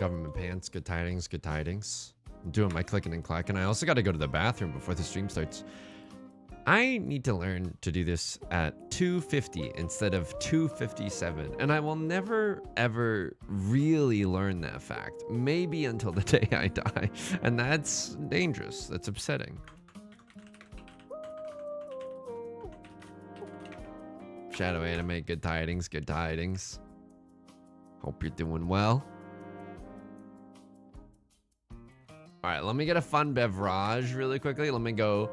Government pants, good tidings, good tidings. I'm doing my clicking and clacking. I also got to go to the bathroom before the stream starts. I need to learn to do this at 2:50 instead of 2:57, and I will never ever really learn that fact. Maybe until the day I die, and that's dangerous. That's upsetting. Shadow Anime, good tidings, good tidings. Hope you're doing well. All right, let me get a fun beverage really quickly. Let me go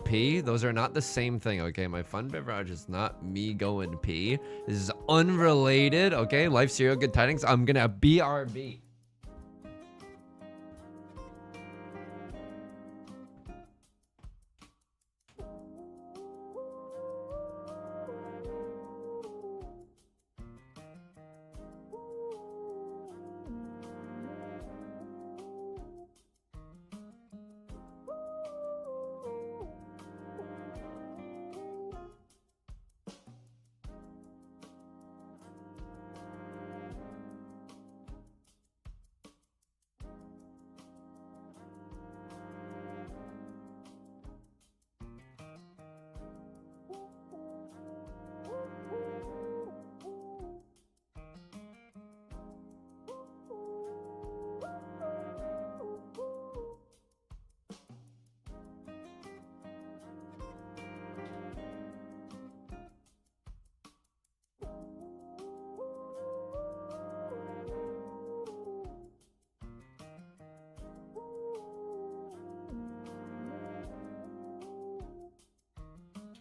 pee. Those are not the same thing, okay? My fun beverage is not me going pee. This is unrelated, okay? Life cereal, good tidings. I'm gonna BRB.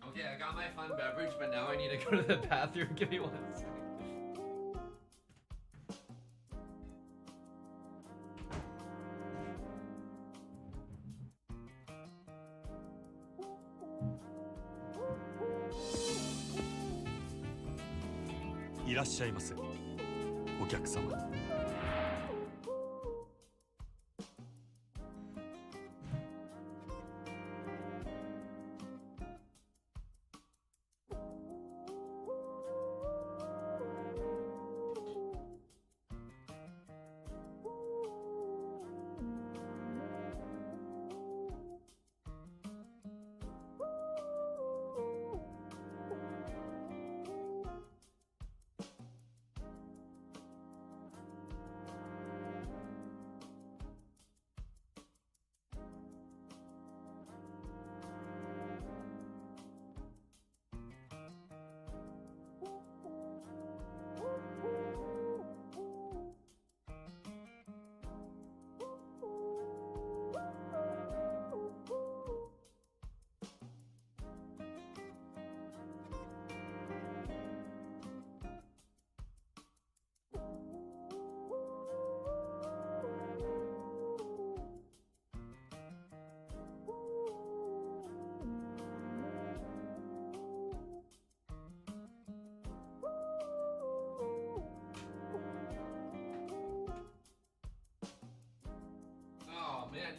Okay, I got my fun beverage, but now I need to go to the bathroom. Give me 1 second.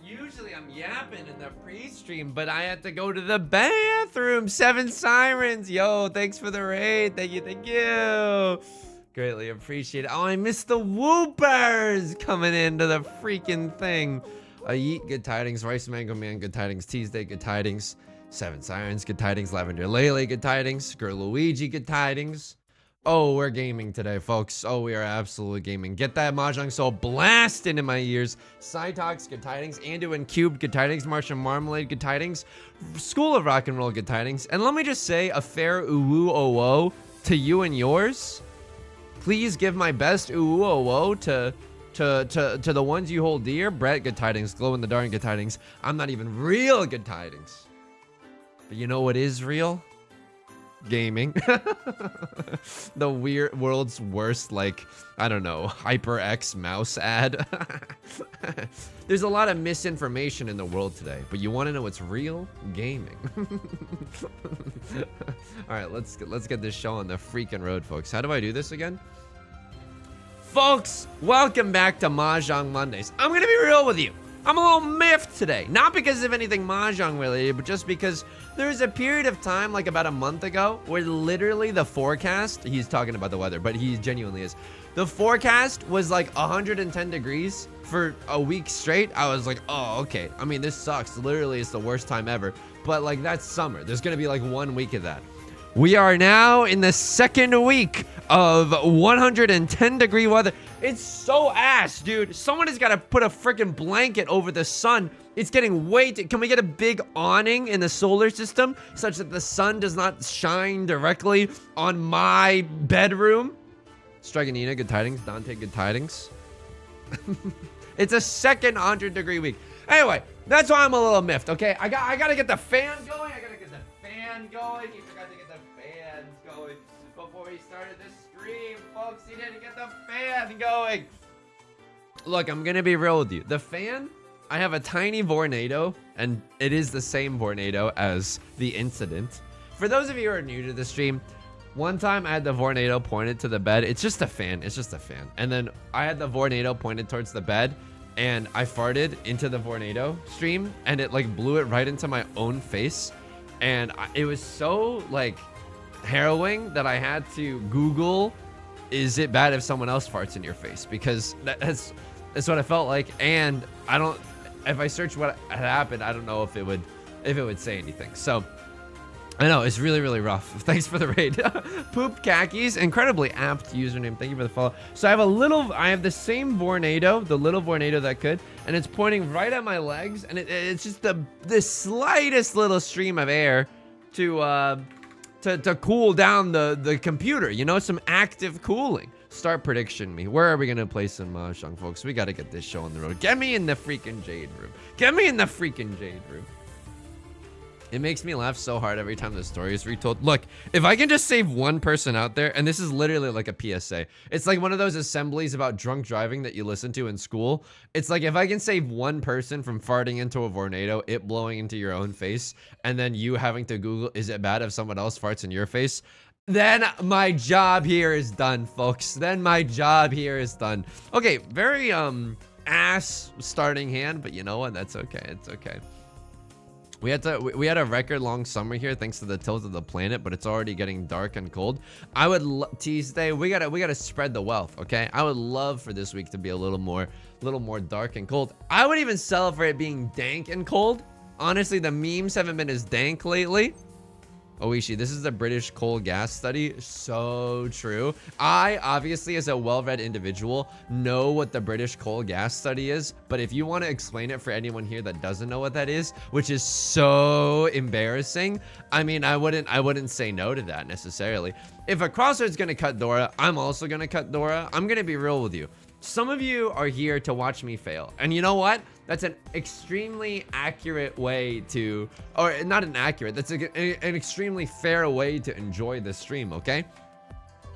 Usually I'm yapping in the pre-stream, but I had to go to the bathroom. 7 Sirens. Yo, thanks for the raid. Thank you, thank you. Greatly appreciate it. Oh, I missed the whoopers coming into the freaking thing. Yeet, good tidings. Rice Mango Man, good tidings. Tuesday, good tidings. 7 Sirens, good tidings. Lavender Lele, good tidings. Girl Luigi, good tidings. Oh, we're gaming today, folks. Oh, we are absolutely gaming. Get that Mahjong Soul blasted in my ears. Cytox, good tidings. Andu and Cube, good tidings. Martian Marmalade, good tidings. School of Rock and Roll, good tidings. And let me just say a fair uwu to you and yours. Please give my best uwu to the ones you hold dear. Brett, good tidings. Glow in the Dark, good tidings. I'm not even real, good tidings. But you know what is real? Gaming. The weird world's worst, like, I don't know, HyperX mouse ad. There's a lot of misinformation in the world today, but you want to know what's real? Gaming. All right, let's get this show on the freaking road, folks. How do I do this again? Folks, welcome back to Mahjong Mondays. I'm gonna be real with you. I'm a little miffed today. Not because of anything Mahjong related, but just because there was a period of time, like about a month ago, where literally the forecast, he's talking about the weather, but he genuinely is. The forecast was like 110 degrees for a week straight. I was like, oh, okay. I mean, this sucks. Literally, it's the worst time ever. But like, that's summer. There's going to be like 1 week of that. We are now in the second week of 110 degree weather. It's so ass, dude. Someone has got to put a freaking blanket over the sun. It's getting way too... Can we get a big awning in the solar system such that the sun does not shine directly on my bedroom? Striganina, good tidings. Dante, good tidings. It's a second 100 degree week. Anyway, that's why I'm a little miffed, okay? I gotta get the fan going. I gotta get the fan going. He forgot to get the fans going before he started the stream, folks. He didn't get the fan going. Look, I'm gonna be real with you. The fan, I have a tiny Vornado, and it is the same Vornado as the incident. For those of you who are new to the stream, one time I had the Vornado pointed to the bed. It's just a fan. It's just a fan. And then I had the Vornado pointed towards the bed, and I farted into the Vornado stream, and it like blew it right into my own face. And it was so like harrowing that I had to Google, is it bad if someone else farts in your face? Because that's what it felt like. And I don't, if I search what had happened, I don't know if it would say anything. So I know, it's really, really rough. Thanks for the raid. Poop Khakis, incredibly apt username. Thank you for the follow. So I have the same Vornado, the little Vornado that could, and it's pointing right at my legs, and it's just the slightest little stream of air to cool down the computer, you know, some active cooling. Start prediction me. Where are we gonna play some Mahjong, folks? We gotta get this show on the road. Get me in the freaking Jade room. Get me in the freaking Jade room. It makes me laugh so hard every time the story is retold. Look, if I can just save one person out there, and this is literally like a PSA. It's like one of those assemblies about drunk driving that you listen to in school. It's like if I can save one person from farting into a Vornado, it blowing into your own face, and then you having to Google, is it bad if someone else farts in your face? Then my job here is done, folks. Then my job here is done. Okay, very ass starting hand, but you know what? That's okay. It's okay. We had a record long summer here thanks to the tilt of the planet, but it's already getting dark and cold. I would Tuesday, we gotta spread the wealth, okay? I would love for this week to be a little more dark and cold. I would even sell for it being dank and cold. Honestly, the memes haven't been as dank lately. Oishi, this is the British coal gas study. So true. I obviously, as a well-read individual, know what the British coal gas study is, but if you want to explain it for anyone here that doesn't know what that is, which is so embarrassing, I mean, I wouldn't say no to that necessarily. If a crossroad's gonna cut Dora, I'm also gonna cut Dora. I'm gonna be real with you. Some of you are here to watch me fail, and you know what? That's an extremely accurate way to, or not an accurate, that's an extremely fair way to enjoy the stream, okay?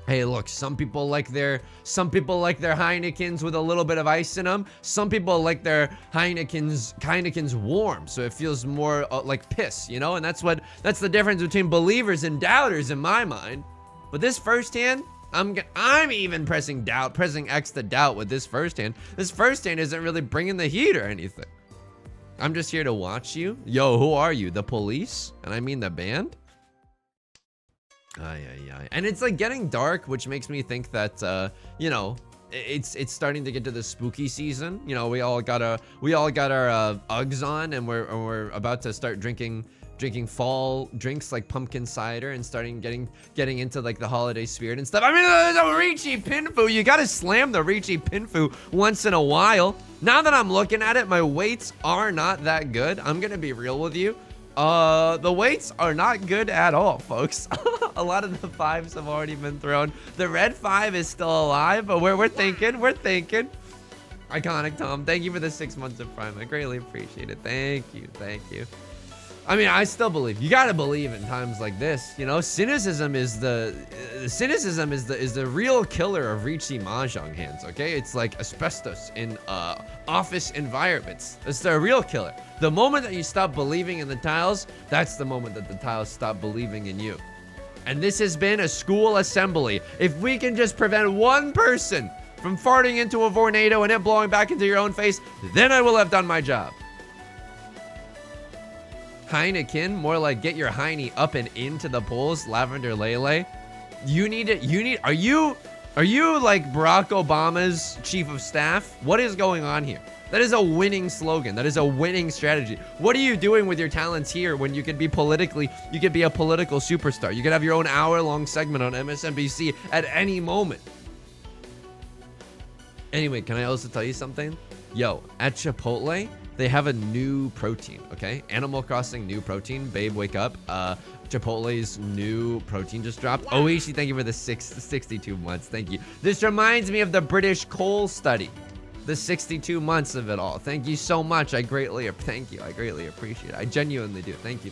Hey, look, some people like their Heinekens with a little bit of ice in them. Some people like their Heinekens warm, so it feels more like piss, you know? And that's the difference between believers and doubters in my mind. But this first hand, I'm even pressing X to doubt with this first hand. This first hand isn't really bringing the heat or anything. I'm just here to watch you. Yo, who are you? The police? And I mean the band? Ay. And it's like getting dark, which makes me think that, you know, it's starting to get to the spooky season. You know, we all got our Uggs on, and we're about to start drinking fall drinks like pumpkin cider and starting getting into like the holiday spirit and stuff. I mean, the Ricci pinfu, you gotta slam the Ricci pinfu once in a while. Now that I'm looking at it, my weights are not that good. I'm gonna be real with you. The weights are not good at all, folks. A lot of the fives have already been thrown. The red 5 is still alive, but we're thinking. Iconic Tom, thank you for the 6 months of Prime. I greatly appreciate it. Thank you. I mean, I still believe. You gotta believe in times like this. You know, cynicism is the real killer of Ricci Mahjong hands. Okay, it's like asbestos in office environments. It's the real killer. The moment that you stop believing in the tiles, that's the moment that the tiles stop believing in you. And this has been a school assembly. If we can just prevent one person from farting into a tornado and it blowing back into your own face, then I will have done my job. Heineken, more like get your hiney up and into the pools. Lavender Lele. Are you like Barack Obama's chief of staff? What is going on here? That is a winning slogan. That is a winning strategy. What are you doing with your talents here when you could be a political superstar? You could have your own hour-long segment on MSNBC at any moment. Anyway, can I also tell you something? Yo, at Chipotle, they have a new protein, okay? Animal Crossing new protein. Babe, wake up. Chipotle's new protein just dropped. Oishi, thank you for the 62 months. Thank you. This reminds me of the British coal study. The 62 months of it all. Thank you so much. I greatly appreciate it. I genuinely do. Thank you.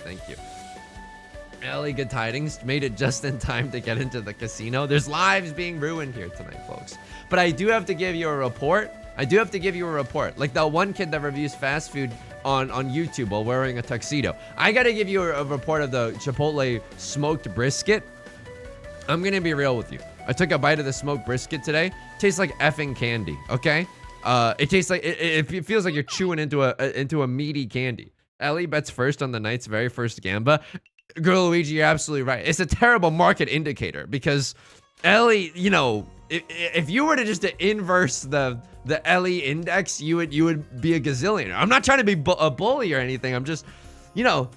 Ellie, good tidings. Made it just in time to get into the casino. There's lives being ruined here tonight, folks. But I do have to give you a report. Like that one kid that reviews fast food on YouTube while wearing a tuxedo. I gotta give you a report of the Chipotle smoked brisket. I'm gonna be real with you. I took a bite of the smoked brisket today. Tastes like effing candy, okay? It tastes like it feels like you're chewing into a meaty candy. Ellie bets first on the night's very first gamba. Girl Luigi, you're absolutely right. It's a terrible market indicator because Ellie, you know, if you were to just inverse the Ellie index, you would be a gazillionaire. I'm not trying to be a bully or anything. I'm just, I'm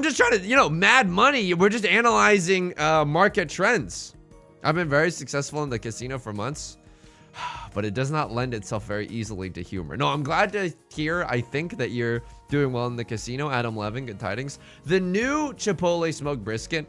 just trying to, mad money. We're just analyzing market trends. I've been very successful in the casino for months, but it does not lend itself very easily to humor. No, I'm glad to hear, I think, that you're doing well in the casino. Adam Levin, good tidings. The new Chipotle smoked brisket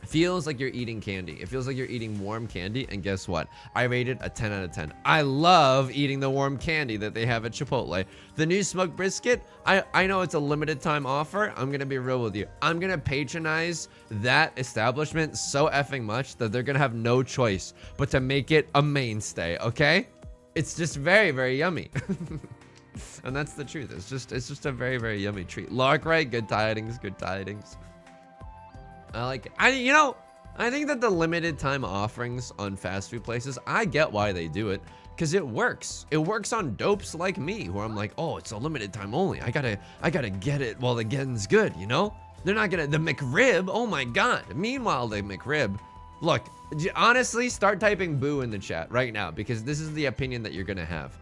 feels like you're eating candy. It feels like you're eating warm candy, and guess what? I rated a 10 out of 10. I love eating the warm candy that they have at Chipotle. The new smoked brisket, I know it's a limited time offer. I'm gonna be real with you. I'm gonna patronize that establishment so effing much that they're gonna have no choice but to make it a mainstay, okay? It's just very, very yummy. And that's the truth. It's just a very, very yummy treat. Larkwright, good tidings. I like it. I think that the limited time offerings on fast food places, I get why they do it, because it works. It works on dopes like me, where I'm like, oh, it's a limited time only. I gotta get it while the getting's good, They're not gonna, the McRib, oh my God. Meanwhile, the McRib, look, honestly, start typing boo in the chat right now, because this is the opinion that you're gonna have.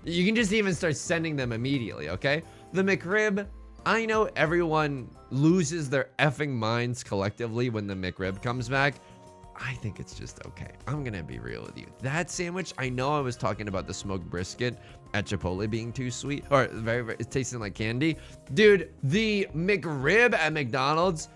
You can just even start sending them immediately, okay? The McRib, I know everyone loses their effing minds collectively when the McRib comes back. I think it's just okay. I'm gonna be real with you. That sandwich, I know I was talking about the smoked brisket at Chipotle being too sweet, or very, very, it's tasting like candy. Dude, the McRib at McDonald's,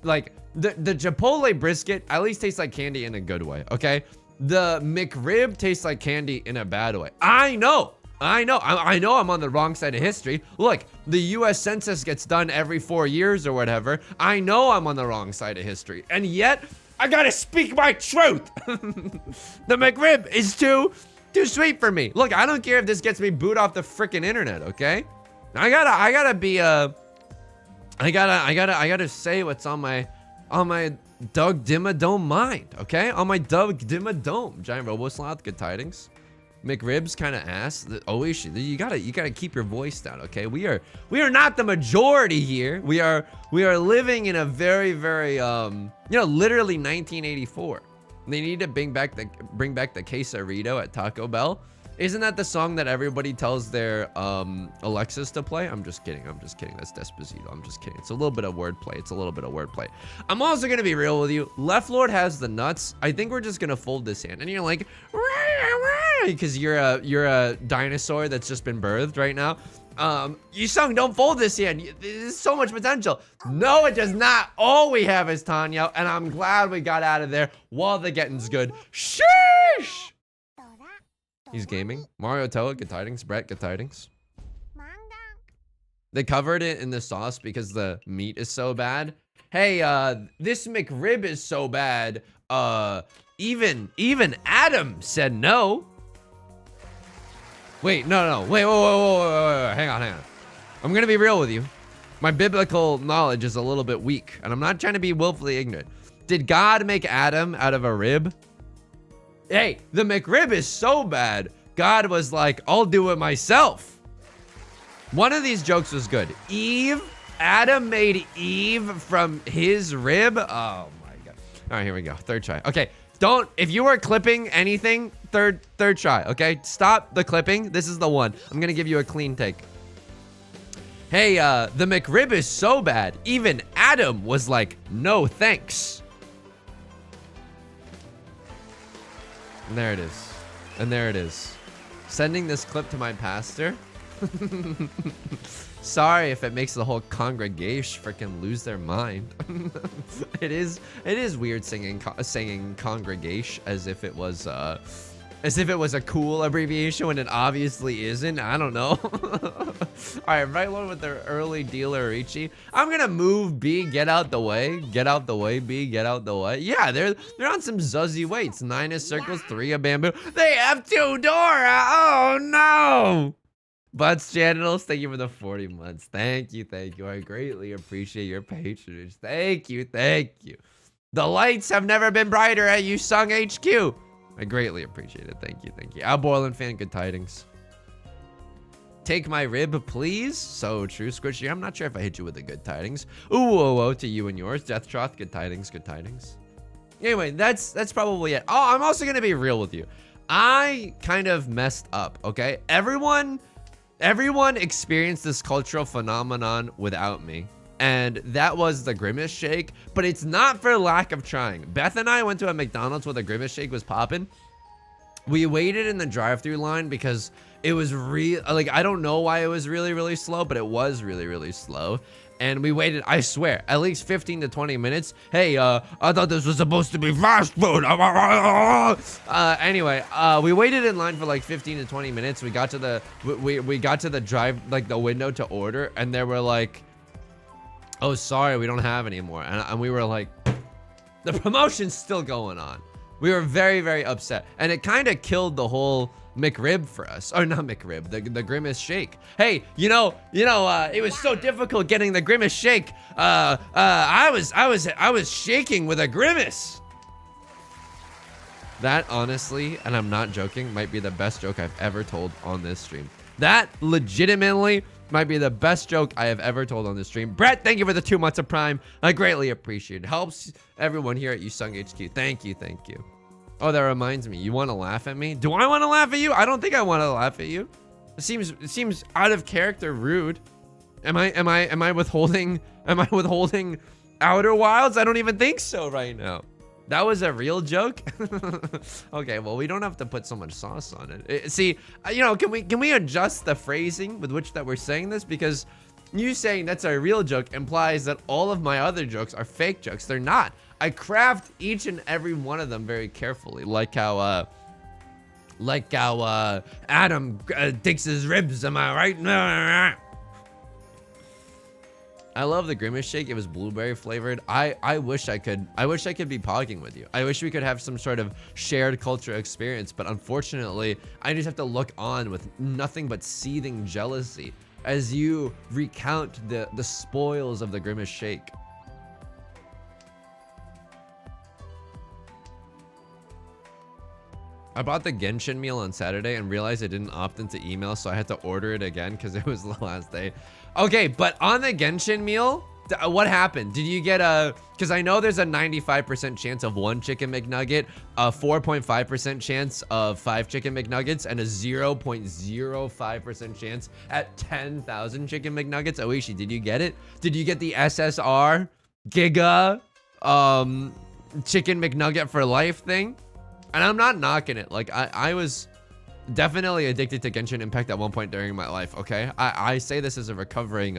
like the Chipotle brisket at least tastes like candy in a good way, okay? The McRib tastes like candy in a bad way. I know I'm on the wrong side of history. Look, the US Census gets done every 4 years or whatever. I know I'm on the wrong side of history. And yet, I gotta speak my truth. The McRib is too sweet for me. Look, I don't care if this gets me booed off the freaking internet, okay? I gotta say what's on my Doug Dimmadome mind, okay? On my Doug Dimmadome. Giant Robosloth, good tidings. McRib's kind of ass. Always, you gotta keep your voice down, okay? We are not the majority here. We are living in a very, very literally 1984. They need to bring back the quesarito at Taco Bell. Isn't that the song that everybody tells their Alexas to play? I'm just kidding. That's Despacito. I'm just kidding. It's a little bit of wordplay. I'm also gonna be real with you. Left Lord has the nuts. I think we're just gonna fold this hand. And you're like, because you're a dinosaur that's just been birthed right now. You sung Don't Fold This Hand. There's so much potential. No, it does not. All we have is Tanya, and I'm glad we got out of there while the getting's good. Sheesh! He's gaming. Mario Toa, good tidings. Brett, good tidings. They covered it in the sauce because the meat is so bad. Hey, this McRib is so bad. Even Adam said no. Wait, no. Wait, whoa. Hang on. I'm gonna be real with you. My biblical knowledge is a little bit weak, and I'm not trying to be willfully ignorant. Did God make Adam out of a rib? Hey, the McRib is so bad. God was like, I'll do it myself. One of these jokes was good. Adam made Eve from his rib. Oh my God. All right, here we go. Third try. Okay. If you are clipping anything, third try. Okay. Stop the clipping. This is the one. I'm going to give you a clean take. Hey, the McRib is so bad. Even Adam was like, no thanks. And there it is. And there it is. Sending this clip to my pastor. Sorry if it makes the whole congregation freaking lose their mind. It is weird singing congregation as if it was a cool abbreviation when it obviously isn't. I don't know. All right, right one with the early dealer Richie. I'm gonna move B, get out the way. Get out the way, B, get out the way. Yeah, they're on some zuzzy weights. 9 is circles, 3 a bamboo. They have 2 Dora. Oh no. Butts Genitals, thank you for the 40 months. Thank you. I greatly appreciate your patronage. Thank you. The lights have never been brighter at You Sung HQ. I greatly appreciate it. Thank you. Al Borland fan, good tidings. Take my rib, please. So true, Squishy. I'm not sure if I hit you with the good tidings. Ooh, to you and yours. Death Troth, good tidings. Anyway, that's probably it. Oh, I'm also gonna be real with you. I kind of messed up, okay? Everyone experienced this cultural phenomenon without me. And that was the Grimace Shake, but it's not for lack of trying. Beth and I went to a McDonald's where the Grimace Shake was popping. We waited in the drive-thru line because it was I don't know why it was really slow, but it was really slow. And we waited, I swear, at least 15 to 20 minutes. Hey, I thought this was supposed to be fast food. Anyway, we waited in line for like 15 to 20 minutes. We got to the we got to the drive, like the window to order, and they were like, oh, sorry, we don't have any more. And we were like, the promotion's still going on. We were very upset. And it kind of killed the whole McRib for us. Or not McRib, the Grimace Shake. Hey, it was so difficult getting the Grimace Shake. I was shaking with a grimace. That honestly, and I'm not joking, might be the best joke I've ever told on this stream. That legitimately might be the best joke I have ever told on this stream. Brett, thank you for the 2 months of Prime. I greatly appreciate it. Helps everyone here at You Sung HQ. Thank you. Oh, that reminds me. You want to laugh at me? Do I want to laugh at you? I don't think I want to laugh at you. It seems out of character, rude. Am I withholding Outer Wilds? I don't even think so right now. That was a real joke. Okay, well, we don't have to put so much sauce on it. See, can we adjust the phrasing with which that we're saying this? Because you saying that's a real joke implies that all of my other jokes are fake jokes. They're not. I craft each and every one of them very carefully, like how Adam takes his ribs. Am I right? I love the Grimace Shake. It was blueberry flavored. I wish I could be pogging with you. I wish we could have some sort of shared culture experience, but unfortunately, I just have to look on with nothing but seething jealousy as you recount the spoils of the Grimace Shake. I bought the Genshin meal on Saturday and realized I didn't opt into email, so I had to order it again because it was the last day. Okay, but on the Genshin meal, what happened? Did you get because I know there's a 95% chance of 1 chicken McNugget, a 4.5% chance of 5 chicken McNuggets, and a 0.05% chance at 10,000 chicken McNuggets. Oishi, did you get it? Did you get the SSR Giga chicken McNugget for life thing? And I'm not knocking it. Like, I was definitely addicted to Genshin Impact at one point during my life, okay? I say this as a recovering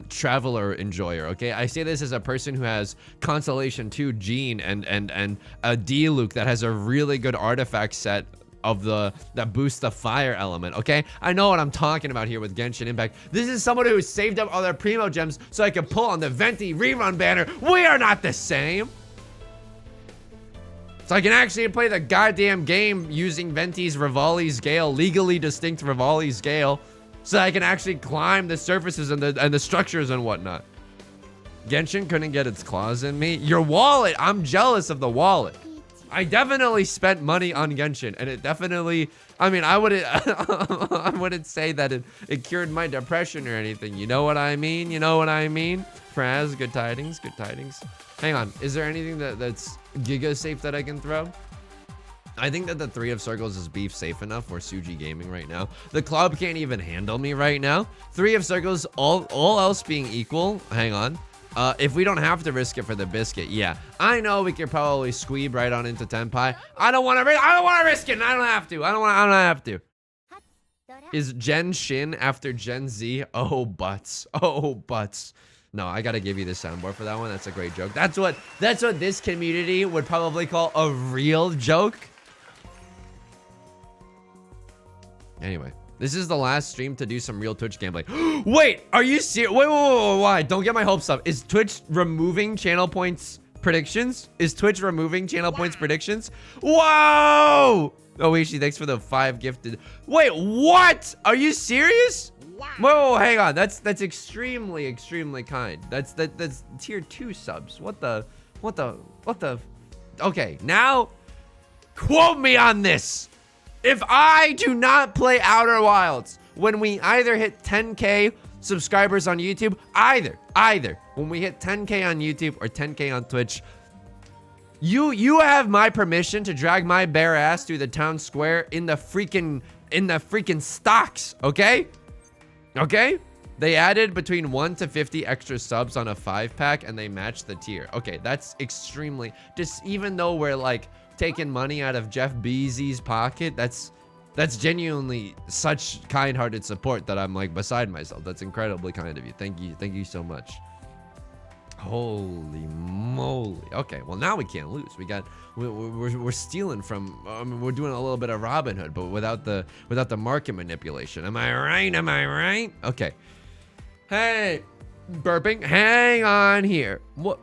traveler enjoyer, okay? I say this as a person who has Constellation 2 Gene and a D-Luke that has a really good artifact set of that boosts the fire element, okay? I know what I'm talking about here with Genshin Impact. This is someone who saved up all their Primo Gems so I could pull on the Venti rerun banner. We are not the same. So I can actually play the goddamn game using Venti's Rivali's Gale, legally distinct Rivali's Gale, so I can actually climb the surfaces and the structures and whatnot. Genshin couldn't get its claws in me. Your wallet, I'm jealous of the wallet. I definitely spent money on Genshin, and it definitely, I mean, I wouldn't, I wouldn't say that it cured my depression or anything. You know what I mean? You know what I mean? Fraz, good tidings, good tidings. Hang on, is there anything that's Giga safe that I can throw? I think that the 3 of Circles is beef safe enough for Suji Gaming right now. The club can't even handle me right now. 3 of Circles, all else being equal. Hang on. If we don't have to risk it for the biscuit, yeah. I know we could probably squeeb right on into Tenpai. I don't want to risk it. I don't have to. I don't have to. Is Gen Shin after Gen Z? Oh, butts. Oh, butts. No, I gotta give you the soundboard for that one. That's a great joke. That's what this community would probably call a real joke. Anyway, this is the last stream to do some real Twitch gambling. Wait, are you serious? Wait, why? Don't get my hopes up. Is Twitch removing channel points predictions? Is Twitch removing channel points predictions? Whoa! Oh, Ishi, thanks for the 5 gifted. Wait, what? Are you serious? Whoa, hang on. That's extremely kind. That's tier 2 subs. What the? Okay, now quote me on this. If I do not play Outer Wilds when we either hit 10K subscribers on YouTube, either when we hit 10K on YouTube or 10K on Twitch, you have my permission to drag my bare ass through the town square in the freaking stocks, okay? Okay? They added between 1 to 50 extra subs on a 5-pack and they matched the tier. Okay, that's extremely, just even though we're like taking money out of Jeff Bezos' pocket, that's genuinely such kind-hearted support that I'm like beside myself. That's incredibly kind of you. Thank you so much. Holy moly. Okay, well now we can't lose. We're stealing from, I mean, we're doing a little bit of Robin Hood, but without the market manipulation. Am I right? Okay. Hey, burping, hang on here. What?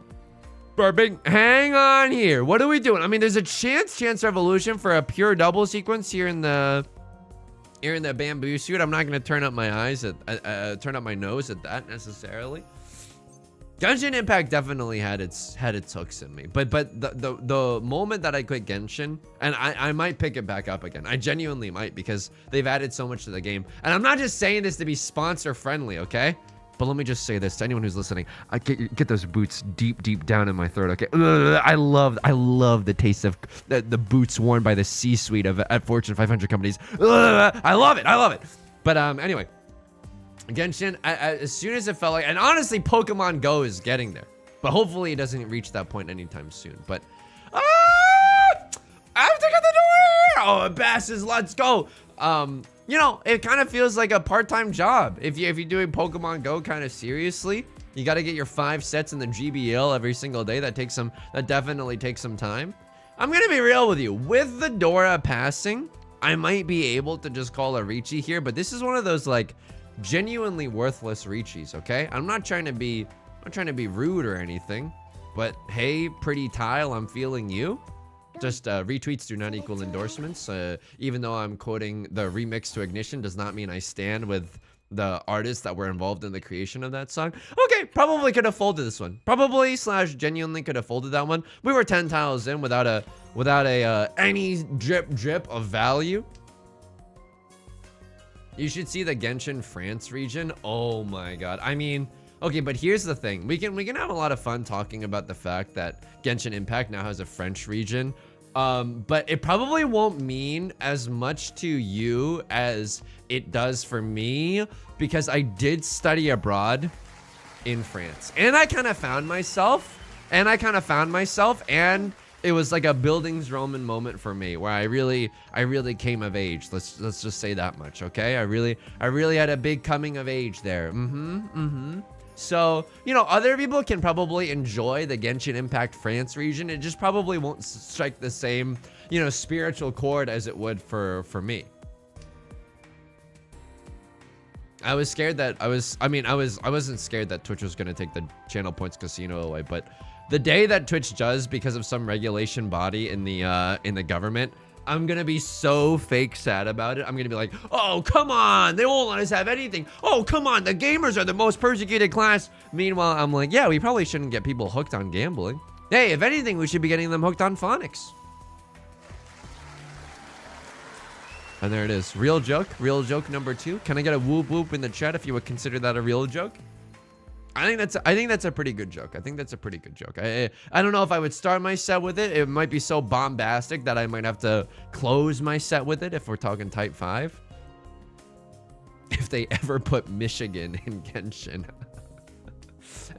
Burping, hang on here. What are we doing? I mean, there's a chance revolution for a pure double sequence here in the bamboo suit. I'm not gonna turn up my eyes turn up my nose at that necessarily. Genshin Impact definitely had its hooks in me, but the moment that I quit Genshin, and I might pick it back up again. I genuinely might, because they've added so much to the game, and I'm not just saying this to be sponsor friendly, okay? But let me just say this to anyone who's listening. I get those boots deep down in my throat, okay? I love the taste of the boots worn by the C-suite at Fortune 500 companies. I love it. But anyway, Genshin, as soon as it felt like, and honestly, Pokemon Go is getting there, but hopefully it doesn't reach that point anytime soon. But I have to get the door. Oh, Basses, let's go. You know, it kind of feels like a part-time job. If you're doing Pokemon Go kind of seriously, you got to get your 5 sets in the GBL every single day. That definitely takes some time. I'm gonna be real with you. With the Dora passing, I might be able to just call a Riichi here, but this is one of those like genuinely worthless Riichis, okay? I'm not trying to be rude or anything, but hey, pretty Tile, I'm feeling you. Just retweets do not equal endorsements. Even though I'm quoting the remix to Ignition, does not mean I stand with the artists that were involved in the creation of that song. Okay, probably could have folded this one. Probably / genuinely could have folded that one. We were 10 tiles in without any drip of value. You should see the Genshin France region. Oh my god. I mean, okay, but here's the thing. We can have a lot of fun talking about the fact that Genshin Impact now has a French region. But it probably won't mean as much to you as it does for me, because I did study abroad in France. And I kind of found myself, and it was like a Bildungsroman Roman moment for me, where I really came of age. Let's just say that much, okay? I really had a big coming of age there. So, you know, other people can probably enjoy the Genshin Impact France region. It just probably won't strike the same, you know, spiritual chord as it would for me. I was scared that I wasn't scared that Twitch was going to take the channel points casino away, but the day that Twitch does, because of some regulation body in the government, I'm gonna be so fake sad about it. I'm gonna be like, oh, come on, they won't let us have anything. Oh, come on, the gamers are the most persecuted class. Meanwhile, I'm like, yeah, we probably shouldn't get people hooked on gambling. Hey, if anything, we should be getting them hooked on phonics. And there it is. Real joke. Real joke number 2. Can I get a whoop whoop in the chat if you would consider that a real joke? I think that's a pretty good joke. I think that's a pretty good joke. I don't know if I would start my set with it. It might be so bombastic that I might have to close my set with it if we're talking type 5. If they ever put Michigan in Genshin.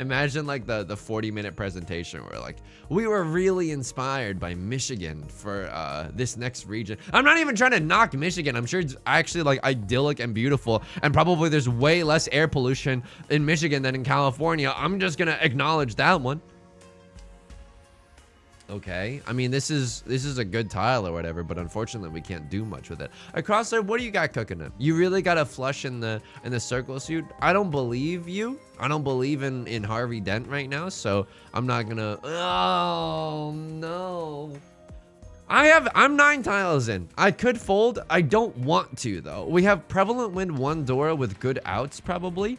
Imagine like the 40-minute presentation where like, we were really inspired by Michigan for this next region. I'm not even trying to knock Michigan. I'm sure it's actually like idyllic and beautiful, and probably there's way less air pollution in Michigan than in California. I'm just gonna acknowledge that one. Okay, I mean, this is a good tile or whatever, but unfortunately we can't do much with it. Crosshair, what do you got cooking up? You really got a flush in the circle suit? I don't believe you. I don't believe in Harvey Dent right now, so I'm not gonna. Oh no. I'm 9 tiles in. I could fold. I don't want to though. We have Prevalent Wind 1 Dora with good outs probably.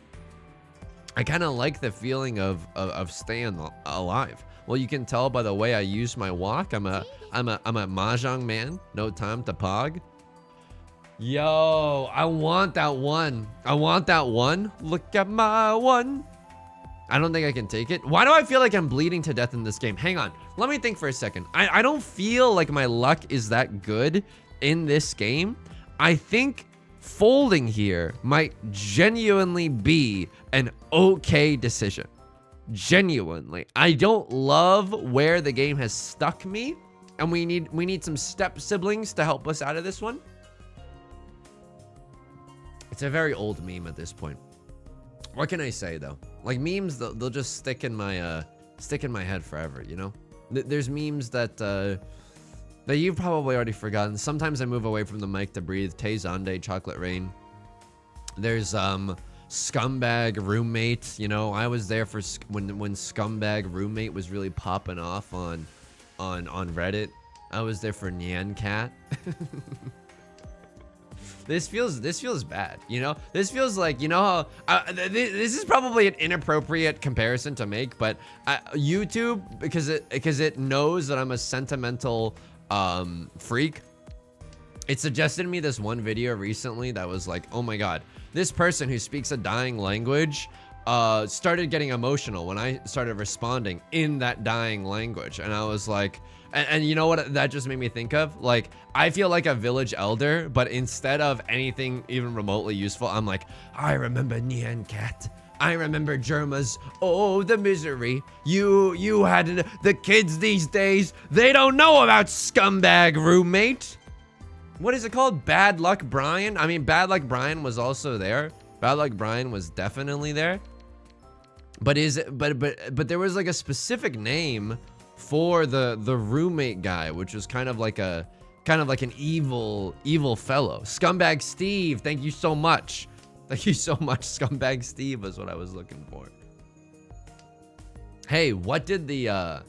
I kind of like the feeling of staying alive. Well, you can tell by the way I use my walk. I'm a mahjong man. No time to pog. Yo, I want that one. I want that one. Look at my one. I don't think I can take it. Why do I feel like I'm bleeding to death in this game? Hang on. Let me think for a second. I don't feel like my luck is that good in this game. I think folding here might genuinely be an okay decision. Genuinely, I don't love where the game has stuck me, and we need some step siblings to help us out of this one. It's a very old meme at this point. What can I say though? Like memes, they'll just stick in my head forever. You know, there's memes that you've probably already forgotten. Sometimes I move away from the mic to breathe. Tay Zonde, Chocolate Rain. There's Scumbag Roommate. You know, I was there for when Scumbag Roommate was really popping off on Reddit. I was there for Nyan Cat. This feels bad, you know. This feels like, you know how this is probably an inappropriate comparison to make, but YouTube, because it knows that I'm a sentimental freak. It suggested me this one video recently that was like, oh my god, this person who speaks a dying language started getting emotional when I started responding in that dying language. And I was like, and you know what that just made me think of? Like, I feel like a village elder, but instead of anything even remotely useful, I'm like, I remember Nyan Cat. I remember Germa's. Oh, the misery. You had the kids these days. They don't know about Scumbag Roommate. What is it called? Bad Luck Brian? I mean, Bad Luck Brian was also there. Bad Luck Brian was definitely there. But but there was like a specific name for the roommate guy, which was kind of like an evil fellow. Scumbag Steve, thank you so much. Thank you so much. Scumbag Steve was what I was looking for. Hey, what did the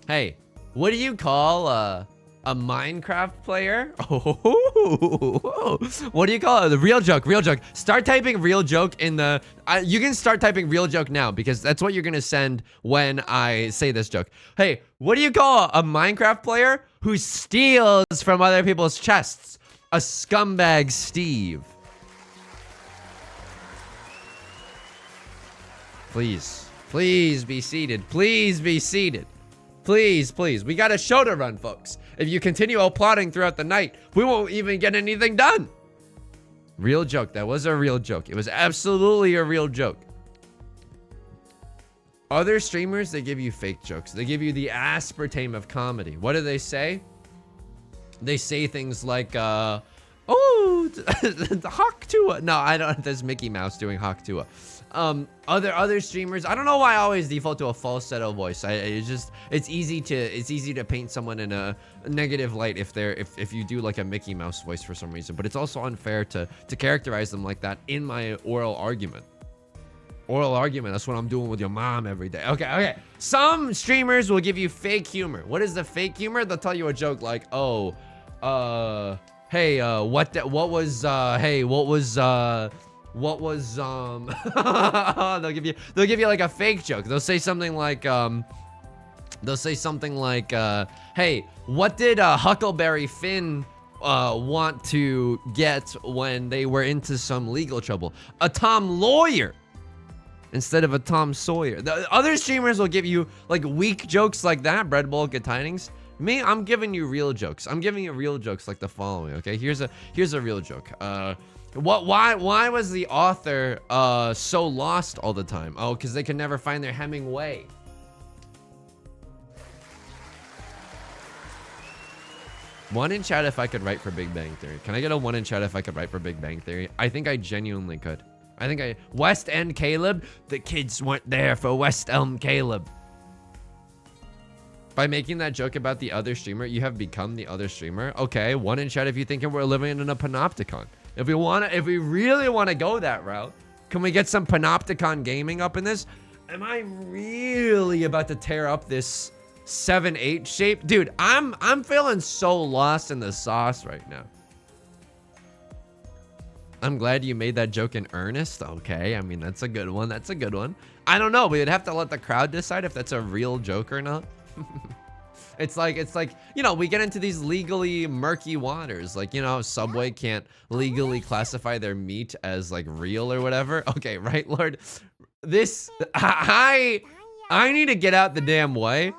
hey, what do you call a Minecraft player? Oh, what do you call it? The real joke, real joke. Start typing real joke in the, you can start typing real joke now because that's what you're gonna send when I say this joke. Hey, what do you call a Minecraft player who steals from other people's chests? A scumbag Steve. Please, please be seated. Please be seated. Please, please. We got a show to run, folks. If you continue applauding throughout the night, we won't even get anything done. Real joke. That was a real joke. It was absolutely a real joke. Other streamers, they give you fake jokes. They give you the aspartame of comedy. What do they say? They say things like, oh, Hawk Tua. No, I don't. That's Mickey Mouse doing Hawk Tua. Other streamers, I don't know why I always default to a falsetto voice. It's easy to paint someone in a negative light if you do like a Mickey Mouse voice for some reason, but it's also unfair to characterize them like that in my oral argument. That's what I'm doing with your mom every day. Okay. Some streamers will give you fake humor. What is the fake humor? They'll tell you a joke like, oh, hey, what was they'll give you like a fake joke. They'll say something like hey, what did Huckleberry Finn want to get when they were into some legal trouble. A Tom Lawyer instead of a Tom Sawyer. The other streamers will give you like weak jokes like that, Bread Bowl, Good Tidings. Me, I'm giving you real jokes. I'm giving you real jokes like the following, okay? Here's a real joke. Why was the author so lost all the time? Oh, because they could never find their Hemingway. One in chat if I could write for Big Bang Theory. Can I get a one in chat if I could write for Big Bang Theory? I think I genuinely could. West End Caleb? The kids weren't there for West Elm Caleb. By making that joke about the other streamer, you have become the other streamer. Okay, one in chat if you think we're living in a panopticon. If we really want to go that route, can we get some panopticon gaming up in this? Am I really about to tear up this 7-8 shape? Dude, I'm feeling so lost in the sauce right now. I'm glad you made that joke in earnest. Okay, I mean, that's a good one. That's a good one. I don't know. We would have to let the crowd decide if that's a real joke or not. It's like, you know, we get into these legally murky waters. Like, you know, Subway can't legally classify their meat as like real or whatever. Okay, right, Lord? I need to get out the damn way.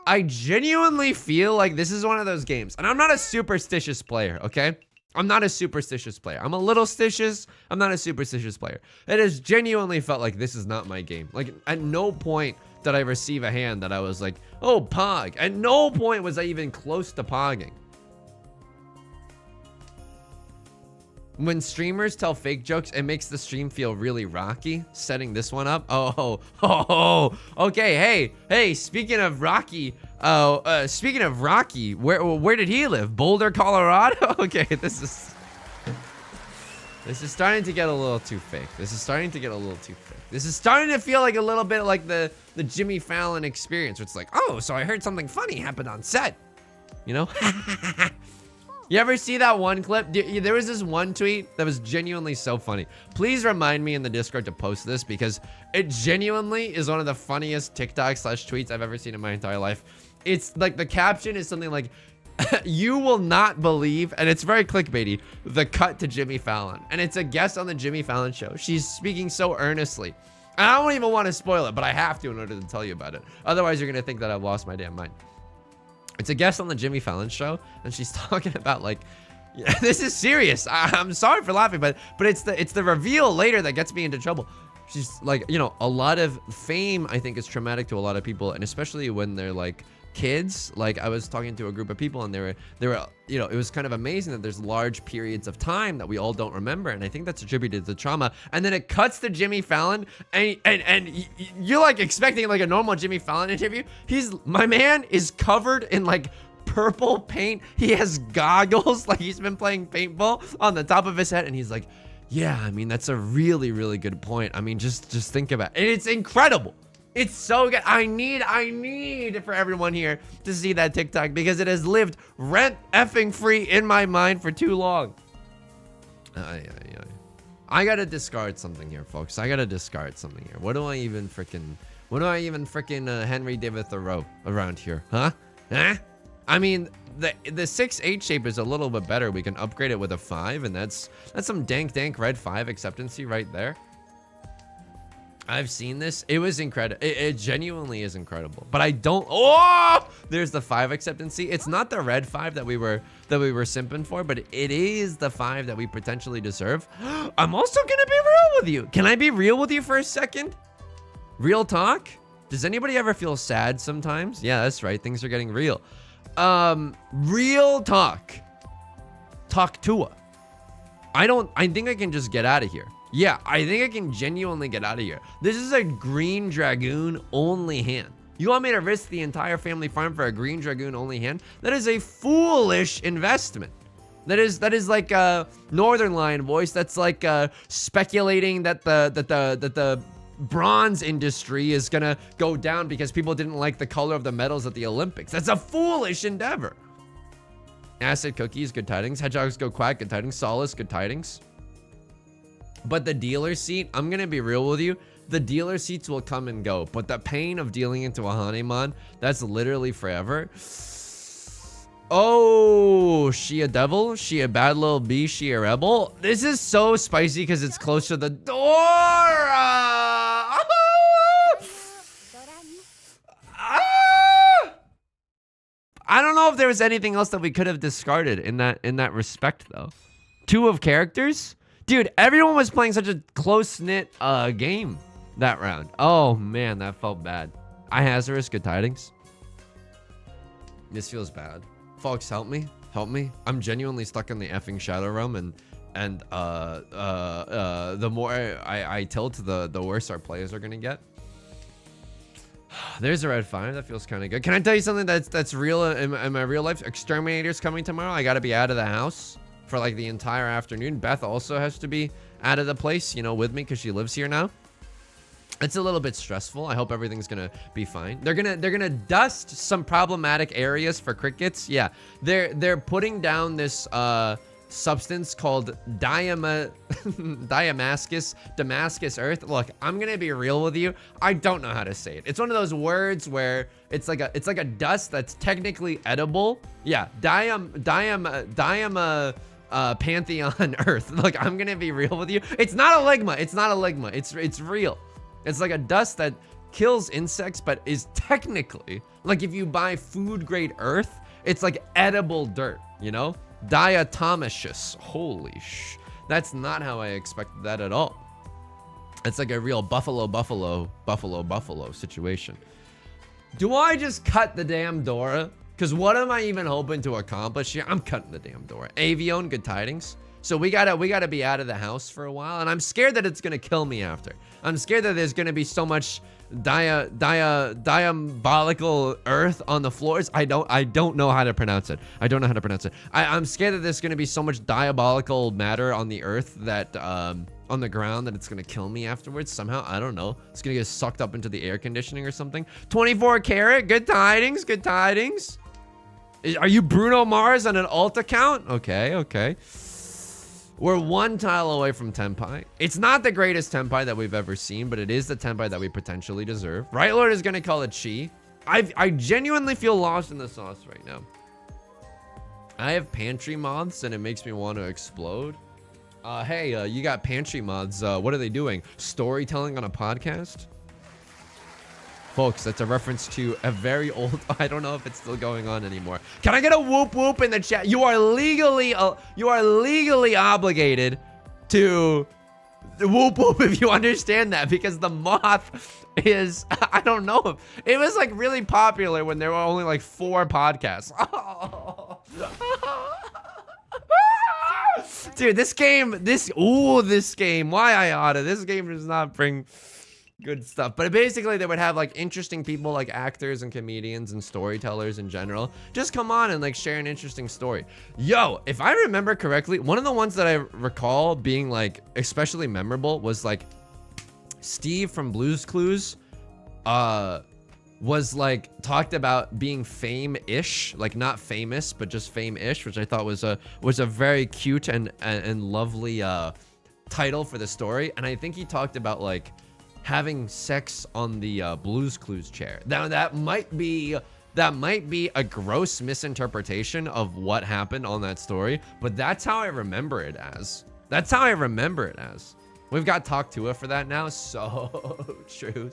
I genuinely feel like this is one of those games. And I'm not a superstitious player, okay? I'm not a superstitious player. I'm a little stitious. I'm not a superstitious player. It has genuinely felt like this is not my game. Like, at no point did I receive a hand that I was like, oh, Pog. At no point was I even close to Pogging. When streamers tell fake jokes, it makes the stream feel really rocky. Setting this one up. Okay, hey, speaking of Rocky, where did he live? Boulder, Colorado? Okay, this is starting to get a little too fake. This is starting to feel like a little bit like the Jimmy Fallon experience, where it's like, oh, so I heard something funny happened on set, you know? You ever see that one clip? There was this one tweet that was genuinely so funny. Please remind me in the Discord to post this, because it genuinely is one of the funniest TikTok/tweets I've ever seen in my entire life. It's like, the caption is something like, you will not believe, and it's very clickbaity, the cut to Jimmy Fallon. And it's a guest on the Jimmy Fallon show. She's speaking so earnestly. And I don't even want to spoil it, but I have to in order to tell you about it. Otherwise, you're going to think that I've lost my damn mind. It's a guest on the Jimmy Fallon show, and she's talking about, like, yeah, this is serious. I'm sorry for laughing, but it's the reveal later that gets me into trouble. She's like, you know, a lot of fame, I think, is traumatic to a lot of people, and especially when they're like kids. Like, I was talking to a group of people, and they were, you know, it was kind of amazing that there's large periods of time that we all don't remember, and I think that's attributed to trauma. And then it cuts to Jimmy Fallon, and you're like expecting like a normal Jimmy Fallon interview. My man is covered in like purple paint. He has goggles, like he's been playing paintball on the top of his head, and he's like, yeah, I mean, that's a really, really good point. I mean, just think about it. And it's incredible. It's so good. I need for everyone here to see that TikTok, because it has lived rent effing free in my mind for too long. I gotta discard something here, folks. I gotta discard something here. What do I even freaking Henry David Thoreau around here? Huh? I mean, the 6-8 shape is a little bit better. We can upgrade it with a 5, and that's some dank red 5 acceptancy right there. I've seen this. It was incredible. It genuinely is incredible. But I don't. Oh, there's the 5 acceptancy. It's not the red 5 that we were simping for, but it is the 5 that we potentially deserve. I'm also gonna be real with you. Can I be real with you for a second? Real talk. Does anybody ever feel sad sometimes? Yeah, that's right. Things are getting real. Real talk. Talk to her. I think I can just get out of here. Yeah, I think I can genuinely get out of here. This is a Green Dragoon only hand. You want me to risk the entire family farm for a Green Dragoon only hand? That is a foolish investment. That is like a Northern Lion voice. That's like speculating that the bronze industry is gonna go down because people didn't like the color of the medals at the Olympics. That's a foolish endeavor. Acid cookies, good tidings. Hedgehogs go quack, good tidings. Solace, good tidings. But the dealer seat, I'm gonna be real with you. The dealer seats will come and go, but the pain of dealing into a Hanemon, that's literally forever. Oh, she a devil? She a bad little bee? She a rebel? This is so spicy because it's close to the door. I don't know if there was anything else that we could have discarded in that respect, though. 2 of characters? Dude, everyone was playing such a close-knit game that round. Oh, man, that felt bad. Hazardous, good tidings. This feels bad. Folks, help me. Help me. I'm genuinely stuck in the effing Shadow Realm, and the more I tilt, the worse our players are gonna get. There's a red 5. That feels kind of good. Can I tell you something that's real in my real life? Exterminator's coming tomorrow. I gotta be out of the house for like the entire afternoon. Beth also has to be out of the place, you know, with me because she lives here now. It's a little bit stressful. I hope everything's gonna be fine. They're gonna dust some problematic areas for crickets. Yeah, they're putting down this substance called Damascus earth. Look, I'm gonna be real with you. I don't know how to say it. It's one of those words where it's like a dust that's technically edible. Yeah, Pantheon earth. Look, I'm gonna be real with you. It's not a ligma. It's not a ligma. It's real. It's like a dust that kills insects, but is technically, like if you buy food grade earth, it's like edible dirt, you know? Diatomaceous. Holy sh. That's not how I expected that at all. It's like a real buffalo situation. Do I just cut the damn door? Because what am I even hoping to accomplish here? I'm cutting the damn door. Avion, good tidings. So we gotta be out of the house for a while, and I'm scared that it's gonna kill me after. I'm scared that there's gonna be so much diabolical earth on the floors. I don't know how to pronounce it. I'm scared that there's gonna be so much diabolical matter on the earth that on the ground that it's gonna kill me afterwards somehow. I don't know. It's gonna get sucked up into the air conditioning or something. 24 karat, good tidings, good tidings. Are you Bruno Mars on an alt account? Okay. We're 1 tile away from Tenpai. It's not the greatest Tenpai that we've ever seen, but it is the Tenpai that we potentially deserve. Right Lord is gonna call it Chi. I genuinely feel lost in the sauce right now. I have pantry moths and it makes me want to explode. Hey, you got pantry moths. What are they doing? Storytelling on a podcast? Folks, that's a reference to a very old, I don't know if it's still going on anymore. Can I get a whoop whoop in the chat? You are legally obligated to whoop whoop if you understand that, because the moth is, I don't know. It was like really popular when there were only like 4 podcasts. Dude, this game, why Iota? This game does not bring good stuff. But basically they would have like interesting people like actors and comedians and storytellers in general just come on and like share an interesting story. Yo, if I remember correctly, one of the ones that I recall being like especially memorable was like Steve from Blue's Clues was like talked about being fame-ish, like not famous but just fame-ish, which I thought was a very cute and lovely title for the story. And I think he talked about like having sex on the Blue's Clues chair. Now that might be a gross misinterpretation of what happened on that story, but that's how I remember it as. We've got Talk to Her for that now. So true.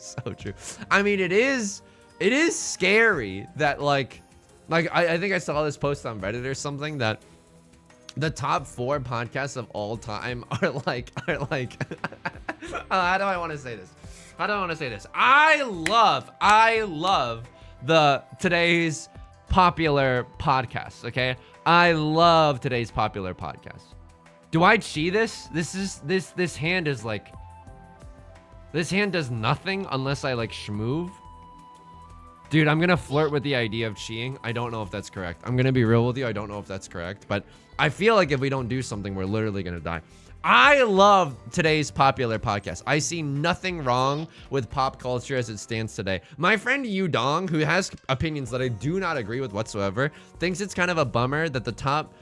I mean, it is scary that like I think I saw this post on Reddit or something that the top 4 podcasts of all time are like how do I want to say this? I love the today's popular podcast, okay? I love today's popular podcast. Do I chi this? This hand is like, this hand does nothing unless I like schmoove. Dude, I'm gonna flirt with the idea of chiing. I don't know if that's correct. I'm gonna be real with you. I don't know if that's correct, but I feel like if we don't do something, we're literally gonna die. I love today's popular podcast. I see nothing wrong with pop culture as it stands today. My friend Yu Dong, who has opinions that I do not agree with whatsoever, thinks it's kind of a bummer that the top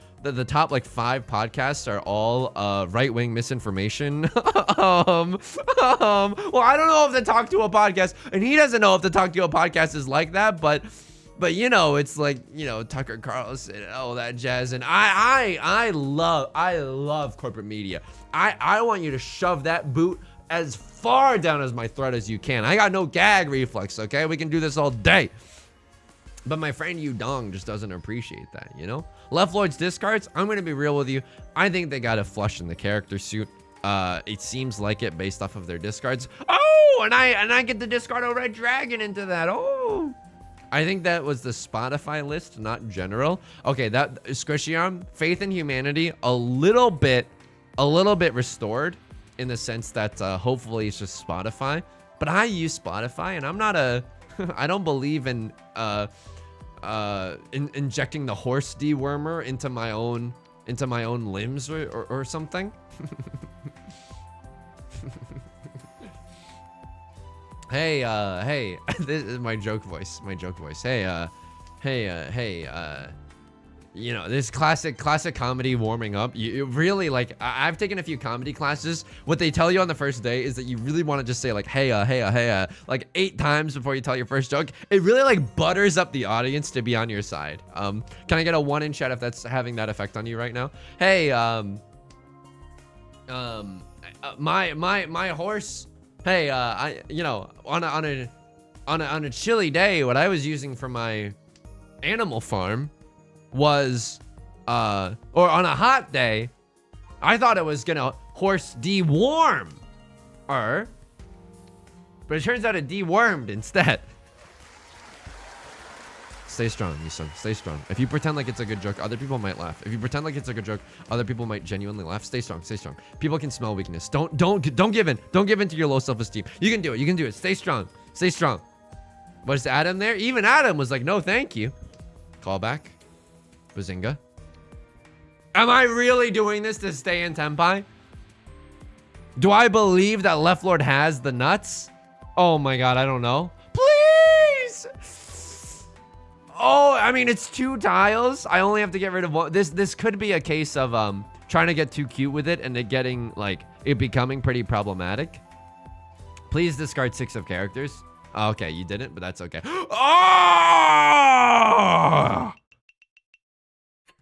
like 5 podcasts are all right-wing misinformation. Well, I don't know if the Talk to a podcast, and he doesn't know if the Talk to a podcast is like that, but But you know, it's like, you know, Tucker Carlson and all that jazz. And I love corporate media. I want you to shove that boot as far down as my throat as you can. I got no gag reflex, okay? We can do this all day. But my friend Yu Dong just doesn't appreciate that, you know? Left Lord's discards, I'm gonna be real with you. I think they got a flush in the character suit. It seems like it based off of their discards. Oh, and I get to discard a red dragon into that. Oh, I think that was the Spotify list, not general. Okay, that Squishy Arm, Faith in Humanity, a little bit restored in the sense that hopefully it's just Spotify. But I use Spotify, and I'm not a, I don't believe in injecting the horse dewormer into my own limbs or something. Hey, this is my joke voice. Hey, you know, this classic comedy warming up. You really, like, I've taken a few comedy classes. What they tell you on the first day is that you really want to just say like, hey, like 8 times before you tell your first joke. It really like butters up the audience to be on your side. Can I get a 1 in chat if that's having that effect on you right now? Hey, my horse. Hey, you know, on a chilly day, what I was using for my animal farm was, or on a hot day, I thought it was gonna horse deworm, but it turns out it dewormed instead. Stay strong, Yusung. Stay strong. If you pretend like it's a good joke, other people might laugh. If you pretend like it's a good joke, other people might genuinely laugh. Stay strong. Stay strong. People can smell weakness. Don't give in. Don't give in to your low self-esteem. You can do it. You can do it. Stay strong. Stay strong. Was Adam there? Even Adam was like, no, thank you. Call back. Bazinga. Am I really doing this to stay in Tenpai? Do I believe that Left Lord has the nuts? Oh my god, I don't know. Please! Oh, I mean, it's 2 tiles. I only have to get rid of 1. This could be a case of trying to get too cute with it and it getting, like, it becoming pretty problematic. Please discard 6 of characters. Okay, you didn't, but that's okay. Oh!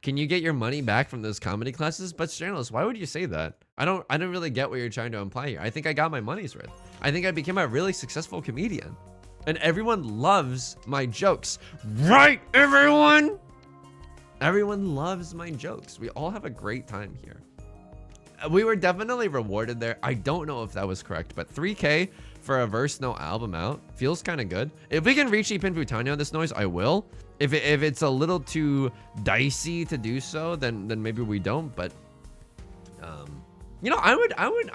Can you get your money back from those comedy classes? But journalists, why would you say that? I don't really get what you're trying to imply here. I think I got my money's worth. I think I became a really successful comedian. And everyone loves my jokes. Right, everyone? Everyone loves my jokes. We all have a great time here. We were definitely rewarded there. I don't know if that was correct, but 3K for a verse no album out feels kind of good. If we can reach pinfu Tanya on this noise, I will. If it's a little too dicey to do so, then maybe we don't. But you know, I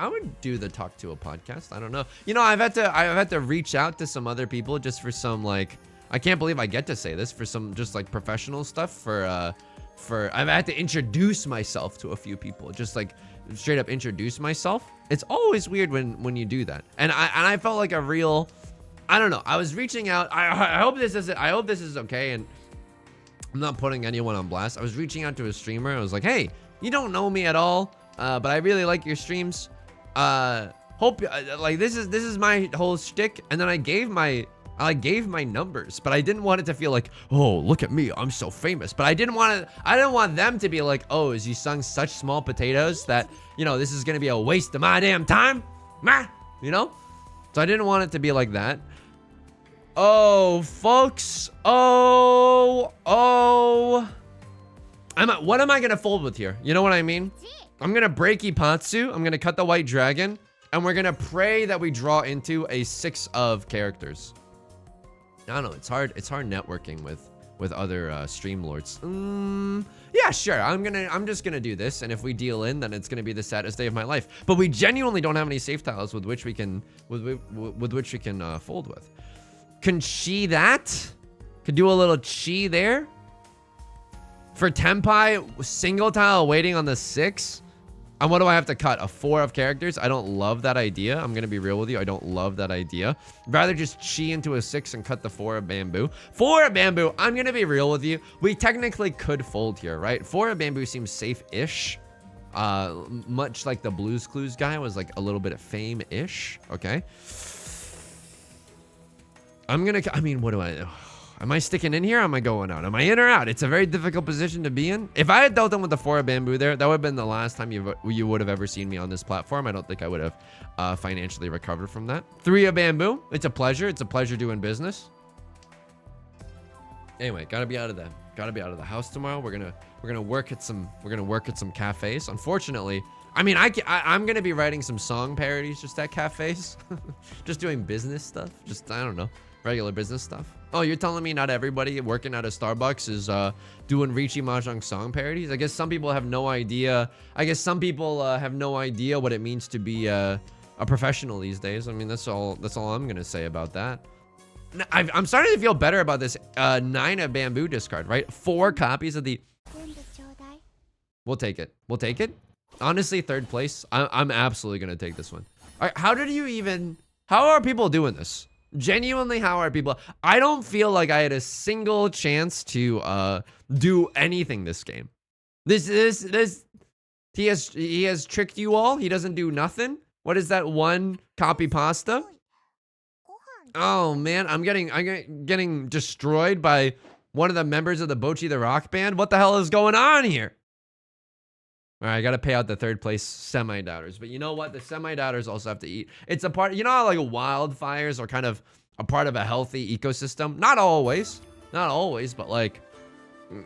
would do the talk to a podcast. I don't know. You know, I've had to reach out to some other people just for some, like, I can't believe I get to say this, for some just like professional stuff. For I've had to introduce myself to a few people, just like straight up introduce myself. It's always weird when you do that. And I felt like a real, I don't know. I was reaching out. I hope this is okay. And I'm not putting anyone on blast. I was reaching out to a streamer. I was like, hey, you don't know me at all, but I really like your streams. Hope like this is my whole shtick. And then I gave my numbers, but I didn't want it to feel like, oh, look at me, I'm so famous. But I didn't want them to be like, oh, is Yusung such small potatoes that, you know, this is gonna be a waste of my damn time, you know? So I didn't want it to be like that. Oh, folks. Oh. What am I gonna fold with here? You know what I mean? I'm gonna break Ipatsu. I'm gonna cut the white dragon, and we're gonna pray that we draw into a 6 of characters. I don't know. It's hard networking with other stream lords. Yeah, sure. I'm just gonna do this, and if we deal in, then it's gonna be the saddest day of my life. But we genuinely don't have any safe tiles with which we can fold with. Can chi that? Could do a little chi there. For Tenpai, single tile waiting on the 6. And what do I have to cut? A 4 of characters? I don't love that idea. I'm going to be real with you. I don't love that idea. Rather just chi into a 6 and cut the 4 of bamboo. 4 of bamboo, I'm going to be real with you. We technically could fold here, right? 4 of bamboo seems safe-ish. Much like the Blues Clues guy was like a little bit of fame-ish. Okay. I mean, what do I... Am I sticking in here? Or am I going out? Am I in or out? It's a very difficult position to be in. If I had dealt in with the 4 of bamboo there, that would have been the last time you would have ever seen me on this platform. I don't think I would have financially recovered from that. 3 of bamboo. It's a pleasure. It's a pleasure doing business. Anyway, gotta be out of the house tomorrow. We're gonna work at some cafes. Unfortunately, I mean, I'm gonna be writing some song parodies just at cafes, just doing business stuff. Just, I don't know, regular business stuff. Oh, you're telling me not everybody working at a Starbucks is doing Richie Mahjong song parodies? I guess some people have no idea. I guess some people have no idea what it means to be a professional these days. I mean, that's all I'm gonna say about that. I'm starting to feel better about this 9 of bamboo discard, right? 4 copies of the... We'll take it. We'll take it. Honestly, 3rd place. I'm absolutely going to take this one. All right, how are people doing this? Genuinely, how are people? I don't feel like I had a single chance to do anything this game. He has tricked you all. He doesn't do nothing. What is that one copy pasta? Oh man, I'm getting destroyed by one of the members of the Bochi the Rock Band. What the hell is going on here? All right, I gotta pay out the 3rd place semi-doubters. But you know what? The semi-doubters also have to eat. It's a part, you know how like wildfires are kind of a part of a healthy ecosystem? Not always, but like,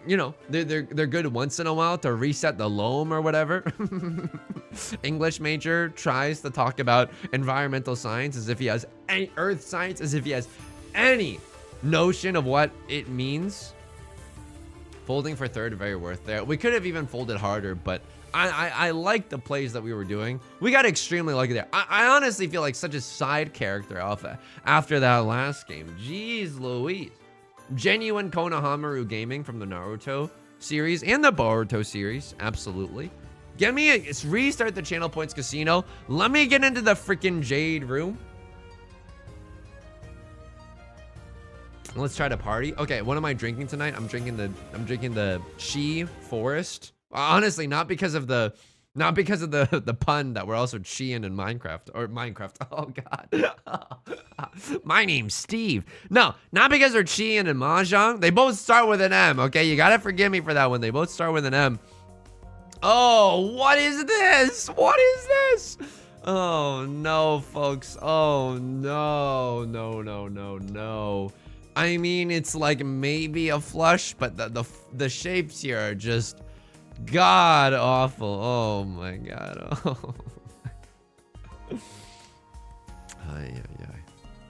you know, they're good once in a while to reset the loam or whatever. English major tries to talk about environmental science as if he has any earth science, as if he has any notion of what it means. Folding for 3rd, very worth there. We could have even folded harder, but I like the plays that we were doing. We got extremely lucky there. I honestly feel like such a side character alpha after that last game. Jeez Louise. Genuine Konohamaru gaming from the Naruto series and the Boruto series. Absolutely. Get me restart the channel points casino. Let me get into the freaking Jade room. Let's try to party. Okay, what am I drinking tonight? I'm drinking the Chi Forest. Honestly, not because of the pun that we're also Chiing in Minecraft. Oh god. My name's Steve. No, not because they're Chiing and Mahjong. They both start with an M, okay? You gotta forgive me for that one. They both start with an M. Oh, what is this? What is this? Oh no, folks. Oh no. No. I mean, it's like maybe a flush, but the shapes here are just god awful. Oh my god. Oh.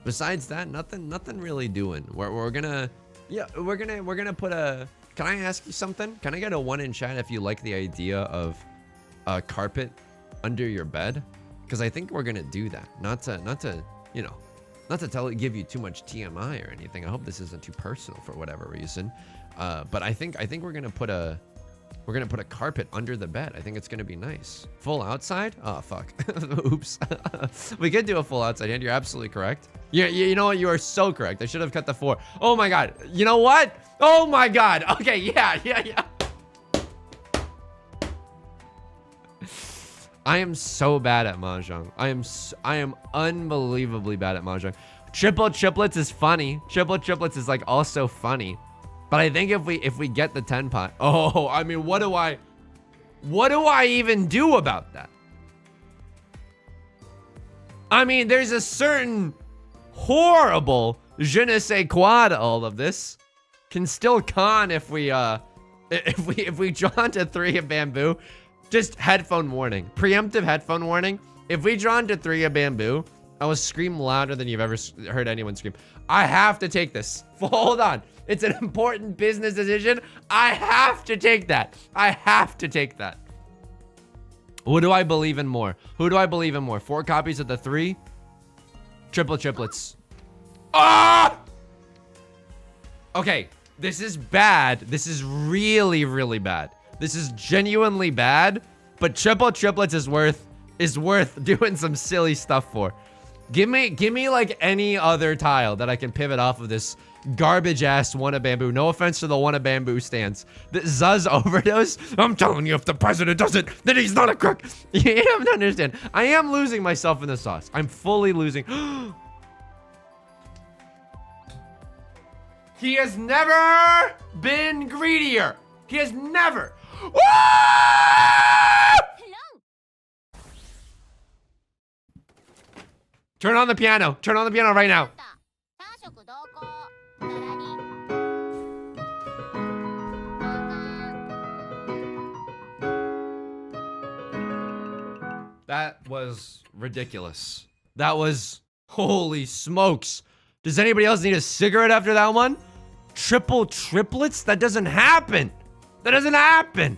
Besides that, nothing really doing. We're gonna put a. Can I ask you something? Can I get a 1 in chat if you like the idea of a carpet under your bed? Because I think we're gonna do that. Not to you know. Not to give you too much TMI or anything. I hope this isn't too personal for whatever reason. But I think we're gonna put a carpet under the bed. I think it's gonna be nice. Full outside? Oh fuck. Oops. We could do a full outside hand. You're absolutely correct. You know what? You are so correct. I should have cut the 4. Oh my god. You know what? Oh my god. Okay. Yeah. I am so bad at Mahjong. I am unbelievably bad at Mahjong. Triplets is funny. Triplets is like also funny. But I think if we get the 10 pot, oh, I mean, what do I even do about that? I mean, there's a certain horrible je ne sais quoi to all of this. Can still con if we draw into 3 of bamboo. Just headphone warning. Preemptive headphone warning. If we draw into 3 of bamboo, I will scream louder than you've ever heard anyone scream. I have to take this. Hold on. It's an important business decision. I have to take that. I have to take that. What do I believe in more? Who do I believe in more? 4 copies of the 3? Triplets. Ah! Okay. This is bad. This is really, really bad. This is genuinely bad, but triplets is worth doing some silly stuff for. Give me like any other tile that I can pivot off of this garbage ass 1 of bamboo. No offense to the 1 of bamboo stance. The Zuz overdose. I'm telling you, if the president does it, then he's not a crook. You have to understand. I am losing myself in the sauce. I'm fully losing. He has never been greedier. He has never. Woo! Turn on the piano. Turn on the piano right now. That was ridiculous. That was, holy smokes. Does anybody else need a cigarette after that one? Triplets? That doesn't happen. That doesn't happen.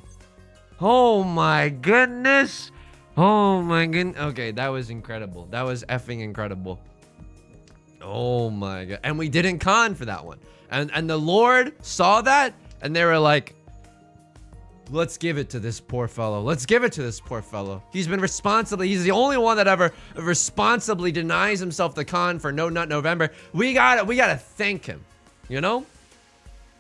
Oh my goodness. Oh my goodness. Okay, that was incredible. That was effing incredible. Oh my god. And we didn't con for that one. And the Lord saw that and they were like, let's give it to this poor fellow. Let's give it to this poor fellow. He's been responsibly, he's the only one that ever responsibly denies himself the con for No Nut November. We gotta thank him, you know?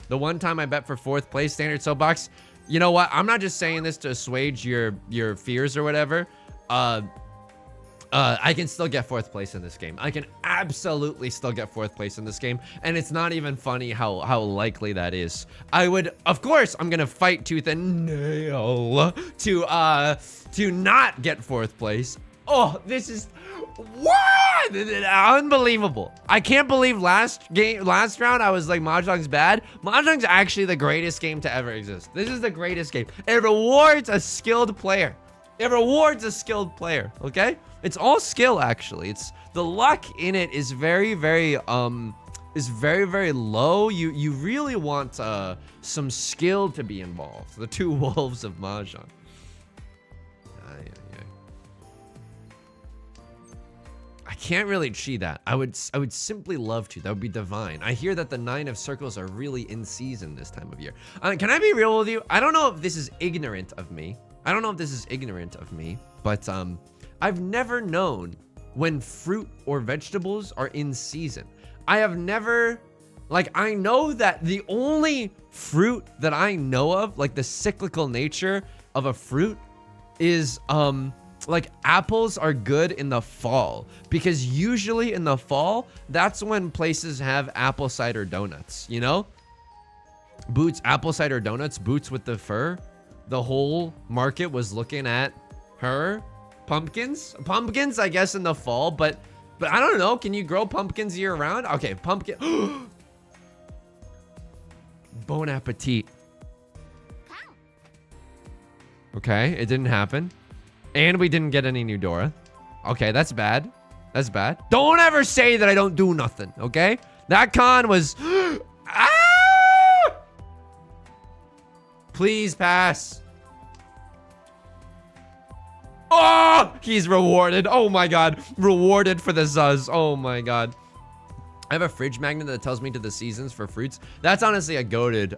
The one time I bet for 4th place standard soapbox, you know what? I'm not just saying this to assuage your fears or whatever. I can still get 4th place in this game. I can absolutely still get 4th place in this game. And it's not even funny how likely that is. I would, of course, I'm gonna fight tooth and nail to not get 4th place. Oh, this is, what? Unbelievable. I can't believe last round I was like, Mahjong's bad. Mahjong's actually the greatest game to ever exist. This is the greatest game. It rewards a skilled player. It rewards a skilled player, okay? It's all skill, actually. It's the luck in it is very, very low. You really want some skill to be involved. The two wolves of Mahjong. I can't really cheat that. I would simply love to. That would be divine. I hear that the 9 of circles are really in season this time of year. Can I be real with you? I don't know if this is ignorant of me. But I've never known when fruit or vegetables are in season. I have never, like, I know that the only fruit that I know of, like the cyclical nature of a fruit is, like apples are good in the fall because usually in the fall, that's when places have apple cider donuts, you know? Boots, apple cider donuts, Boots with the fur. The whole market was looking at her. Pumpkins, I guess in the fall, but I don't know. Can you grow pumpkins year round? Okay, pumpkin. Bon appetit. Okay, it didn't happen. And we didn't get any new Dora. Okay, that's bad. That's bad. Don't ever say that I don't do nothing, okay? That con was... ah! Please pass. Oh, he's rewarded. Oh my god. Rewarded for the Zuz. Oh my god. I have a fridge magnet that tells me to the seasons for fruits. That's honestly a goated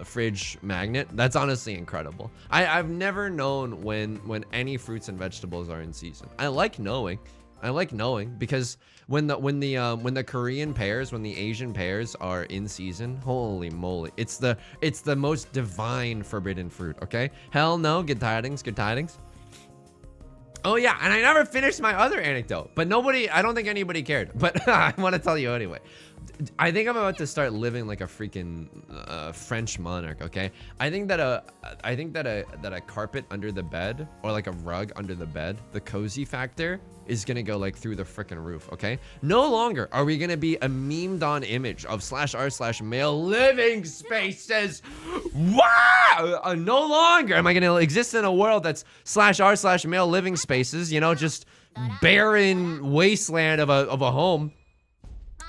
fridge magnet. That's honestly incredible. I've never known when any fruits and vegetables are in season. I like knowing because when the Korean pears, when the Asian pears are in season, holy moly, it's the most divine forbidden fruit. Okay, hell no, good tidings, good tidings. Oh yeah, and I never finished my other anecdote, but I don't think anybody cared, but I want to tell you anyway. I think I'm about to start living like a freaking French monarch, okay? I think that a carpet under the bed or like a rug under the bed, the cozy factor is gonna go like through the freaking roof, okay? No longer are we gonna be a memed on image of /r/male living spaces. Wow! No longer am I gonna exist in a world that's /r/male living spaces, you know, just barren wasteland of a home.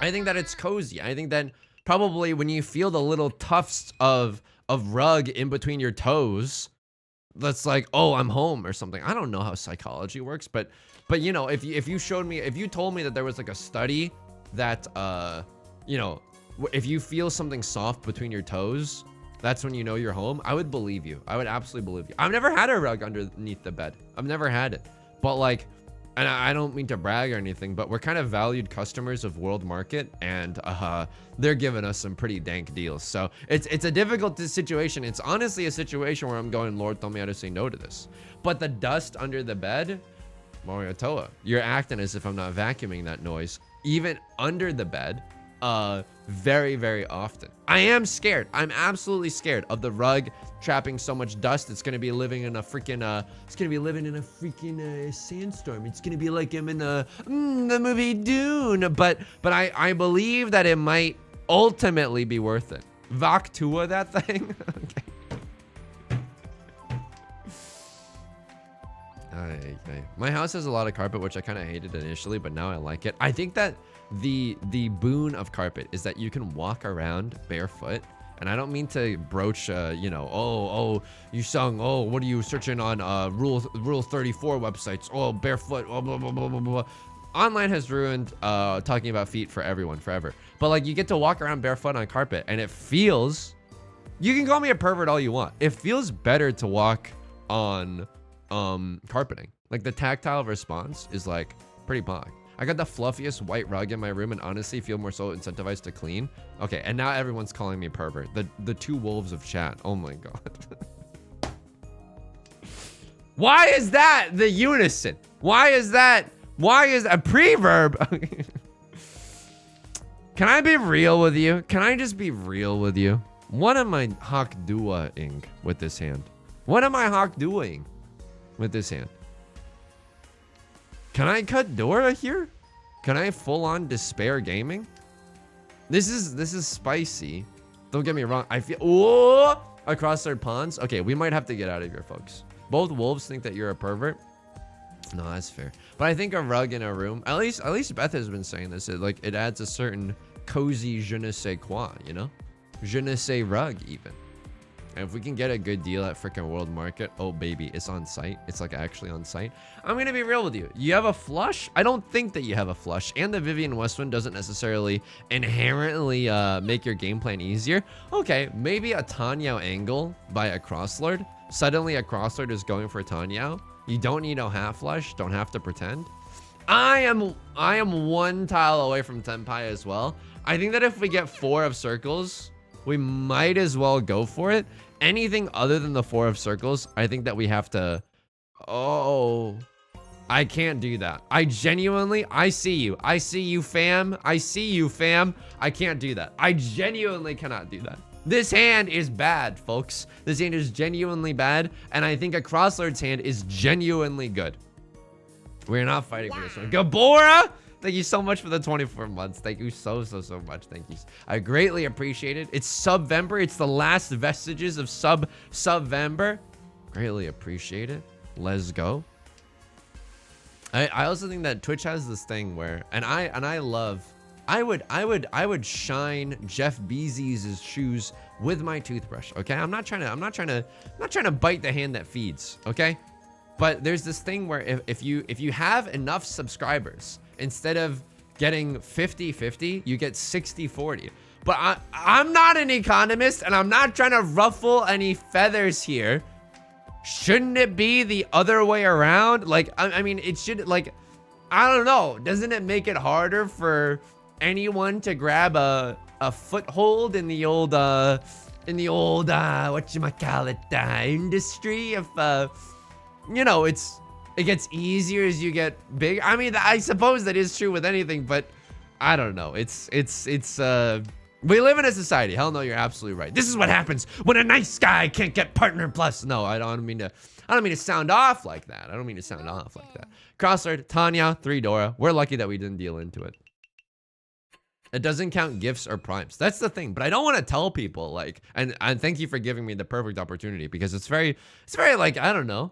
I think that it's cozy. I think that probably when you feel the little tufts of rug in between your toes, that's like, oh, I'm home or something. I don't know how psychology works, but you know, if you told me that there was like a study that you know, if you feel something soft between your toes, that's when you know you're home, I would believe you. I would absolutely believe you. I've never had a rug underneath the bed. I've never had it. But like, and I don't mean to brag or anything, but we're kind of valued customers of World Market, and they're giving us some pretty dank deals. So it's a difficult situation. It's honestly a situation where I'm going, Lord, tell me how to say no to this. But the dust under the bed, Mario Toa, you're acting as if I'm not vacuuming that noise. Even under the bed, very, very often. I am scared. I'm absolutely scared of the rug trapping so much dust. It's gonna be living in a freaking sandstorm. It's gonna be like him in the movie Dune. But I believe that it might ultimately be worth it. Vaktua, that thing. Okay. My house has a lot of carpet, which I kind of hated initially, but now I like it. I think that the boon of carpet is that you can walk around barefoot. And I don't mean to broach, you know, oh, you sung, oh, what are you searching on Rule 34 websites? Oh, barefoot, blah, blah, blah, blah, blah, blah. Online has ruined talking about feet for everyone forever. But like, you get to walk around barefoot on carpet, and it feels, you can call me a pervert all you want. It feels better to walk on carpeting. Like, the tactile response is like pretty pog. I got the fluffiest white rug in my room and honestly feel more so incentivized to clean. Okay, and now everyone's calling me pervert. The two wolves of chat. Oh my god. Why is that the unison? Why is that a preverb? Can I be real with you? Can I just be real with you? What am I hawk doing with this hand? What am I hawk doing with this hand? Can I cut Dora here? Can I full on despair gaming? This is spicy. Don't get me wrong. I feel, oh, across their pawns. Okay, we might have to get out of here, folks. Both wolves think that you're a pervert. No, that's fair. But I think a rug in a room, at least Beth has been saying this, it adds a certain cozy je ne sais quoi, you know? Je ne sais rug even. And if we can get a good deal at freaking World Market, oh baby, it's on site. It's like actually on site. I'm gonna be real with you. You have a flush? I don't think that you have a flush. And the Vivian Westwind doesn't necessarily inherently make your game plan easier. Okay, maybe a Tanyao angle by a Crosslord. Suddenly a Crosslord is going for Tanyao. You don't need no half flush. Don't have to pretend. I am one tile away from Tenpai as well. I think that if we get 4 of circles, we might as well go for it. Anything other than the 4 of circles, I think that we have to... Oh, I can't do that. I genuinely, I see you. I see you, fam. I see you, fam. I can't do that. I genuinely cannot do that. This hand is bad, folks. This hand is genuinely bad. And I think a Crosslord's hand is genuinely good. We're not fighting for this one. Gabora! Thank you so much for the 24 months. Thank you so much. Thank you. I greatly appreciate it. It's Subvember. It's the last vestiges of Subvember. Greatly appreciate it. Let's go. I also think that Twitch has this thing where, and I love, I would shine Jeff Bezos' shoes with my toothbrush. Okay, I'm not trying to bite the hand that feeds. Okay, but there's this thing where if you have enough subscribers, instead of getting 50-50, you get 60-40. But I'm not an economist, and I'm not trying to ruffle any feathers here. Shouldn't it be the other way around? Like, I mean, it should, like, I don't know. Doesn't it make it harder for anyone to grab a foothold in the old whatchamacallit, industry? If, you know, it gets easier as you get big. I mean, I suppose that is true with anything, but I don't know. We live in a society. Hell no, you're absolutely right. This is what happens when a nice guy can't get partner plus. No, I don't mean to sound off like that. I don't mean to sound off like that. Crosslord, Tanya, 3 Dora. We're lucky that we didn't deal into it. It doesn't count gifts or primes. That's the thing. But I don't want to tell people, like, and thank you for giving me the perfect opportunity, because it's very like, I don't know,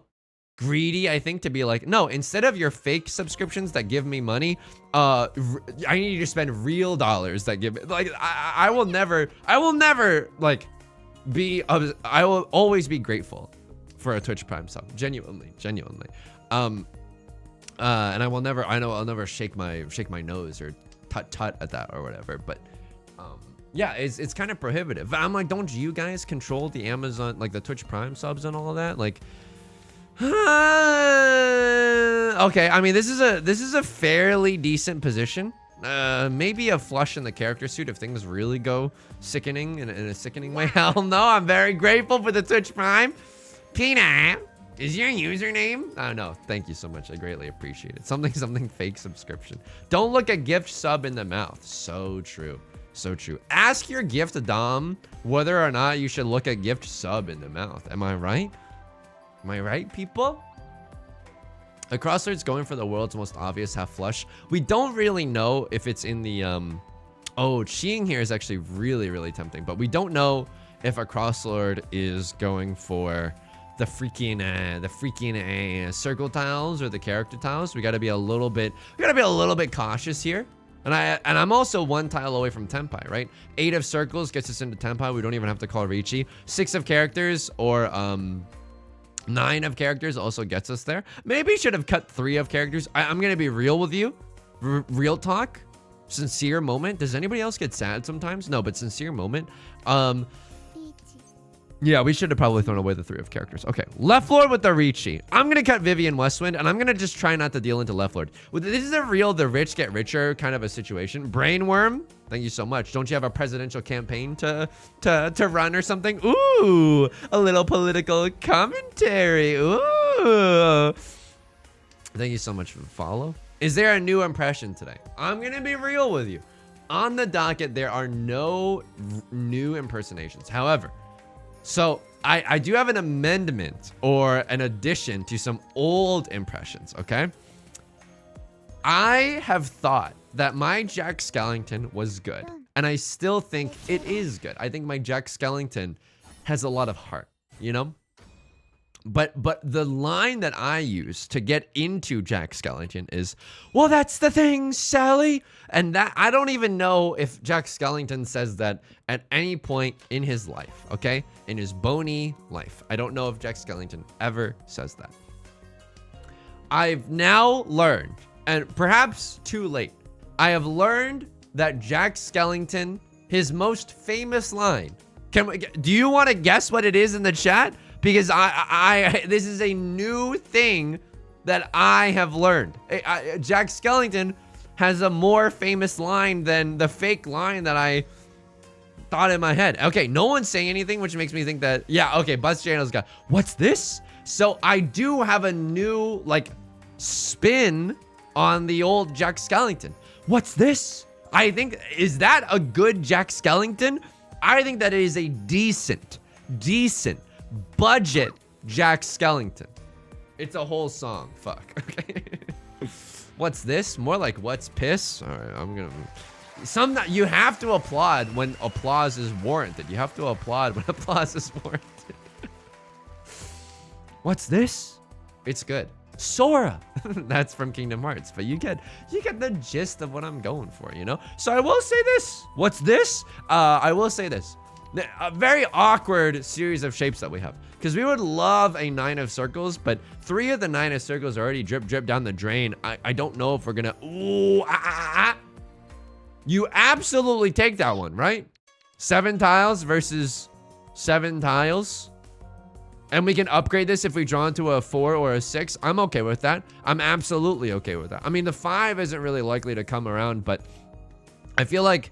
greedy, I think, to be like, no, instead of your fake subscriptions that give me money, I need you to spend real dollars that give, like, I will never like be, I will always be grateful for a Twitch Prime sub, genuinely. And I'll never shake my nose or tut at that or whatever, but yeah, it's kind of prohibitive. But I'm like, don't you guys control the Amazon, like the Twitch Prime subs and all of that? Like, okay, I mean, this is a fairly decent position. Maybe a flush in the character suit if things really go sickening in a sickening way. Hell no, I'm very grateful for the Twitch Prime. Pina, is your username? Oh no, thank you so much. I greatly appreciate it. Something fake subscription. Don't look a gift sub in the mouth. So true. So true. Ask your gift Dom whether or not you should look at gift sub in the mouth. Am I right? Am I right, people? A crossroads going for the world's most obvious half flush. We don't really know if it's in the oh, cheating here is actually really, really tempting, but we don't know if a crosslord is going for the freaking circle tiles or the character tiles. We gotta be a little bit cautious here. And I'm also 1 tile away from Tenpai, right? 8 of circles gets us into Tenpai. We don't even have to call Ricci. 6 of characters or 9 of characters also gets us there. Maybe should have cut 3 of characters. I'm gonna be real with you. Real talk. Sincere moment. Does anybody else get sad sometimes? No, but sincere moment. Yeah, we should have probably thrown away the 3 of characters. Okay, left lord with the Ricci. I'm gonna cut Vivian Westwind, and I'm gonna just try not to deal into left lord. This is a real the rich get richer kind of a situation. Brainworm, thank you so much. Don't you have a presidential campaign to run or something? Ooh, a little political commentary. Ooh. Thank you so much for the follow. Is there a new impression today? I'm gonna be real with you. On the docket, there are no new impersonations. However, so I do have an amendment or an addition to some old impressions, okay? I have thought that my Jack Skellington was good, and I still think it is good. I think my Jack Skellington has a lot of heart, you know? But the line that I use to get into Jack Skellington is, well, that's the thing, Sally. And that I don't even know if Jack Skellington says that at any point in his life, okay? In his bony life. I don't know if Jack Skellington ever says that. I've now learned, and perhaps too late, I have learned that Jack Skellington, his most famous line, do you want to guess what it is in the chat? Because this is a new thing that I have learned. Jack Skellington has a more famous line than the fake line that I thought in my head. Okay, no one's saying anything, which makes me think that, yeah, okay, Buzz Channel's got, what's this? So I do have a new, like, spin on the old Jack Skellington. What's this? I think, is that a good Jack Skellington? I think that it is a decent budget Jack Skellington. It's a whole song. Fuck. Okay. What's this? More like what's piss? All right, I'm gonna. You have to applaud when applause is warranted. You have to applaud when applause is warranted. What's this? It's good. Sora. That's from Kingdom Hearts, but you get the gist of what I'm going for, you know? So I will say this. What's this? I will say this. A very awkward series of shapes that we have, because we would love a 9 of circles, but 3 of the 9 of circles already drip down the drain. I don't know if we're gonna. Ooh, You absolutely take that one, right? 7 tiles versus 7 tiles, and we can upgrade this if we draw into a 4 or a 6. I'm okay with that. I'm absolutely okay with that. I mean, the 5 isn't really likely to come around, but I feel like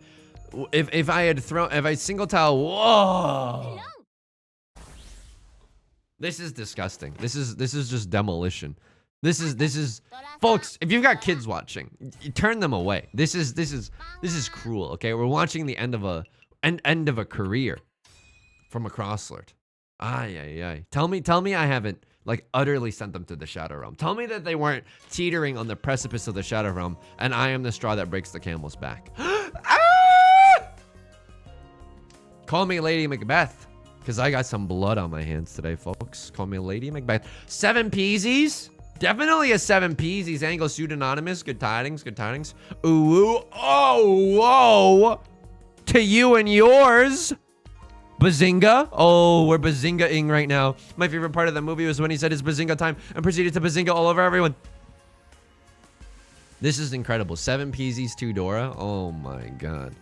if I single tile, whoa. This is disgusting. This is just demolition. This is folks, if you've got kids watching, you turn them away. This is cruel, okay? We're watching the end of a career from a crosslord. Ay. Tell me I haven't like utterly sent them to the Shadow Realm. Tell me that they weren't teetering on the precipice of the Shadow Realm and I am the straw that breaks the camel's back. Call me Lady Macbeth, because I got some blood on my hands today, folks. Call me Lady Macbeth. 7 peasies. Definitely a 7 peasies. Angle pseudonymous. Good tidings. Good tidings. Ooh. Oh, whoa. To you and yours. Bazinga. Oh, we're bazinga-ing right now. My favorite part of the movie was when he said it's bazinga time and proceeded to bazinga all over everyone. This is incredible. 7 peasies, 2 Dora. Oh my god.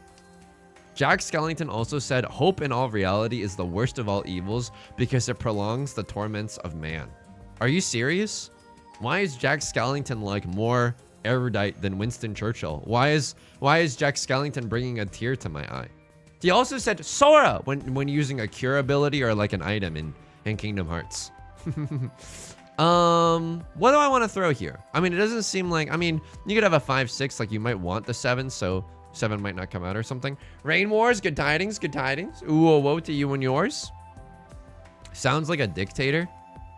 Jack Skellington also said, hope in all reality is the worst of all evils because it prolongs the torments of man. Are you serious? Why is Jack Skellington like more erudite than Winston Churchill? Why is Jack Skellington bringing a tear to my eye? He also said Sora when using a cure ability or like an item in Kingdom Hearts. What do I want to throw here? I mean, it doesn't seem like, I mean, you could have a 5-6, like you might want the 7, so 7 might not come out or something. Rain Wars, good tidings, good tidings. Ooh, oh, woe to you and yours. Sounds like a dictator.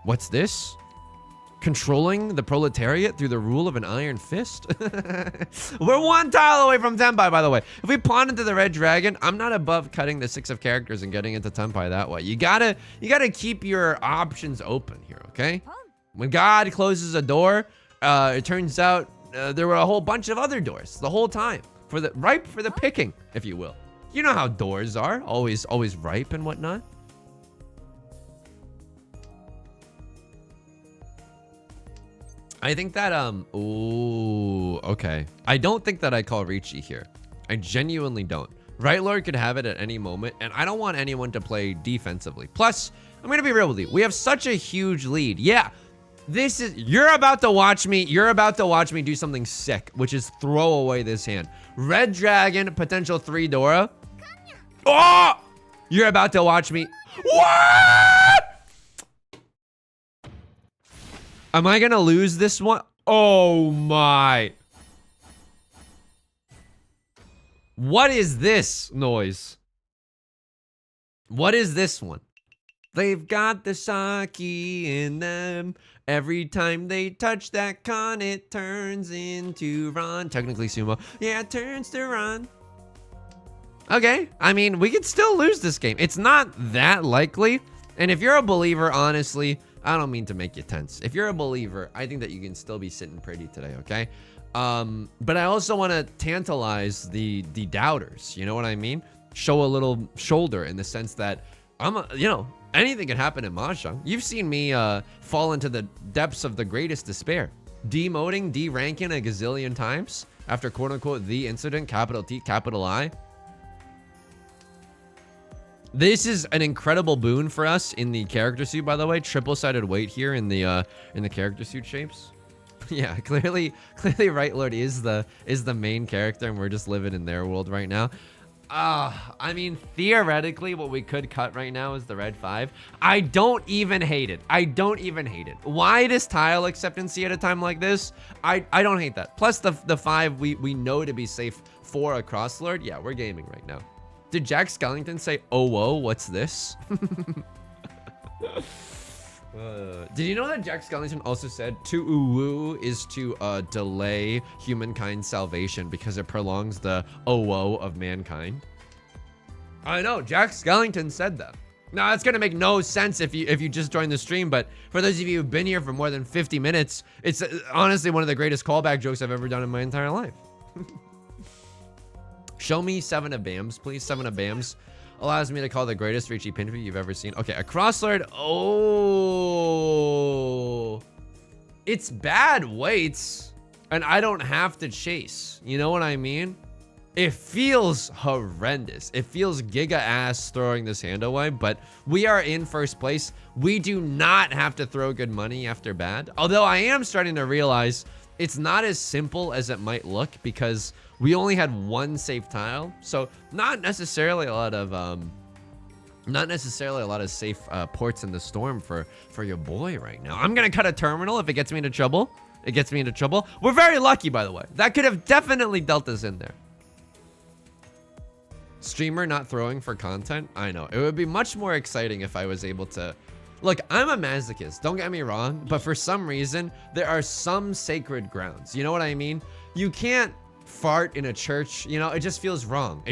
What's this? Controlling the proletariat through the rule of an iron fist? We're 1 tile away from Tenpai, by the way. If we pawn into the red dragon, I'm not above cutting the 6 of characters and getting into Tenpai that way. You gotta keep your options open here, okay? When God closes a door, it turns out there were a whole bunch of other doors the whole time. Ripe for the picking, if you will. You know how doors are, always ripe and whatnot. I think that, ooh, okay. I don't think that I call Ricci here. I genuinely don't. Right Lord could have it at any moment, and I don't want anyone to play defensively. Plus, I'm gonna be real with you. We have such a huge lead. Yeah, you're about to watch me do something sick, which is throw away this hand. Red Dragon, potential 3 Dora. Oh! You're about to watch me. What? Am I gonna lose this one? Oh my. What is this noise? What is this one? They've got the sake in them. Every time they touch that con, it turns into Ron. Technically sumo. Yeah, it turns to Ron. Okay, I mean, we could still lose this game. It's not that likely. And if you're a believer, honestly, I don't mean to make you tense. If you're a believer, I think that you can still be sitting pretty today, okay? But I also want to tantalize the doubters. You know what I mean? Show a little shoulder in the sense that anything can happen in Mahjong. You've seen me fall into the depths of the greatest despair. Demoting, deranking a gazillion times after quote unquote the incident, capital T, capital I. This is an incredible boon for us in the character suit, by the way. Triple-sided weight here in the character suit shapes. Yeah, clearly Right Lord is the main character, and we're just living in their world right now. I mean, theoretically, what we could cut right now is the red 5. I don't even hate it. Widest tile acceptancy at a time like this. I don't hate that. Plus the 5 we know to be safe for a cross lord. Yeah, we're gaming right now. Did Jack Skellington say, oh, whoa, what's this? Did you know that Jack Skellington also said to uwu is to delay humankind's salvation because it prolongs the oh, whoa of mankind? I know, Jack Skellington said that. Now, that's going to make no sense if you just joined the stream, but for those of you who've been here for more than 50 minutes, it's honestly one of the greatest callback jokes I've ever done in my entire life. Show me 7 of BAMs, please. 7 of BAMs allows me to call the greatest Ricci pinfu you've ever seen. Okay, a crosslord. Oh, it's bad weights, and I don't have to chase. You know what I mean? It feels horrendous. It feels giga ass throwing this hand away, but we are in first place. We do not have to throw good money after bad. Although I am starting to realize it's not as simple as it might look because we only had 1 safe tile, so not necessarily a lot of safe ports in the storm for your boy right now. I'm gonna cut a terminal if it gets me into trouble. We're very lucky, by the way. That could have definitely dealt us in there. Streamer not throwing for content. I know it would be much more exciting if I was able to. Look, I'm a masochist, don't get me wrong, but for some reason there are some sacred grounds. You know what I mean? You can't fart in a church, you know, it just feels wrong.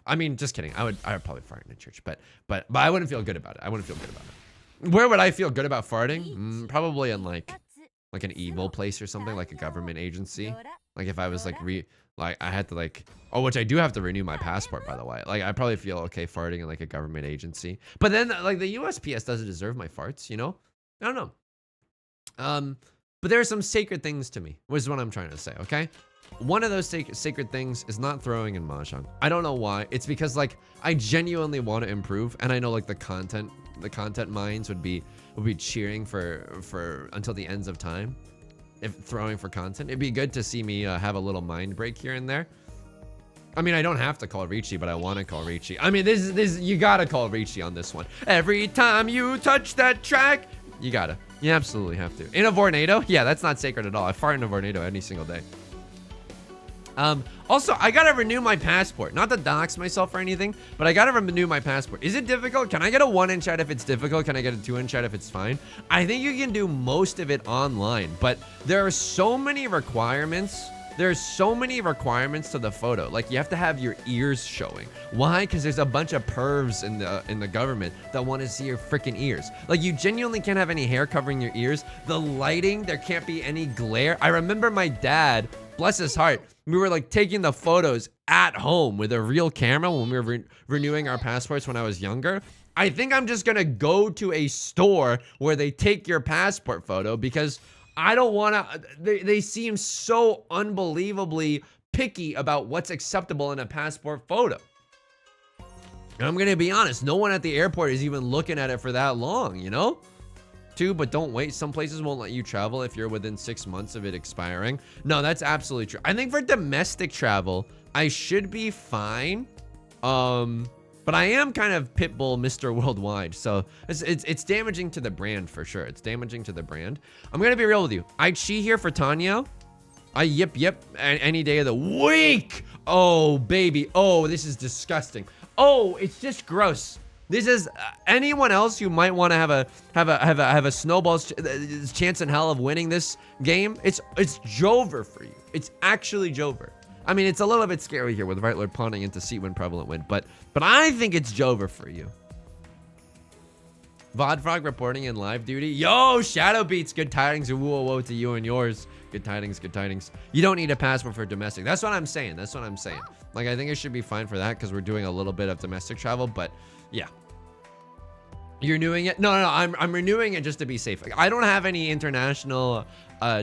I mean, just kidding. I would probably fart in a church, but I wouldn't feel good about it. Where would I feel good about farting? Probably in like an evil place or something, like a government agency. Like if I was like I had to which I do have to renew my passport, by the way. Like I probably feel okay farting in like a government agency. But then like the USPS doesn't deserve my farts, you know? I don't know. But there are some sacred things to me, which is what I'm trying to say, okay? One of those sacred things is not throwing in Mahjong. I don't know why. It's because like I genuinely want to improve, and I know like the content minds would be cheering for until the ends of time. If throwing for content, it'd be good to see me have a little mind break here and there. I mean, I don't have to call Ricci, but I want to call Ricci. I mean, this you gotta call Ricci on this one. Every time you touch that track, you absolutely have to. In a Vornado, yeah, that's not sacred at all. I fart in a Vornado any single day. Also, I gotta renew my passport. Not to dox myself or anything, but I gotta renew my passport. Is it difficult? Can I get a 1-inch out if it's difficult? Can I get a 2-inch out if it's fine? I think you can do most of it online, but there are so many requirements. There's so many requirements to the photo. Like, you have to have your ears showing. Why? Because there's a bunch of pervs in the government that want to see your freaking ears. Like, you genuinely can't have any hair covering your ears. The lighting, there can't be any glare. I remember my dad, bless his heart, we were like taking the photos at home with a real camera when we were renewing our passports when I was younger. I think I'm just gonna go to a store where they take your passport photo because I don't wanna, they seem so unbelievably picky about what's acceptable in a passport photo. And I'm gonna be honest, no one at the airport is even looking at it for that long, you know? But don't wait. Some places won't let you travel if you're within 6 months of it expiring. No, that's absolutely true. I think for domestic travel, I should be fine. But I am kind of Pitbull Mr. Worldwide, so it's damaging to the brand for sure. It's damaging to the brand. I'm gonna be real with you. I cheat here for Tanya. I yip any day of the week. Oh baby. Oh, this is disgusting. Oh, it's just gross. This is anyone else who might want to have a snowball's chance in hell of winning this game. It's Jover for you. It's actually Jover. I mean, it's a little bit scary here with Right Lord pawning into seat when prevalent win, but I think it's Jover for you. Vodfrog reporting in live duty. Yo, Shadow Beats, good tidings. Whoa, whoa to you and yours. Good tidings, good tidings. You don't need a passport for domestic. That's what I'm saying. That's what I'm saying. Like, I think it should be fine for that because we're doing a little bit of domestic travel, but yeah. You're renewing it? No, I'm renewing it just to be safe. I don't have any international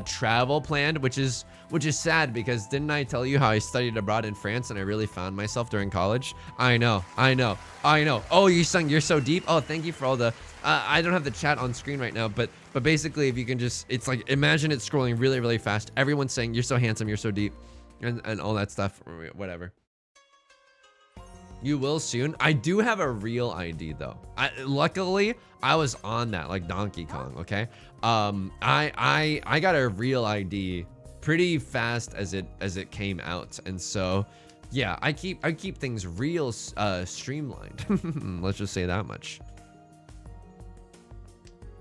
travel planned, which is sad because didn't I tell you how I studied abroad in France and I really found myself during college? I know. Oh, you're so deep. Oh, thank you for all the I don't have the chat on screen right now, but basically if you can just, it's like, imagine it scrolling really, really fast. Everyone's saying you're so handsome, you're so deep, and all that stuff, whatever. You will soon. I do have a real ID though. Luckily, I was on that like Donkey Kong. Okay. I got a real ID pretty fast as it came out, and so yeah, I keep things real streamlined. Let's just say that much.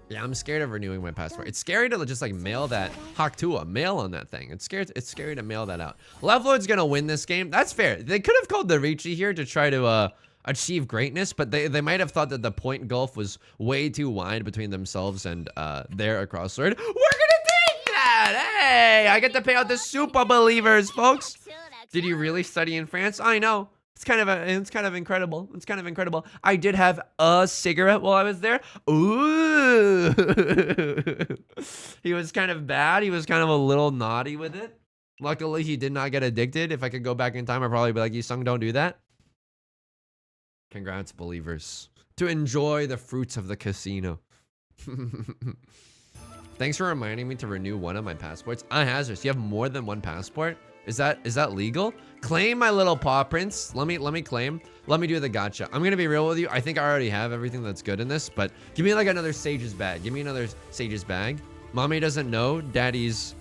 Yeah, I'm scared of renewing my passport. It's scary to just like mail that Haktua, mail on that thing. It's scary to mail that out. Left Lord's gonna win this game. That's fair. They could have called the Ricci here to try to achieve greatness, but they might have thought that the point gulf was way too wide between themselves and their across sword. We're gonna take that! Hey, I get to pay out the super believers, folks. Did you really study in France? I know. It's kind of incredible. It's kind of incredible. I did have a cigarette while I was there. Ooh. He was kind of bad. He was kind of a little naughty with it. Luckily, he did not get addicted. If I could go back in time, I'd probably be like, Yisung, don't do that. Congrats, believers. To enjoy the fruits of the casino. Thanks for reminding me to renew one of my passports. Hazardous, you have more than one passport? Is that legal? Claim my little paw prints. Let me claim. Let me do the gotcha. I'm gonna be real with you. I think I already have everything that's good in this, but give me like another Sage's bag. Give me another Sage's bag. Mommy doesn't know Daddy's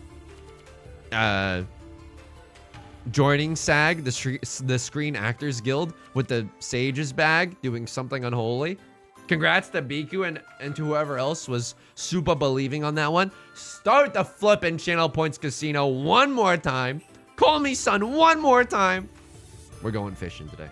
joining SAG, the Screen Actors Guild, with the Sage's bag doing something unholy. Congrats to Biku and to whoever else was super believing on that one. Start the flippin' channel points casino one more time. Call me son one more time. We're going fishing today.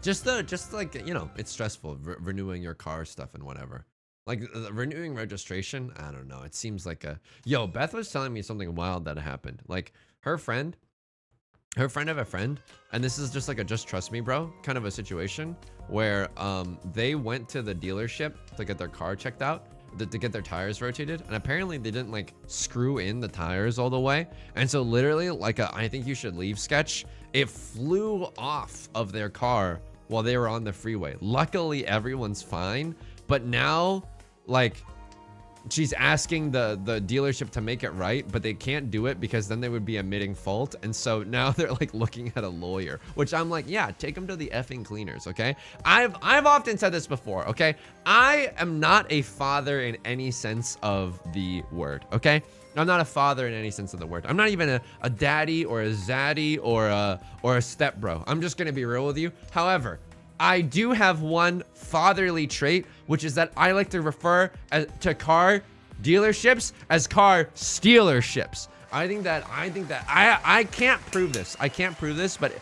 Just like, you know, it's stressful renewing your car stuff and whatever. Like renewing registration, I don't know. It seems like yo, Beth was telling me something wild that happened. Like her friend of a friend, and this is just like a just trust me bro kind of a situation where they went to the dealership to get their car checked out, to get their tires rotated, and apparently they didn't like screw in the tires all the way, and so literally like I think you should leave sketch, it flew off of their car while they were on the freeway. Luckily everyone's fine, but now like she's asking the dealership to make it right, but they can't do it because then they would be admitting fault. And so now they're like looking at a lawyer, which I'm like, yeah, take them to the effing cleaners. Okay. I've often said this before. Okay. I am not a father in any sense of the word. Okay. I'm not a father in any sense of the word. I'm not even a daddy or a zaddy or a stepbro. I'm just going to be real with you. However, I do have one fatherly trait, which is that I like to refer to car dealerships as car stealerships. I think that I can't prove this. I can't prove this, but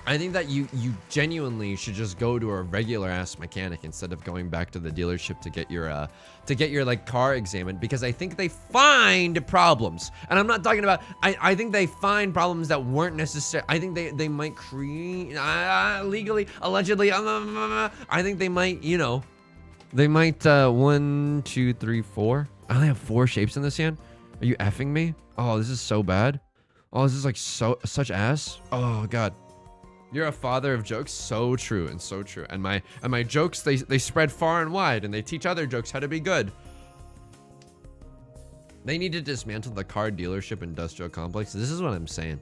I think that you genuinely should just go to a regular ass mechanic instead of going back to the dealership to get your like car examined, because I think they find problems. And I'm not talking about, I think they find problems that weren't necessary. I think they might create legally, allegedly, I think they might, you know, they might 1, 2, 3, 4. I only have 4 shapes in this hand. Are you effing me? Oh, this is so bad. Oh, this is like such ass. Oh god. You're a father of jokes. So true and so true. And my jokes, they spread far and wide, and they teach other jokes how to be good. They need to dismantle the car dealership industrial complex. This is what I'm saying.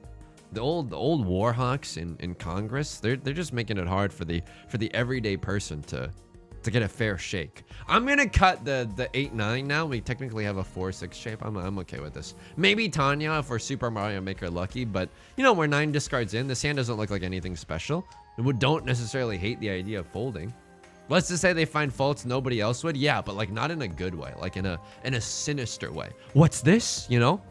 The old warhawks in Congress, they're just making it hard for the everyday person to get a fair shake. I'm gonna cut the 8-9 now. We technically have a 4-6 shape. I'm okay with this. Maybe Tanya if we're Super Mario Maker lucky, but you know, we're 9 discards in. This hand doesn't look like anything special. We don't necessarily hate the idea of folding. Let's just say they find faults nobody else would. Yeah, but like not in a good way, like in a sinister way. What's this? You know?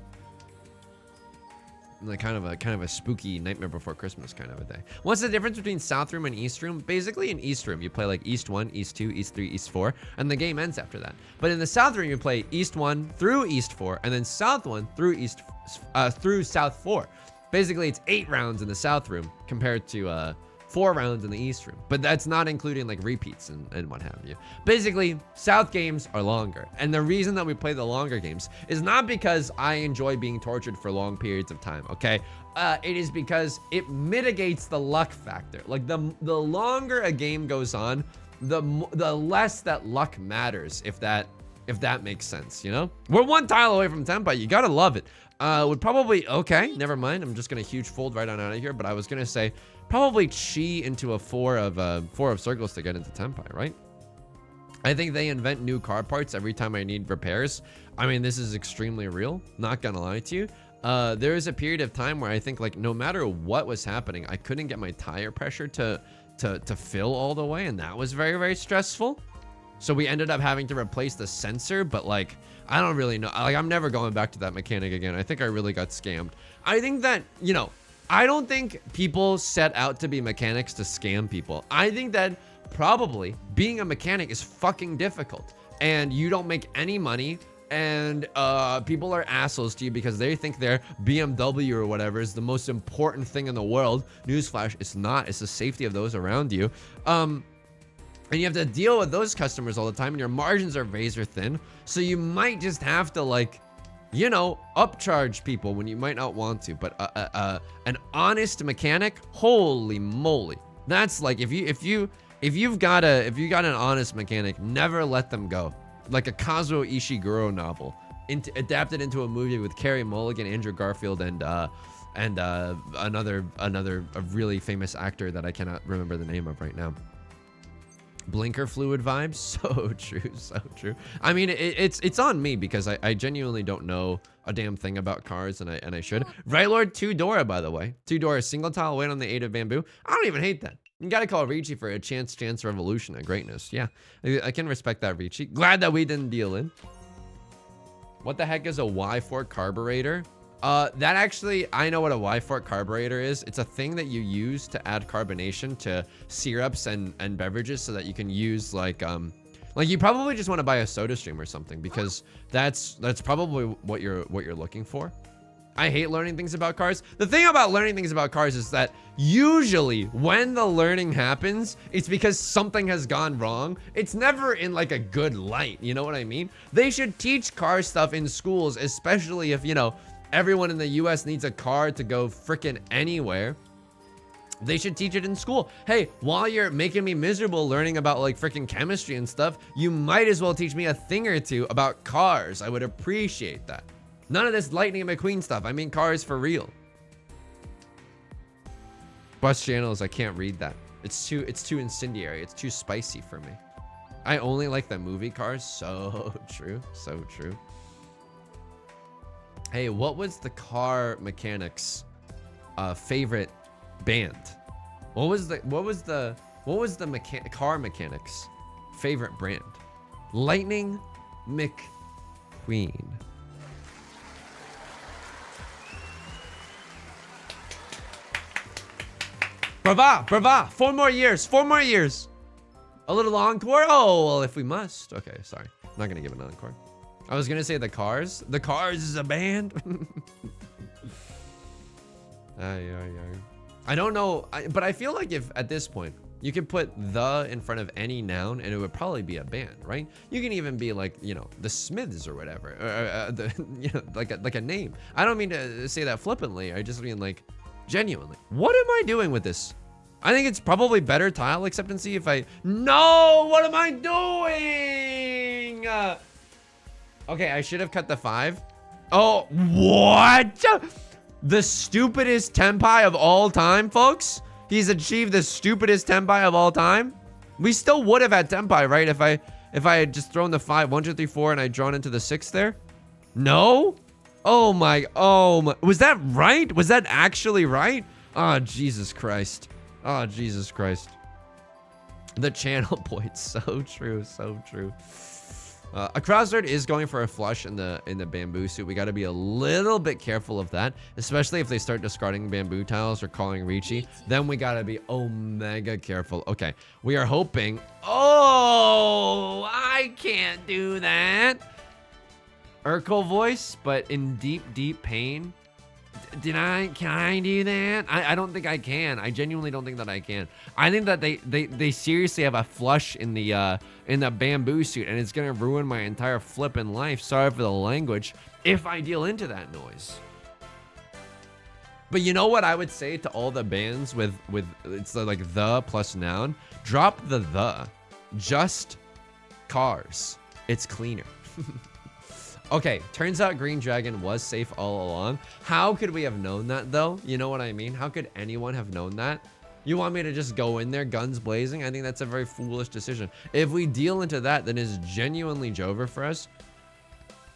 Like kind of a spooky Nightmare Before Christmas kind of a day. What's the difference between South Room and East Room? Basically in East Room, you play like East 1, East 2, East 3, East 4, and the game ends after that. But in the South Room, you play East 1 through East 4, and then South 1 through South 4. Basically, it's 8 rounds in the South Room compared to 4 rounds in the East Room, but that's not including like repeats and what have you. Basically, South games are longer, and the reason that we play the longer games is not because I enjoy being tortured for long periods of time, okay? It is because it mitigates the luck factor. Like the longer a game goes on, the less that luck matters, if that makes sense, you know? We're 1 tile away from Tempai. You gotta love it. Would probably, okay, never mind. I'm just gonna huge fold right on out of here, but I was gonna say probably chi into a 4 of circles to get into Tempai, right? I think they invent new car parts every time I need repairs. I mean, this is extremely real, not gonna lie to you. There was a period of time where I think like no matter what was happening, I couldn't get my tire pressure to fill all the way, and that was very, very stressful. So we ended up having to replace the sensor, but like, I don't really know. Like, I'm never going back to that mechanic again. I think I really got scammed. I think that, you know, I don't think people set out to be mechanics to scam people. I think that probably being a mechanic is fucking difficult, and you don't make any money, and people are assholes to you because they think their BMW or whatever is the most important thing in the world. Newsflash, it's not. It's the safety of those around you. And you have to deal with those customers all the time, and your margins are razor thin. So you might just have to, like, you know, upcharge people when you might not want to. But an honest mechanic, holy moly, that's like if you've got an honest mechanic, never let them go. Like a Kazuo Ishiguro novel, adapted into a movie with Carey Mulligan, Andrew Garfield, and another really famous actor that I cannot remember the name of right now. Blinker fluid vibes. So true, so true. I mean, it's on me because I genuinely don't know a damn thing about cars, and I should. Right Lord 2 Dora, by the way. 2 Dora, single tile, wait on the 8 of bamboo. I don't even hate that. You gotta call Ricci for a chance revolution of greatness. Yeah, I can respect that, Ricci. Glad that we didn't deal in. What the heck is a Y4 carburetor? That actually, I know what a Y4 carburetor is. It's a thing that you use to add carbonation to syrups and beverages so that you can use like you probably just want to buy a soda stream or something, because that's probably what you're looking for. I hate learning things about cars. The thing about learning things about cars is that usually when the learning happens, it's because something has gone wrong. It's never in like a good light, you know what I mean? They should teach car stuff in schools, especially if, you know, everyone in the US needs a car to go freaking anywhere. They should teach it in school. Hey, while you're making me miserable learning about like freaking chemistry and stuff, you might as well teach me a thing or two about cars. I would appreciate that. None of this Lightning McQueen stuff. I mean cars for real. Bus channels, I can't read that. It's too incendiary. It's too spicy for me. I only like the movie Cars. So true. So true. Hey, what was the car mechanics favorite band? What was the car mechanics favorite brand? Lightning McQueen. Brava, brava. 4 more years. 4 more years. A little encore? Oh, well, if we must. Okay, sorry. I'm not gonna give an encore. I was gonna say the Cars. The Cars is a band. I don't know, but I feel like if at this point you could put the in front of any noun and it would probably be a band, right? You can even be like, you know, the Smiths or whatever, you know, like a name. I don't mean to say that flippantly. I just mean like genuinely. What am I doing with this? I think it's probably better tile acceptancy if I... No! What am I doing? Okay, I should have cut the 5. Oh, what? The stupidest tenpai of all time, folks? He's achieved the stupidest tenpai of all time? We still would have had tenpai, right? If I had just thrown the 5, 1, 2, 3, 4, and I'd drawn into the 6 there? No? Oh my, was that right? Was that actually right? Oh, Jesus Christ. Oh, Jesus Christ. The channel points. So true. So true. A crossword is going for a flush in the bamboo suit. We got to be a little bit careful of that, especially if they start discarding bamboo tiles or calling Ricci. Then we got to be omega careful. Okay, we are hoping. Oh, I can't do that. Urkel voice, but in deep, deep pain. Can I do that? I don't think I can. I genuinely don't think that I can. I think that they seriously have a flush in the bamboo suit, and it's gonna ruin my entire flippin' life. Sorry for the language. If I deal into that noise. But you know what I would say to all the bands with it's like the plus noun? Drop the. Just cars. It's cleaner. Okay, turns out Green Dragon was safe all along. How could we have known that, though? You know what I mean? How could anyone have known that? You want me to just go in there guns blazing? I think that's a very foolish decision. If we deal into that, then it's genuinely Jover for us.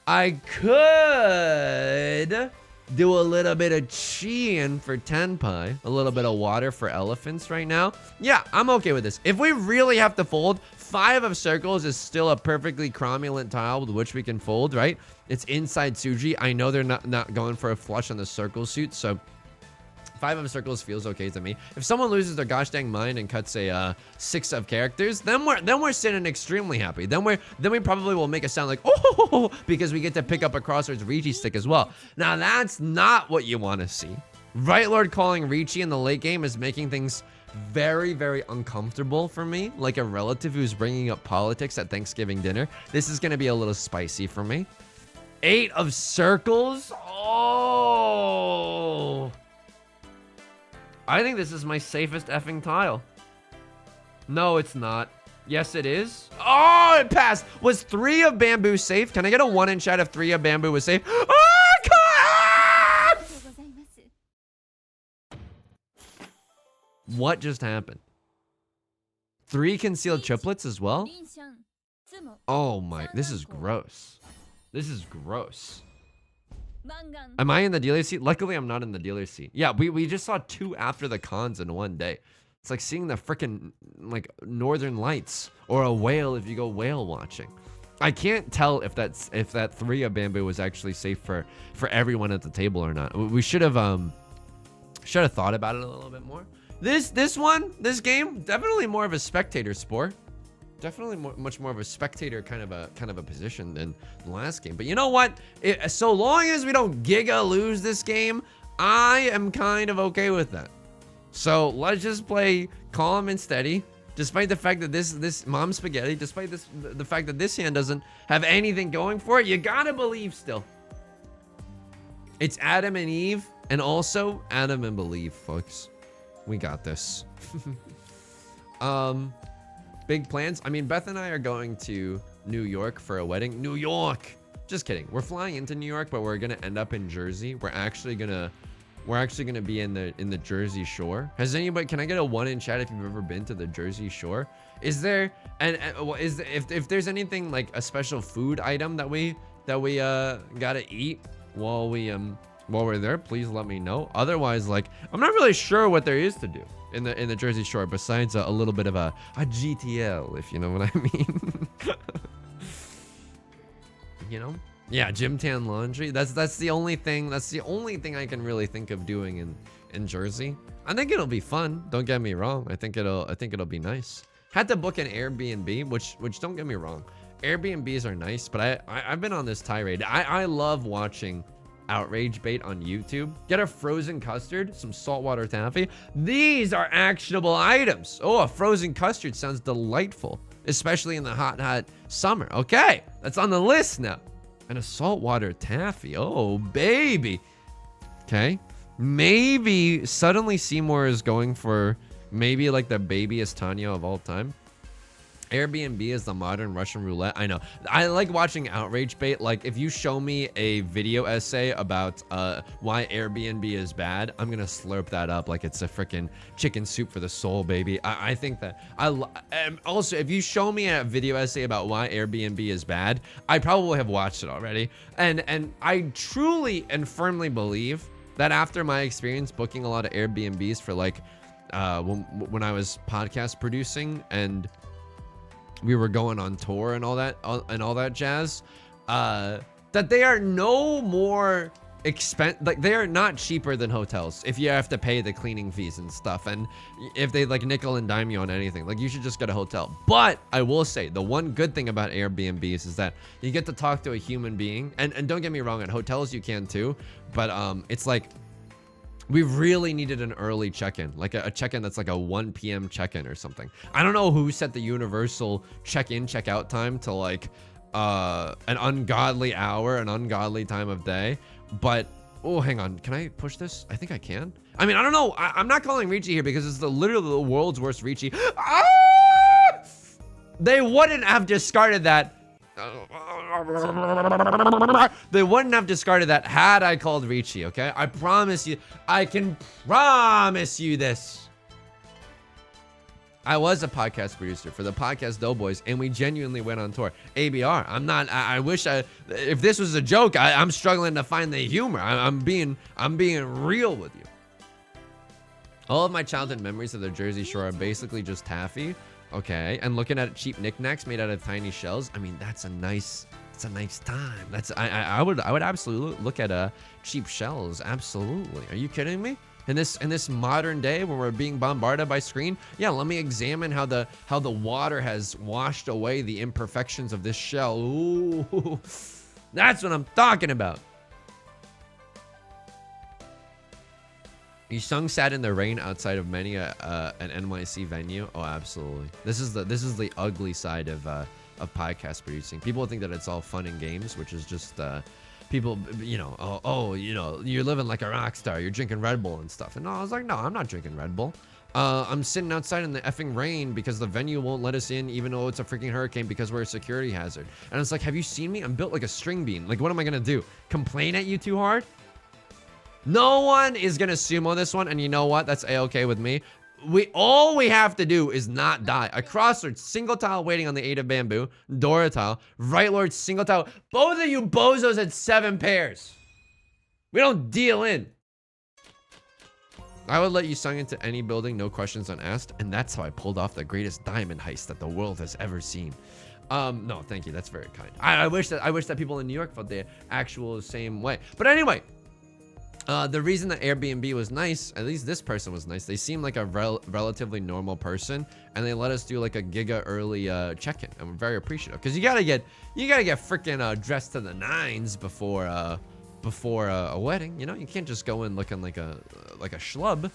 I could do a little bit of Chien for Tenpai. A little bit of water for elephants right now. Yeah, I'm okay with this. If we really have to fold, 5 of circles is still a perfectly cromulent tile with which we can fold, right? It's inside Tsuji. I know they're not going for a flush on the circle suit, so 5 of circles feels okay to me. If someone loses their gosh dang mind and cuts a 6 of characters, then we're sitting extremely happy. Then we probably will make a sound like oh, because we get to pick up a Crossroads Ricci stick as well. Now that's not what you want to see. Right Lord calling Ricci in the late game is making things very, very uncomfortable for me, like a relative who's bringing up politics at Thanksgiving dinner. This is going to be a little spicy for me. 8 of circles. Oh, I think this is my safest effing tile. No, it's not. Yes, it is. Oh, it passed. Was 3 of bamboo safe? Can I get a 1 in chat if 3 of bamboo was safe? Oh, what just happened? 3 concealed triplets as well? Oh my, this is gross. This is gross. Am I in the dealer seat? Luckily, I'm not in the dealer seat. Yeah, we just saw 2 after the cons in one day. It's like seeing the freaking like Northern Lights or a whale if you go whale watching. I can't tell if that 3 of bamboo was actually safe for everyone at the table or not. We should have thought about it a little bit more. This game, definitely more of a spectator sport. Definitely much more of a spectator kind of a position than the last game. But you know what? So long as we don't giga lose this game, I am kind of okay with that. So let's just play calm and steady. Despite the fact that this mom spaghetti, despite the fact that this hand doesn't have anything going for it, you gotta believe still. It's Adam and Eve, and also Adam and believe, folks. We got this. Big plans. I mean, Beth and I are going to New York for a wedding. New York. Just kidding. We're flying into New York, but we're gonna end up in Jersey. We're actually gonna be in the Jersey Shore. Has anybody? Can I get a 1 in chat if you've ever been to the Jersey Shore? Is there if there's anything like a special food item that we gotta eat while we're there? Please let me know. Otherwise, like I'm not really sure what there is to do in the Jersey Shore besides a little bit of a GTL, if you know what I mean. You know? Yeah, gym tan laundry. That's the only thing. That's the only thing I can really think of doing in Jersey. I think it'll be fun. Don't get me wrong. I think it'll be nice. Had to book an Airbnb, which don't get me wrong. Airbnbs are nice, but I've been on this tirade. I love watching outrage bait on YouTube. Get a frozen custard, some saltwater taffy. These are actionable items. Oh, a frozen custard sounds delightful, especially in the hot summer. Okay, that's on the list now. And a saltwater taffy. Oh, baby. Okay. Maybe suddenly Seymour is going for maybe like the babyest Tanya of all time. Airbnb is the modern Russian roulette. I know. I like watching outrage bait. Like if you show me a video essay about why Airbnb is bad, I'm gonna slurp that up like it's a freaking chicken soup for the soul, baby. I think that also if you show me a video essay about why Airbnb is bad, I probably have watched it already. And I truly and firmly believe that after my experience booking a lot of Airbnbs for like when I was podcast producing and we were going on tour and all that jazz, that they are no more like they are not cheaper than hotels if you have to pay the cleaning fees and stuff, and if they like nickel and dime you on anything. Like you should just get a hotel. But I will say the one good thing about Airbnbs is that you get to talk to a human being, and don't get me wrong, at hotels you can too, but it's like we really needed an early check-in, like a check-in that's like a 1 p.m. check-in or something. I don't know who set the universal check-in, check-out time to like an ungodly hour, an ungodly time of day. But, oh, hang on. Can I push this? I think I can. I mean, I don't know. I'm not calling Ricci here because it's literally the world's worst Ricci. Ah! They wouldn't have discarded that. They wouldn't have discarded that had I called Ricci, okay? I promise you. I can promise you this. I was a podcast producer for the podcast Doughboys, and we genuinely went on tour. ABR. I'm not. I wish if this was a joke, I'm struggling to find the humor. I'm being real with you. All of my childhood memories of the Jersey Shore are basically just taffy. Okay, and looking at cheap knickknacks made out of tiny shells. I mean, it's a nice time. I would absolutely look at cheap shells. Absolutely. Are you kidding me? In this modern day when we're being bombarded by screen, yeah, let me examine how the water has washed away the imperfections of this shell. Ooh, that's what I'm talking about. Yusung sat in the rain outside of many an NYC venue. Oh, absolutely. This is the ugly side of podcast producing. People think that it's all fun and games, which is just people, you know, you know, you're living like a rock star. You're drinking Red Bull and stuff. And no, I was like, no, I'm not drinking Red Bull. I'm sitting outside in the effing rain because the venue won't let us in, even though it's a freaking hurricane, because we're a security hazard. And it's like, have you seen me? I'm built like a string bean. Like, what am I gonna do? Complain at you too hard? No one is gonna sumo this one, and you know what? That's a-okay with me. All we have to do is not die. A crossword, single tile waiting on the 8 of bamboo. Dora tile. Right lord, single tile. Both of you bozos had 7 pairs. We don't deal in. I would let you sung into any building, no questions unasked, and that's how I pulled off the greatest diamond heist that the world has ever seen. No, thank you. That's very kind. I wish that people in New York felt the actual same way. But anyway. The reason that Airbnb was nice, at least this person was nice, they seem like a relatively normal person, and they let us do like a giga early check-in, and we're very appreciative, because you gotta get freaking dressed to the nines before a wedding. You know, you can't just go in looking like a schlub.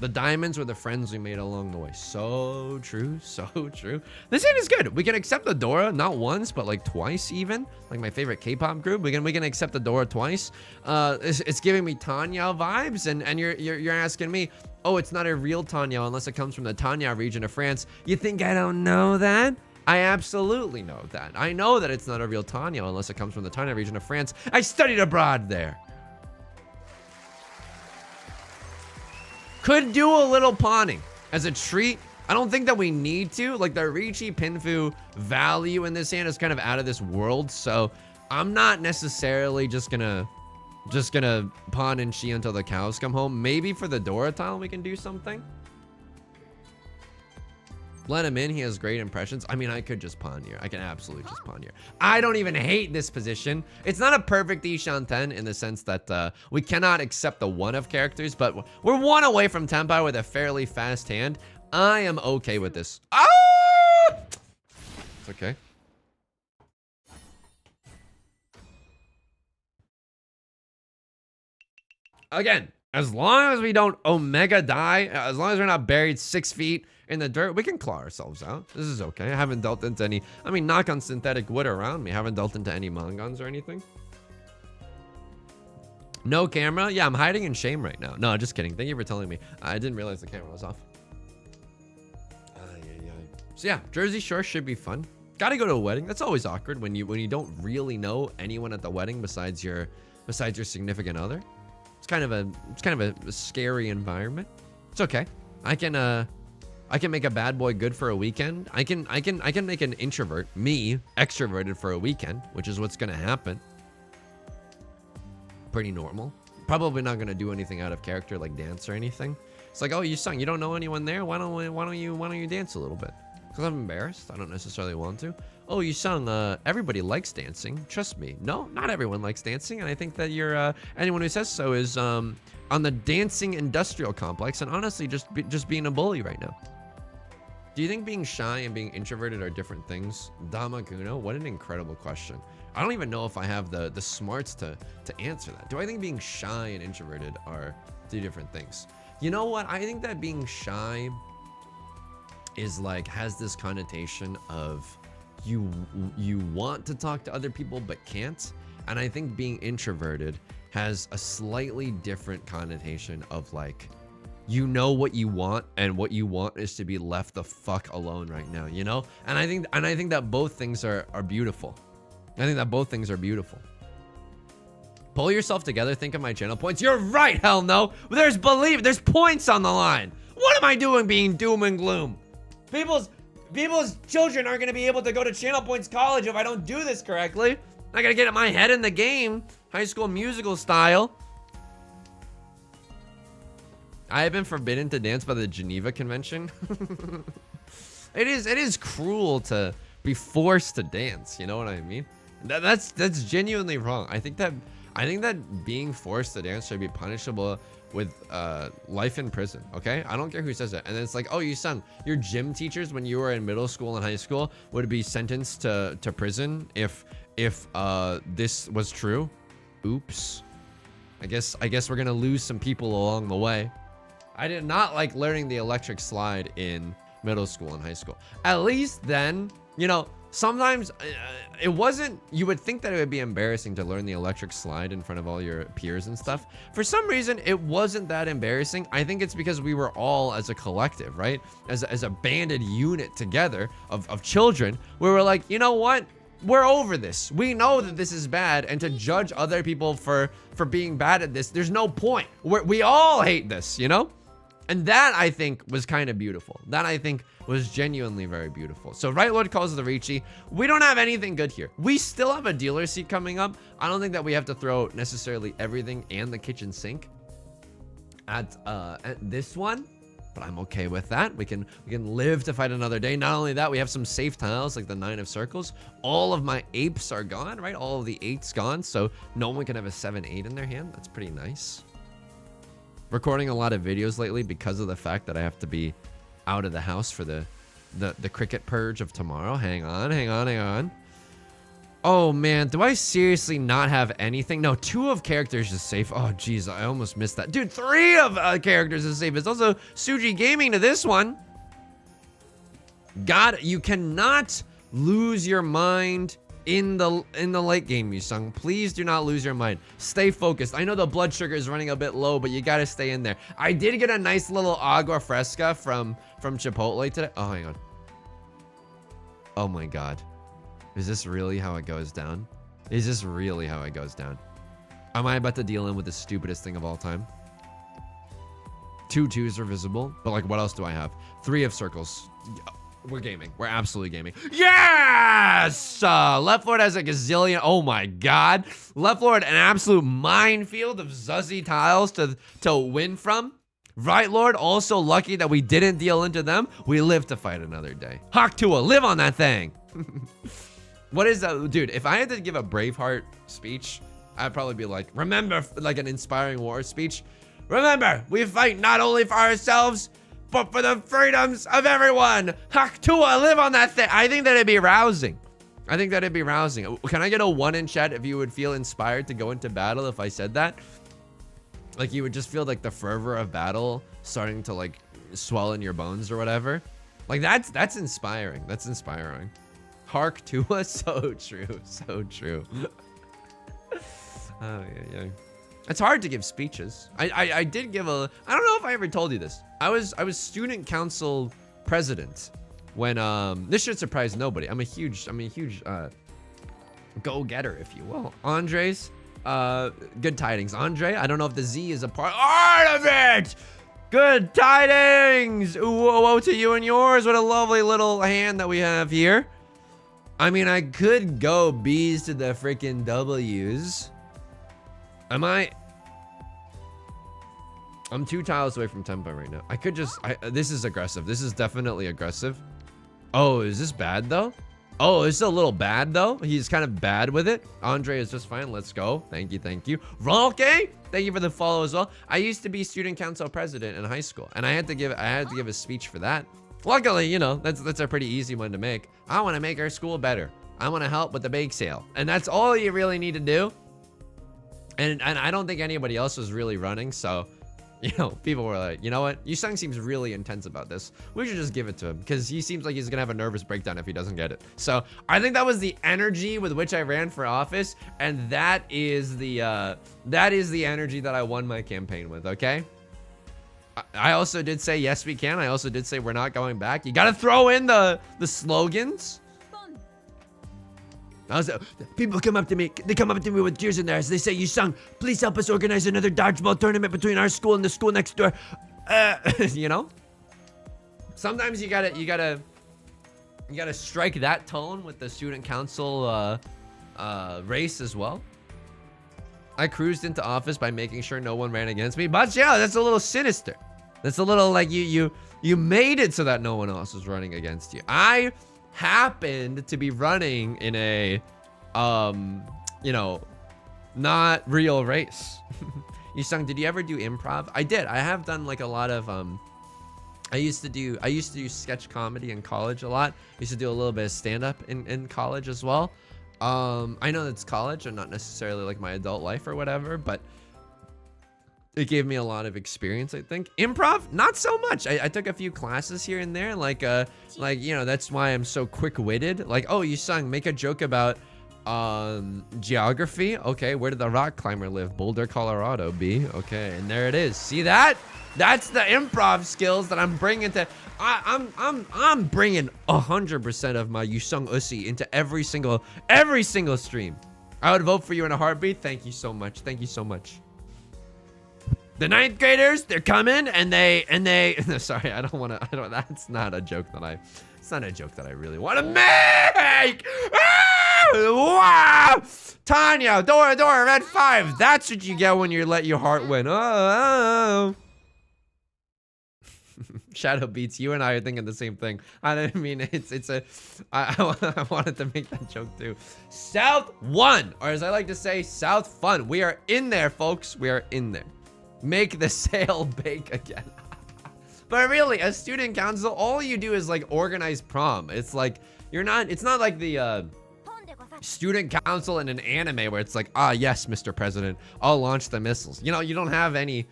The diamonds were the friends we made along the way. So true, so true. This hand is good. We can accept the Dora, not once, but like twice even. Like my favorite K-pop group. We can accept the Dora twice. It's giving me Tanya vibes, and you're asking me, oh, it's not a real Tanya unless it comes from the Tanya region of France. You think I don't know that? I absolutely know that. I know that it's not a real Tanya unless it comes from the Tanya region of France. I studied abroad there. Could do a little pawning as a treat. I don't think that we need to. Like the Ricci Pinfu value in this hand is kind of out of this world. So I'm not necessarily just gonna pawn and Shi until the cows come home. Maybe for the Dora tile we can do something. Let him in. He has great impressions. I mean, I could just pawn here. I can absolutely just pawn here. I don't even hate this position. It's not a perfect Ishan 10 in the sense that we cannot accept the one of characters, but we're one away from Tenpai with a fairly fast hand. I am okay with this. Ah! It's okay. Again, as long as we don't Omega die, as long as we're not buried 6 feet in the dirt, we can claw ourselves out. This is okay. I haven't dealt into any, I mean, knock on synthetic wood around me. I haven't dealt into any Mongons or anything. No camera? Yeah, I'm hiding in shame right now. No, just kidding. Thank you for telling me. I didn't realize the camera was off. So yeah, Jersey Shore should be fun. Gotta go to a wedding. That's always awkward when you don't really know anyone at the wedding besides your significant other. It's kind of a scary environment. It's okay. I can make a bad boy good for a weekend. I can make an introvert, me, extroverted for a weekend, which is what's gonna happen. Pretty normal. Probably not gonna do anything out of character like dance or anything. It's like, oh, you sung. You don't know anyone there. Why don't you dance a little bit? Because I'm embarrassed. I don't necessarily want to. Oh, you sung. Everybody likes dancing. Trust me. No, not everyone likes dancing, and I think that you're anyone who says so is on the dancing industrial complex, and honestly, just being a bully right now. Do you think being shy and being introverted are different things? Dama Kuno, what an incredible question. I don't even know if I have the smarts to answer that. Do I think being shy and introverted are two different things? You know what? I think that being shy is like, has this connotation of you want to talk to other people but can't. And I think being introverted has a slightly different connotation of like, you know what you want, and what you want is to be left the fuck alone right now, you know? And I think that both things are beautiful. I think that both things are beautiful. Pull yourself together. Think of my channel points. You're right. Hell no. There's points on the line. What am I doing being doom and gloom? People's children aren't going to be able to go to Channel Points College if I don't do this correctly. I got to get my head in the game. High School Musical style. I have been forbidden to dance by the Geneva Convention. It is cruel to be forced to dance. You know what I mean? That's genuinely wrong. I think that being forced to dance should be punishable with life in prison. Okay, I don't care who says it. And then it's like, oh, you sung. Your gym teachers when you were in middle school and high school would be sentenced to prison if this was true. Oops. I guess we're gonna lose some people along the way. I did not like learning the electric slide in middle school and high school. At least then, you know, sometimes it wasn't, you would think that it would be embarrassing to learn the electric slide in front of all your peers and stuff. For some reason, it wasn't that embarrassing. I think it's because we were all as a collective, right? As a banded unit together of children, we were like, you know what? We're over this. We know that this is bad, and to judge other people for being bad at this, there's no point. We all hate this, you know? And that, I think, was kind of beautiful. That, I think, was genuinely very beautiful. So, Right Lord calls the Ricci. We don't have anything good here. We still have a dealer seat coming up. I don't think that we have to throw necessarily everything and the kitchen sink at this one. But I'm okay with that. We can live to fight another day. Not only that, we have some safe tiles like the 9 of circles. All of my apes are gone, right? All of the 8's gone. So, no one can have a 7-8 in their hand. That's pretty nice. Recording a lot of videos lately because of the fact that I have to be out of the house for the cricket purge of tomorrow. Hang on. Oh man, do I seriously not have anything? No, 2 of characters is safe. Oh geez, I almost missed that. Dude, 3 of characters is safe. It's also Suji Gaming to this one. God, you cannot lose your mind in the late game, Yusung. Please do not lose your mind. Stay focused. I know the blood sugar is running a bit low, but you gotta stay in there. I did get a nice little agua fresca from Chipotle today. Oh, hang on. Oh my God. Is this really how it goes down? Is this really how it goes down? Am I about to deal in with the stupidest thing of all time? 2 2s are visible, but like what else do I have? 3 of circles. We're gaming. We're absolutely gaming. Yes! Left Lord has a gazillion. Oh my God. Left Lord, an absolute minefield of Zuzzy tiles to win from. Right Lord, also lucky that we didn't deal into them. We live to fight another day. Hawk Tua, live on that thing. What is that? Dude, if I had to give a Braveheart speech, I'd probably be like, remember, like an inspiring war speech. Remember, we fight not only for ourselves, but for the freedoms of everyone. Hawk Tua, live on that thing. I think that'd be rousing. I think that'd be rousing. Can I get a 1 in chat if you would feel inspired to go into battle if I said that? Like you would just feel like the fervor of battle starting to like swell in your bones or whatever. Like that's inspiring. That's inspiring. Hark to us. So true. So true. Oh yeah. It's hard to give speeches. I did give a, I don't know if I ever told you this. I was student council president when this should surprise nobody. I'm a huge go-getter, if you will. Andre's good tidings. Andre, I don't know if the Z is a part of it. Good tidings. Woe to you and yours. What a lovely little hand that we have here. I mean, I could go B's to the freaking W's. I'm 2 tiles away from tempo right now. I could just, this is aggressive. This is definitely aggressive. Oh, is this bad though? Oh, it's a little bad though. He's kind of bad with it. Andre is just fine. Let's go. Thank you. Thank you. Rolke, thank you for the follow as well. I used to be student council president in high school and I had to give a speech for that. Luckily, you know, that's a pretty easy one to make. I want to make our school better. I want to help with the bake sale. And that's all you really need to do. And I don't think anybody else was really running. So, you know, people were like, you know what? Yusung seems really intense about this. We should just give it to him because he seems like he's going to have a nervous breakdown if he doesn't get it. So I think that was the energy with which I ran for office. And that is the energy that I won my campaign with. Okay. I also did say, yes, we can. I also did say we're not going back. You got to throw in the slogans. People come up to me. They come up to me with tears in their eyes. They say, Yusung, please help us organize another dodgeball tournament between our school and the school next door. You know, sometimes you gotta strike that tone with the student council race as well. I cruised into office by making sure no one ran against me. But yeah, that's a little sinister. That's a little like you made it so that no one else was running against you. I happened to be running in a you know, not real race. Yusung, did you ever do improv? I did. I have done like a lot of I used to do sketch comedy in college a lot. I used to do a little bit of stand-up in college as well. I know that's college and not necessarily like my adult life or whatever, but it gave me a lot of experience, I think. Improv, not so much. I took a few classes here and there, like you know, that's why I'm so quick-witted. Like, oh, Yusung, make a joke about geography. Okay, where did the rock climber live? Boulder, Colorado. B. Okay, and there it is. See that? That's the improv skills that I'm bringing to. I'm bringing 100% of my Yusung Ussi into every single stream. I would vote for you in a heartbeat. Thank you so much. Thank you so much. The 9th graders, they're coming, and they. No, sorry, that's not a joke that it's not a joke that I really want to make. Wow! Tanya, Dora, red 5. That's what you get when you let your heart win. Oh. Shadow Beats, you and I are thinking the same thing. I didn't mean I wanted to make that joke too. South 1, or as I like to say, South Fun. We are in there, folks. We are in there. Make the sale bake again. But really, as student council, all you do is like organize prom. It's like it's not like the student council in an anime where it's like, ah, yes, Mr. President, I'll launch the missiles. You know, you don't have any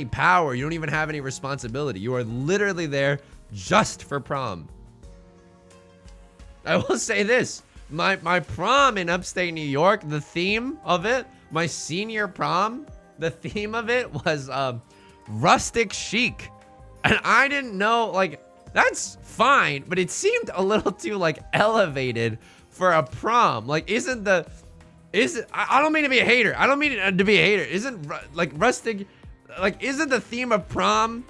power. You don't even have any responsibility. You are literally there just for prom. I will say this, my prom in upstate New York, the theme of it, my senior prom, the theme of it was rustic chic. And I didn't know, like, that's fine, but it seemed a little too like elevated for a prom. Like, I don't mean to be a hater. I don't mean to be a hater. Isn't like rustic, like, isn't the theme of prom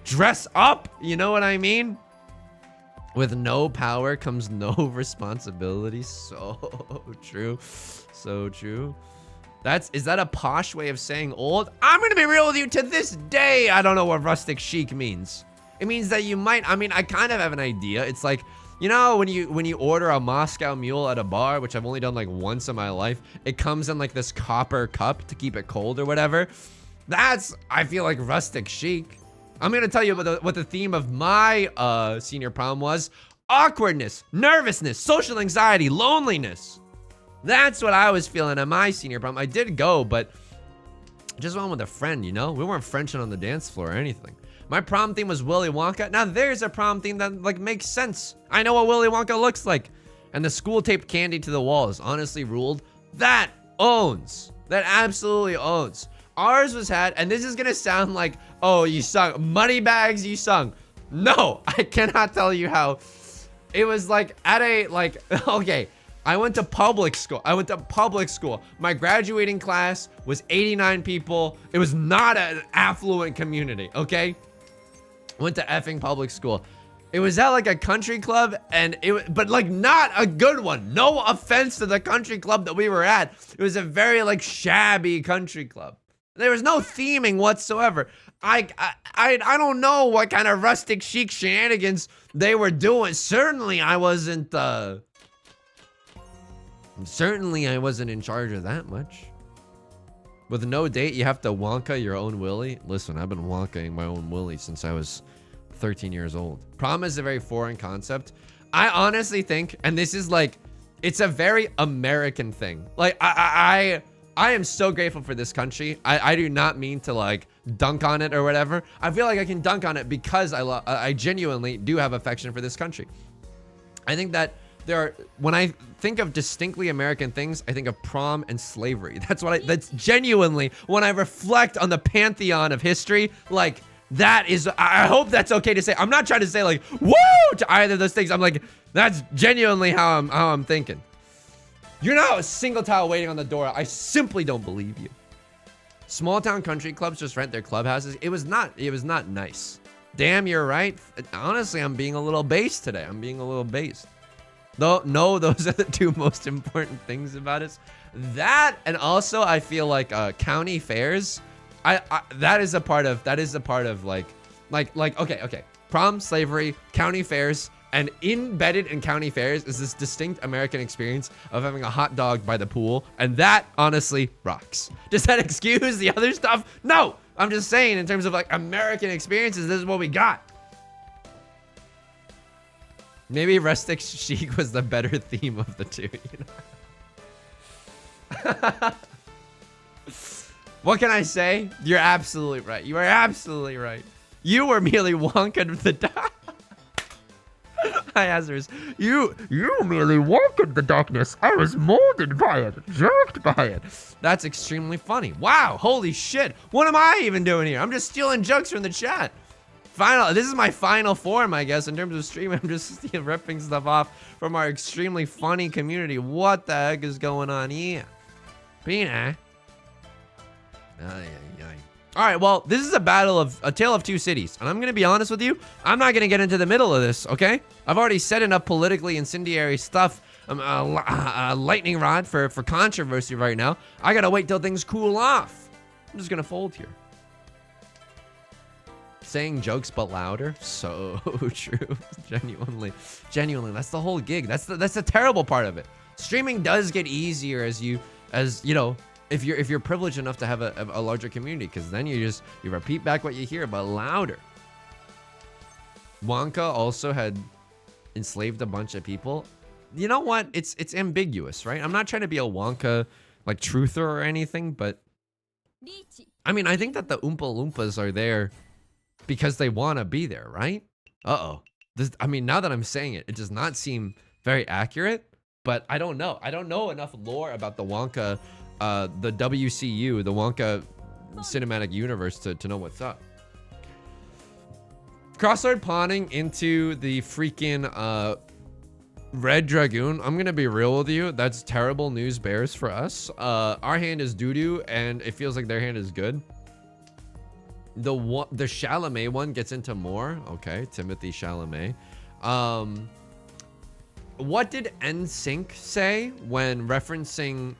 dress up? You know what I mean? With no power comes no responsibility. So true. So true. Is that a posh way of saying old? I'm gonna be real with you. To this day, I don't know what rustic chic means. It means that you might, I mean, I kind of have an idea. It's like, you know, when you order a Moscow Mule at a bar, which I've only done like once in my life, it comes in like this copper cup to keep it cold or whatever. That's, I feel like, rustic chic. I'm gonna tell you what the theme of my senior prom was. Awkwardness, nervousness, social anxiety, loneliness. That's what I was feeling at my senior prom. I did go, but just went with a friend, you know? We weren't Frenching on the dance floor or anything. My prom theme was Willy Wonka. Now there's a prom theme that like makes sense. I know what Willy Wonka looks like. And the school taped candy to the walls honestly ruled. That owns. That absolutely owns. Ours was had, and this is gonna sound like, oh, you sung Moneybags, you sung. No, I cannot tell you how. It was like at a, like, okay, I went to public school. My graduating class was 89 people. It was not an affluent community, okay? Went to effing public school. It was at like a country club, and but like not a good one. No offense to the country club that we were at. It was a very like shabby country club. There was no theming whatsoever. I don't know what kind of rustic chic shenanigans they were doing. Certainly I wasn't in charge of that much. With no date, you have to Wonka your own willy. Listen, I've been Wonkaing my own willy since I was 13 years old. Prom is a very foreign concept. I honestly think, and this is like, it's a very American thing. Like, I am so grateful for this country. I do not mean to like dunk on it or whatever. I feel like I can dunk on it because I genuinely do have affection for this country. I think that when I think of distinctly American things, I think of prom and slavery. That's genuinely, when I reflect on the pantheon of history, like, that is, I hope that's okay to say. I'm not trying to say like, woo, to either of those things. I'm like, that's genuinely how I'm thinking. You're not a single towel waiting on the door. I simply don't believe you. Small town country clubs just rent their clubhouses. It was not nice. Damn, you're right. Honestly, I'm being a little based today. Though, no, those are the two most important things about it. That, and also I feel like county fairs. That is a part of like okay. Prom, slavery, county fairs, and embedded in county fairs is this distinct American experience of having a hot dog by the pool, and that honestly rocks. Does that excuse the other stuff? No, I'm just saying in terms of like American experiences, this is what we got. Maybe rustic chic was the better theme of the two, you know? What can I say? You're absolutely right. You are absolutely right. You were merely Wonka the dark. Hi, Azarus. You merely Wonka the darkness. I was molded by it, jerked by it. That's extremely funny. Wow, holy shit. What am I even doing here? I'm just stealing jokes from the chat. This is my final form, I guess, in terms of streaming. I'm just ripping stuff off from our extremely funny community. What the heck is going on here? Pina. All right, well, this is a tale of two cities, and I'm gonna be honest with you, I'm not gonna get into the middle of this, okay? I've already said enough politically incendiary stuff, a lightning rod for controversy right now. I gotta wait till things cool off. I'm just gonna fold here. Saying jokes but louder, so true. Genuinely, that's the whole gig. That's the terrible part of it. Streaming does get easier as you know, if you're privileged enough to have a larger community, because then you repeat back what you hear but louder. Wonka also had enslaved a bunch of people. you know what? It's ambiguous, right? I'm not trying to be a Wonka like truther or anything, but I mean, I think that the Oompa Loompas are there because they want to be there, right? Uh-oh. I mean, now that I'm saying it, it does not seem very accurate, but I don't know. I don't know enough lore about the Wonka, the WCU, the Wonka cinematic universe to know what's up. Crossroad pawning into the freaking Red Dragoon. I'm gonna be real with you. That's terrible news bears for us. Our hand is doo-doo, and it feels like their hand is good. The Chalamet one gets into more. Okay, Timothy Chalamet. What did NSYNC say when referencing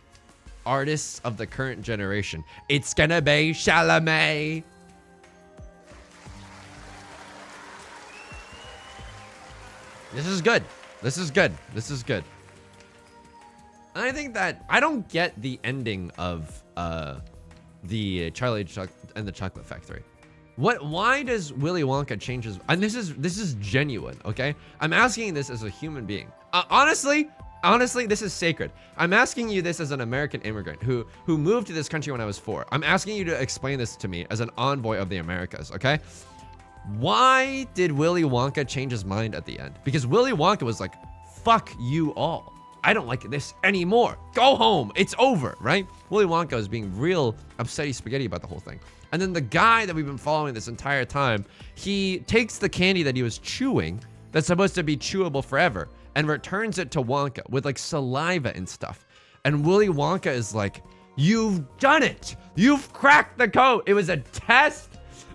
artists of the current generation? It's gonna be Chalamet. This is good. This is good. This is good. I think that I don't get the ending of the Charlie and the Chocolate Factory. Why does Willy Wonka change his, and this is genuine, okay? I'm asking this as a human being. Honestly, this is sacred. I'm asking you this as an American immigrant who moved to this country when I was 4. I'm asking you to explain this to me as an envoy of the Americas, okay? Why did Willy Wonka change his mind at the end? Because Willy Wonka was like, fuck you all. I don't like this anymore. Go home. It's over, right? Willy Wonka was being real upsetty spaghetti about the whole thing. And then the guy that we've been following this entire time, he takes the candy that he was chewing that's supposed to be chewable forever and returns it to Wonka with like saliva and stuff. And Willy Wonka is like, you've done it. You've cracked the code. It was a test.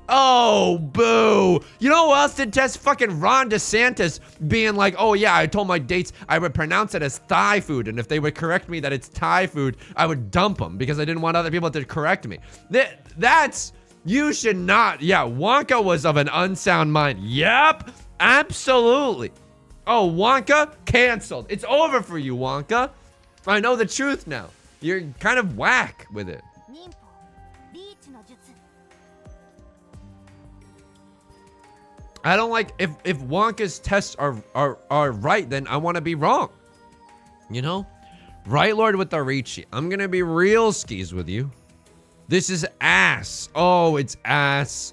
Oh, boo. You know who else did test? Fucking Ron DeSantis being like, oh yeah, I told my dates I would pronounce it as Thai food, and if they would correct me that it's Thai food, I would dump them because I didn't want other people to correct me. That's, you should not. Yeah, Wonka was of an unsound mind. Yep, absolutely. Oh, Wonka, canceled. It's over for you, Wonka. I know the truth now. You're kind of whack with it. I don't like, if Wonka's tests are right, then I want to be wrong. You know? Right, Lord with the Ricci. I'm going to be real skis with you. This is ass. Oh, it's ass.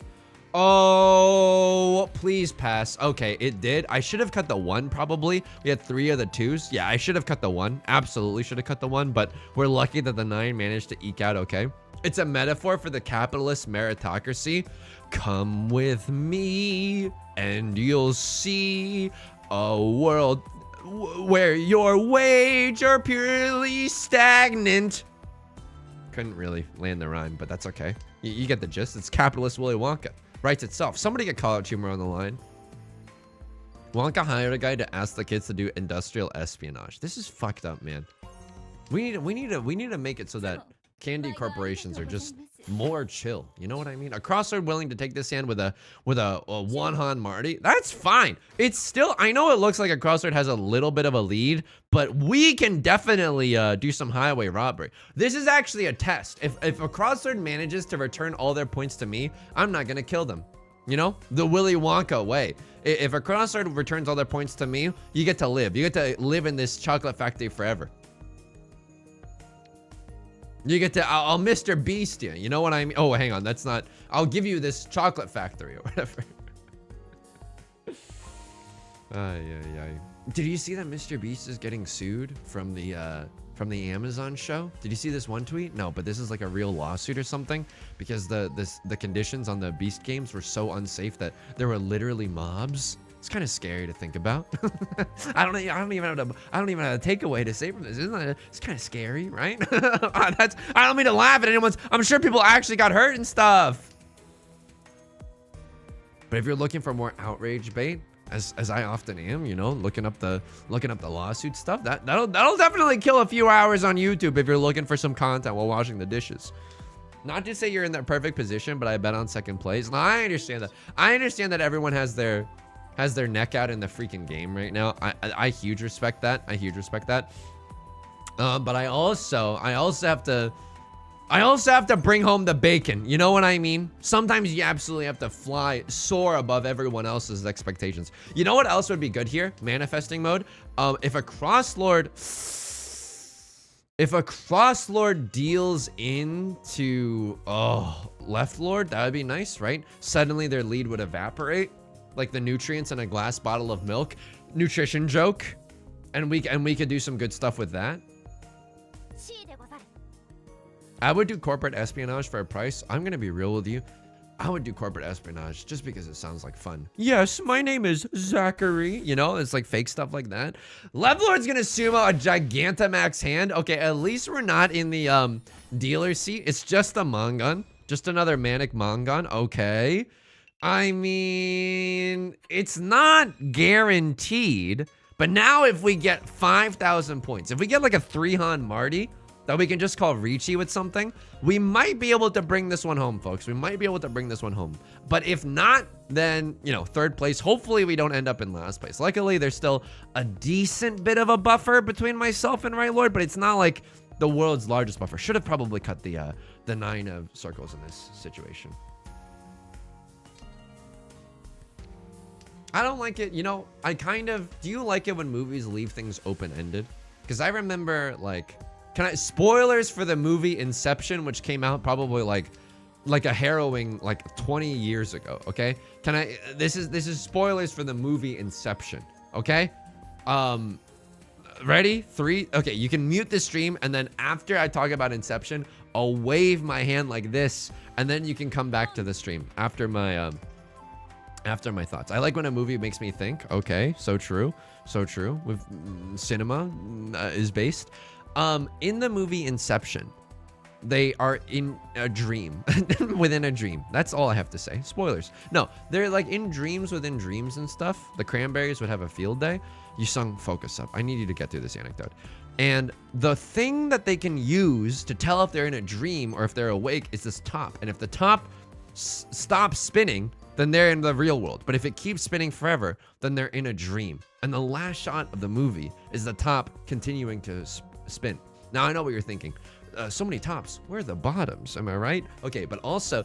Oh, please pass. Okay, it did. I should have cut the 1 probably. We had 3 of the 2s. Yeah, I should have cut the 1. Absolutely should have cut the 1, but we're lucky that the 9 managed to eke out okay. It's a metaphor for the capitalist meritocracy. Come with me and you'll see a world where your wage are purely stagnant. Couldn't really land the rhyme, but that's okay. You get the gist. It's capitalist Willy Wonka. Writes itself. Somebody get college humor on the line. Wonka hired a guy to ask the kids to do industrial espionage. This is fucked up, man. We need to make it so that candy corporations are just more chill. You know what I mean? A crossroad willing to take this hand with a one-hand Marty. That's fine. It's still, I know it looks like a crossroad has a little bit of a lead, but we can definitely do some highway robbery. This is actually a test. If a crossroad manages to return all their points to me, I'm not gonna kill them. You know, the Willy Wonka way. If a crossroad returns all their points to me, you get to live. You get to live in this chocolate factory forever. You get to, I'll Mr. Beast you. You know what I mean? Oh, hang on. That's not, I'll give you this chocolate factory or whatever. Did you see that Mr. Beast is getting sued from the Amazon show? Did you see this one tweet? No, but this is like a real lawsuit or something because the conditions on the Beast games were so unsafe that there were literally mobs. It's kind of scary to think about. I don't even have a takeaway to say from this. Isn't it? It's kind of scary, right? I don't mean to laugh at anyone's. I'm sure people actually got hurt and stuff. But if you're looking for more outrage bait, as I often am, you know, looking up the lawsuit stuff, that'll definitely kill a few hours on YouTube if you're looking for some content while washing the dishes. Not to say you're in that perfect position, but I bet on second place. Now, I understand that. I understand that everyone has their neck out in the freaking game right now. I huge respect that. I huge respect that. But I also have to I also have to bring home the bacon. You know what I mean? Sometimes you absolutely have to soar above everyone else's expectations. You know what else would be good here? Manifesting mode. If a cross lord deals into left lord, that would be nice, right? Suddenly their lead would evaporate, like the nutrients in a glass bottle of milk. Nutrition joke, and we could do some good stuff with that. I would do corporate espionage for a price. I'm gonna be real with you. I would do corporate espionage just because it sounds like fun. Yes, my name is Zachary. You know, it's like fake stuff like that. Levlord's gonna sumo a Gigantamax hand. Okay, at least we're not in the dealer seat. It's just a Mongun. Just another Manic Mongun. Okay. I mean, it's not guaranteed, but now if we get 5,000 points, if we get like a 3-Han Marty that we can just call Ricci with something, we might be able to bring this one home, folks. We might be able to bring this one home. But if not, then, you know, 3rd place. Hopefully we don't end up in last place. Luckily, there's still a decent bit of a buffer between myself and Right Lord, but it's not like the world's largest buffer. Should have probably cut the 9 of circles in this situation. I don't like it. You know, do you like it when movies leave things open-ended? Because I remember, like, spoilers for the movie Inception, which came out probably like a harrowing, like 20 years ago, okay? This is spoilers for the movie Inception, okay? Ready? 3, okay, you can mute the stream, and then after I talk about Inception, I'll wave my hand like this, and then you can come back to the stream after my thoughts. I like when a movie makes me think. Okay, so true. So true. With cinema is based. In the movie Inception, they are in a dream within a dream. That's all I have to say. Spoilers. No, they're like in dreams within dreams and stuff. The Cranberries would have a field day. You sung Focus Up. I need you to get through this anecdote. And the thing that they can use to tell if they're in a dream or if they're awake is this top. And if the top stops spinning, then they're in the real world. But if it keeps spinning forever, then they're in a dream. And the last shot of the movie is the top continuing to spin. Now, I know what you're thinking. So many tops. Where are the bottoms? Am I right? Okay, but also,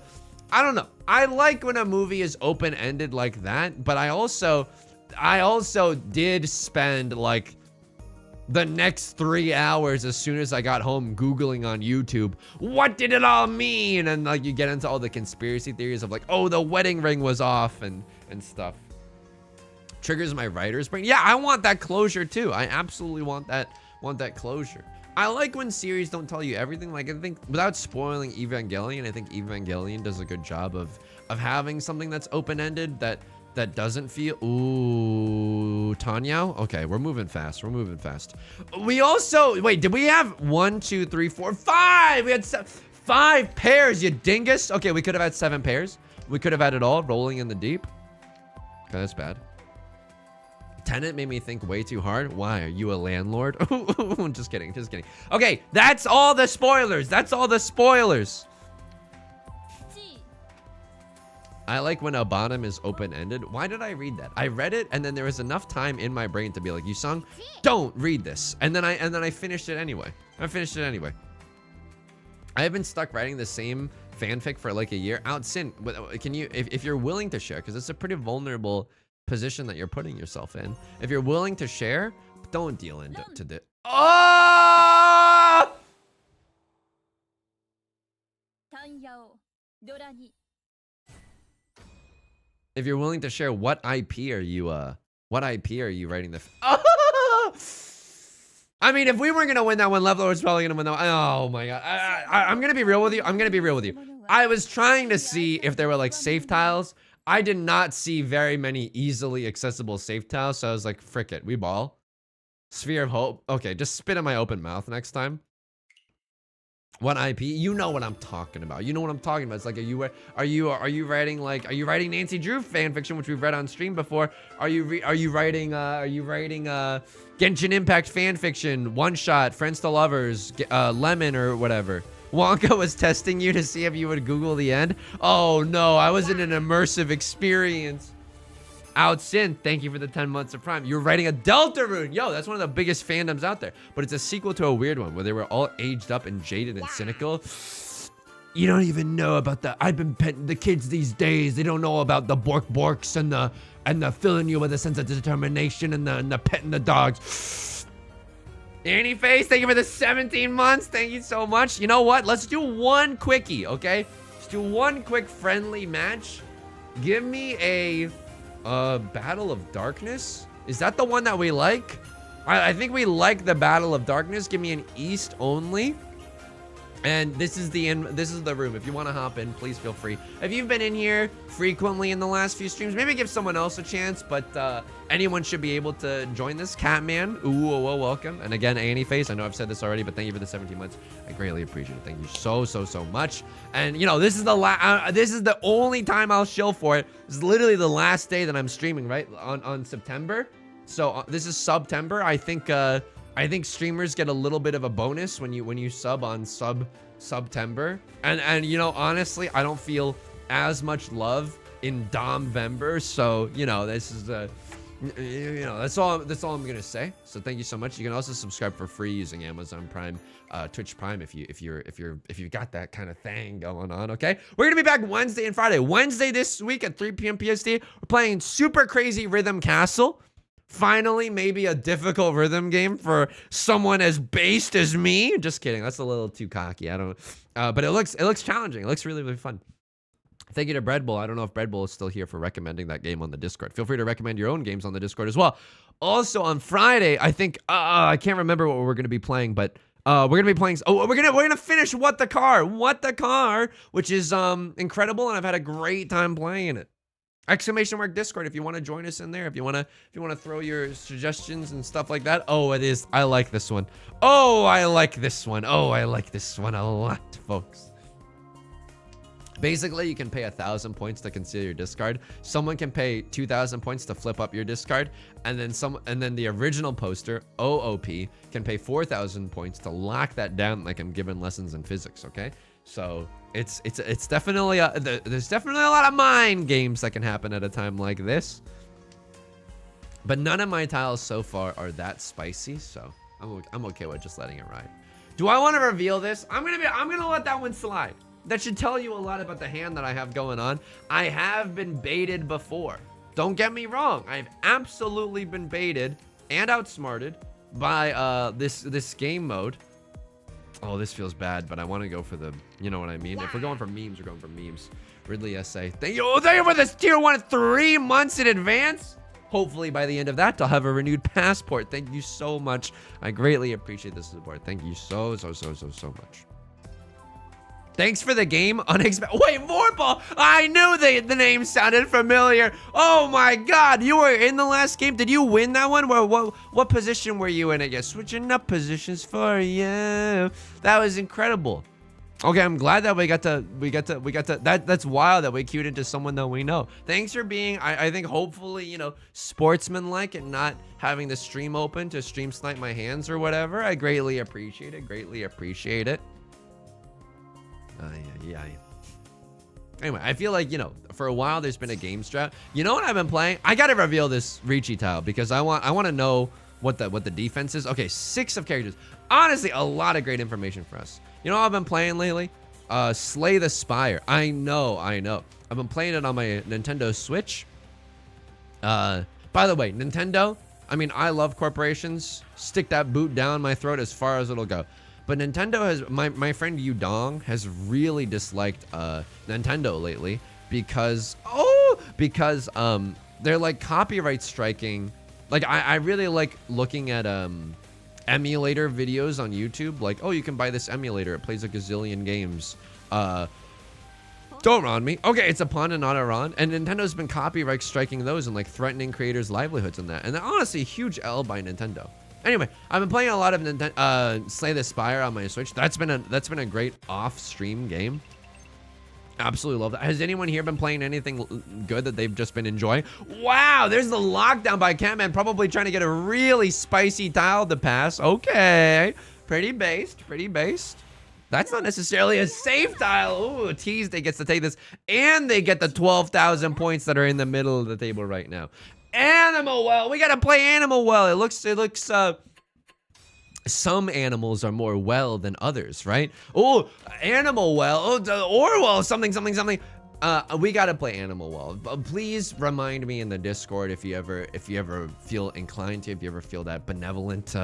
I don't know. I like when a movie is open-ended like that, but I also did spend like the next 3 hours as soon as I got home Googling on YouTube, what did it all mean? And like you get into all the conspiracy theories of like, oh, the wedding ring was off and stuff. Triggers my writer's brain. Yeah, I want that closure too. I absolutely want that closure. I like when series don't tell you everything. Like, I think without spoiling Evangelion, I think Evangelion does a good job of having something that's open-ended that doesn't feel... Ooh, Tanyao? Okay, we're moving fast. We're moving fast. We also... Wait, did we have 1, 2, 3, 4, 5? We had 5 pairs, you dingus. Okay, we could have had 7 pairs. We could have had it all rolling in the deep. Okay, that's bad. Tenant made me think way too hard. Why? Are you a landlord? Just kidding. Just kidding. Okay, that's all the spoilers. That's all the spoilers. I like when a bottom is open-ended. Why did I read that? I read it, and then there was enough time in my brain to be like, Yusung, don't read this. And then I finished it anyway. I have been stuck writing the same fanfic for like a year. Sin, can you, if you're willing to share, because it's a pretty vulnerable position that you're putting yourself in. If you're willing to share, don't deal into the... Oh! If you're willing to share, what IP are you writing the... Oh! I mean, if we weren't gonna win that one, Leveler was probably gonna win that one. Oh my god. I'm gonna be real with you. I was trying to see if there were like safe tiles. I did not see very many easily accessible safe tiles, so I was like, frick it, we ball. Sphere of Hope. Okay, just spit in my open mouth next time. What IP? You know what I'm talking about. It's like, are you writing Nancy Drew fan fiction, which we've read on stream before? Are you writing Genshin Impact fan fiction, one shot, Friends to Lovers, Lemon or whatever? Wonka was testing you to see if you would Google the end. Oh no, I was in an immersive experience. Sin, thank you for the 10 months of Prime. You're writing a Deltarune. Yo, that's one of the biggest fandoms out there. But it's a sequel to a weird one where they were all aged up and jaded and cynical. You don't even know about I've been petting the kids these days. They don't know about the borks and the filling you with a sense of determination and the petting the dogs. Annie Face, thank you for the 17 months. Thank you so much. You know what? Let's do one quickie, okay? Let's do one quick friendly match. Give me a Battle of Darkness. Is that the one that we like? I think we like the Battle of Darkness. Give me an East only. And this is the room. If you want to hop in, please feel free. If you've been in here frequently in the last few streams, maybe give someone else a chance, but anyone should be able to join this. Catman, ooh, welcome. And again, Annie Face, I know I've said this already, but thank you for the 17 months. I greatly appreciate it. Thank you so much. And you know, this is the only time I'll shill for it. This is literally the last day that I'm streaming, right? On September. So this is September. I think streamers get a little bit of a bonus when you sub on September. And you know, honestly, I don't feel as much love in Domvember. So, you know, this is you know, that's all I'm gonna say. So thank you so much. You can also subscribe for free using Amazon Prime, Twitch Prime if you got that kind of thing going on. Okay, we're gonna be back Wednesday and Friday. Wednesday this week at 3 p.m. PST. We're playing Super Crazy Rhythm Castle. Finally, maybe a difficult rhythm game for someone as based as me. Just kidding. That's a little too cocky. I don't. But it looks challenging. It looks really fun. Thank you to Bread Bull. I don't know if Bread Bull is still here for recommending that game on the Discord. Feel free to recommend your own games on the Discord as well. Also on Friday, I think I can't remember what we're gonna be playing, but we're gonna be playing. Oh, we're gonna finish What the Car, which is incredible, and I've had a great time playing it. Exclamation mark Discord if you want to join us in there. If you want to throw your suggestions and stuff like that. Oh, it is. I like this one. Oh, I like this one. Oh, I like this one a lot, folks. Basically, you can pay 1,000 points to conceal your discard. Someone can pay 2,000 points to flip up your discard, and then the original poster OOP can pay 4,000 points to lock that down, like I'm giving lessons in physics. Okay, so it's definitely there's definitely a lot of mind games that can happen at a time like this. But none of my tiles so far are that spicy, so I'm okay with just letting it ride. Do I want to reveal this? I'm gonna let that one slide. That should tell you a lot about the hand that I have going on. I have been baited before. Don't get me wrong. I've absolutely been baited and outsmarted by this game mode. Oh, this feels bad, but I want to go for the, you know what I mean? If we're going for memes, we're going for memes. Ridley SA. Thank you for this tier 1 3 months in advance. Hopefully by the end of that, I'll have a renewed passport. Thank you so much. I greatly appreciate the support. Thank you so much. Thanks for the game. Unexpected. Wait, Vorpal! I knew the name sounded familiar. Oh my God, you were in the last game. Did you win that one? What position were you in? I guess switching up positions for you. That was incredible. Okay, I'm glad that we got to. That's wild that we queued into someone that we know. Thanks for being, I think, hopefully, you know, sportsmanlike and not having the stream open to stream snipe my hands or whatever. I greatly appreciate it. Yeah. Anyway, I feel like, you know, for a while there's been a game strat. You know what I've been playing? I gotta reveal this Ricci tile because I want to know what the defense is. Okay, 6 of characters. Honestly, a lot of great information for us. You know what I've been playing lately? Slay the Spire. I know. I've been playing it on my Nintendo Switch. By the way, Nintendo, I mean, I love corporations. Stick that boot down my throat as far as it'll go. But Nintendo has, my friend Yudong has really disliked Nintendo lately because they're like copyright striking. Like I really like looking at emulator videos on YouTube. Like, oh, you can buy this emulator. It plays a gazillion games. Don't ron me. Okay, it's a pun and not a ron. And Nintendo's been copyright striking those and like threatening creators' livelihoods and that. And honestly, huge L by Nintendo. Anyway, I've been playing a lot of Slay the Spire on my Switch. That's been a great off-stream game. Absolutely love that. Has anyone here been playing anything good that they've just been enjoying? Wow, there's the lockdown by Catman, probably trying to get a really spicy tile to pass. Okay, pretty based. That's not necessarily a safe tile. Ooh, Tuesday gets to take this, and they get the 12,000 points that are in the middle of the table right now. Animal Well. We gotta play Animal Well. It looks some animals are more well than others, right? Oh, animal well, oh, Orwell, something. We gotta play Animal Well. Please remind me in the Discord if you ever feel inclined to, if you ever feel that benevolent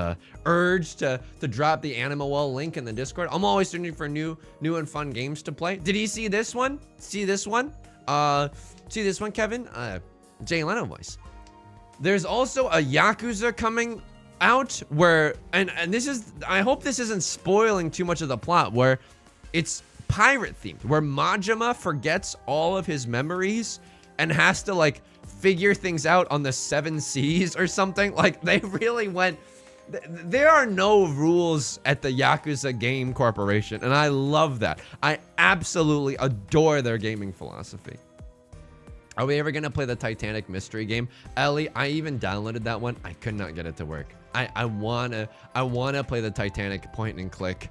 urge to drop the Animal Well link in the Discord. I'm always searching for new and fun games to play. Did you see this one? See this one? See this one, Kevin? Jay Leno voice. There's also a Yakuza coming out where, and this is, I hope this isn't spoiling too much of the plot, where it's pirate themed, where Majima forgets all of his memories and has to like figure things out on the 7 seas or something. Like, they really went, there are no rules at the Yakuza Game Corporation, and I love that. I absolutely adore their gaming philosophy. Are we ever gonna play the Titanic mystery game? Ellie, I even downloaded that one. I could not get it to work. I wanna play the Titanic point and click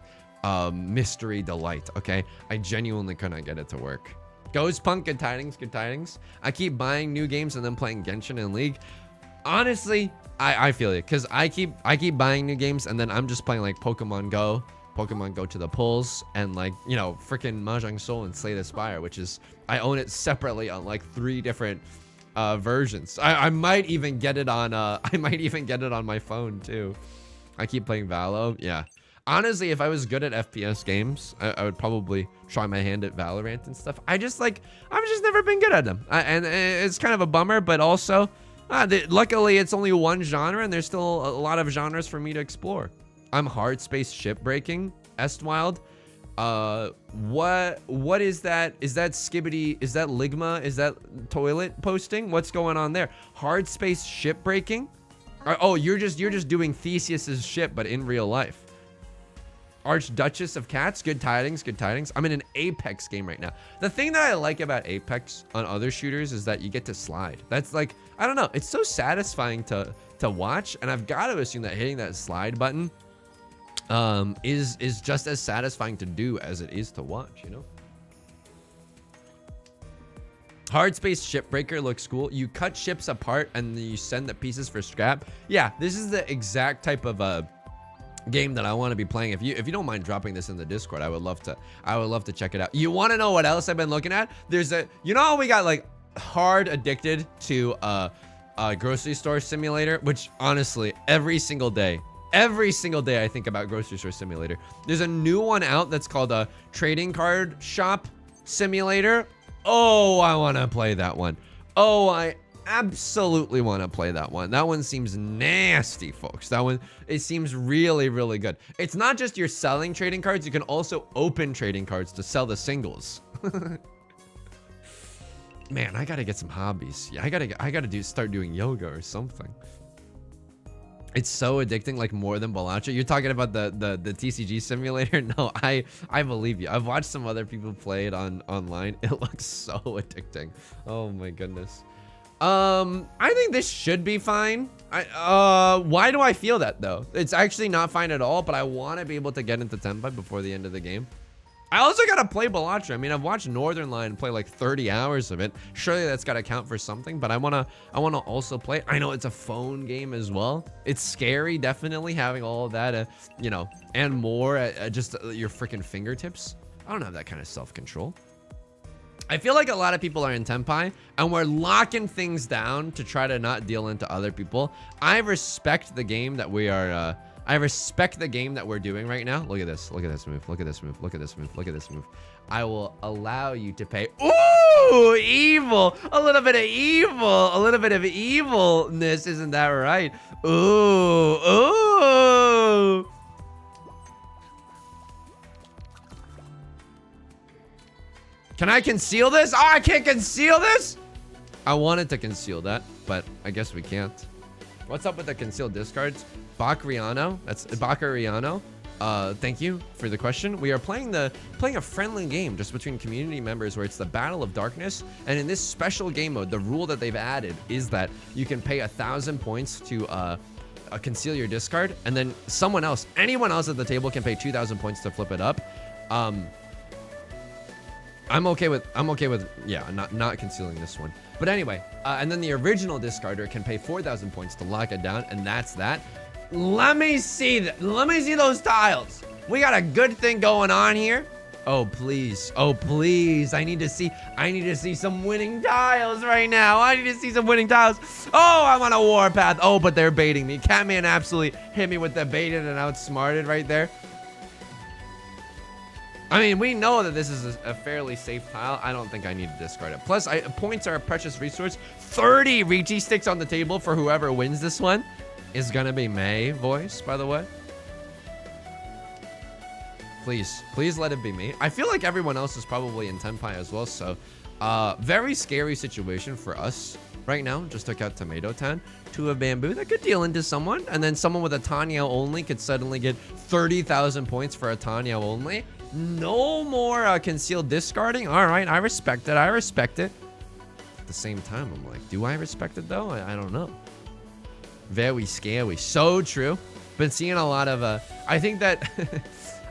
mystery delight, okay? I genuinely could not get it to work. Ghost Punk, good tidings, good tidings. I keep buying new games and then playing Genshin and League. Honestly, I feel it, because I keep buying new games and then I'm just playing like Pokemon Go to the polls, and like, you know, freaking Mahjong Soul and Slay the Spire, which is, I own it separately on like 3 different versions. I might even get it on my phone too. I keep playing Valo. Yeah. Honestly, if I was good at FPS games, I would probably try my hand at Valorant and stuff. I've just never been good at them. And it's kind of a bummer, but also, luckily it's only one genre and there's still a lot of genres for me to explore. I'm hard space shipbreaking, Estwild. What is that? Is that Skibbity? Is that Ligma? Is that toilet posting? What's going on there? Hard space shipbreaking? Oh, you're just doing Theseus's ship, but in real life. Archduchess of Cats, good tidings, good tidings. I'm in an Apex game right now. The thing that I like about Apex on other shooters is that you get to slide. That's like, I don't know, it's so satisfying to watch, and I've got to assume that hitting that slide button is just as satisfying to do as it is to watch, you know? Hard space shipbreaker looks cool. You cut ships apart and then you send the pieces for scrap. Yeah, this is the exact type of game that I want to be playing. If you don't mind dropping this in the Discord, I would love to check it out. You want to know what else I've been looking at? There's you know how we got like hard addicted to grocery store simulator, which honestly every single day I think about grocery store simulator. There's a new one out that's called a trading card shop simulator. Oh, I want to play that one. Oh, I absolutely want to play that one. That one seems nasty, folks. That one, it seems really, really good. It's not just you're selling trading cards, you can also open trading cards to sell the singles. Man, I gotta get some hobbies. Yeah, I gotta start doing yoga or something. It's so addicting, like more than Balacha. You're talking about the TCG simulator? No, I believe you. I've watched some other people play it online. It looks so addicting. Oh my goodness. I think this should be fine. Why do I feel that though? It's actually not fine at all, but I want to be able to get into Tenpai before the end of the game. I also gotta play Balacha. I mean, I've watched Northern Line play like 30 hours of it. Surely that's gotta count for something, but I wanna also play. I know it's a phone game as well. It's scary, definitely, having all of that, you know, and more at just your freaking fingertips. I don't have that kind of self-control. I feel like a lot of people are in Tenpai and we're locking things down to try to not deal into other people. I respect the game that we are, I respect the game that we're doing right now. Look at this. Look at this move. Look at this move. Look at this move. Look at this move. I will allow you to pay. Ooh, evil. A little bit of evil. A little bit of evilness. Isn't that right? Ooh. Ooh. Can I conceal this? Oh, I can't conceal this? I wanted to conceal that, but I guess we can't. What's up with the concealed discards? Bakriano, that's Bakariano. Thank you for the question. We are playing a friendly game just between community members where it's the Battle of Darkness. And in this special game mode, the rule that they've added is that you can pay 1,000 points to conceal your discard, and then anyone else at the table can pay 2,000 points to flip it up. I'm okay with yeah, not concealing this one. But anyway, and then the original discarder can pay 4,000 points to lock it down, and that's that. Let me see let me see those tiles. We got a good thing going on here. Oh, please. Oh, please. I need to see some winning tiles right now. I need to see some winning tiles. Oh, I'm on a warpath. Oh, but they're baiting me. Catman absolutely hit me with the baited and outsmarted right there. I mean, we know that this is a fairly safe tile. I don't think I need to discard it. Plus, points are a precious resource. 30 Ricci sticks on the table for whoever wins this one. Is gonna be May voice, by the way. Please let it be me. I feel like everyone else is probably in Tenpai as well, so very scary situation for us right now. Just took out Tomato Tan to a bamboo that could deal into someone, and then someone with a Tanya only could suddenly get 30,000 points for a Tanya only. No more concealed discarding. All right, I respect it. I respect it. At the same time, I'm like, do I respect it though? I don't know. Very scary. So true. Been seeing a lot of I think that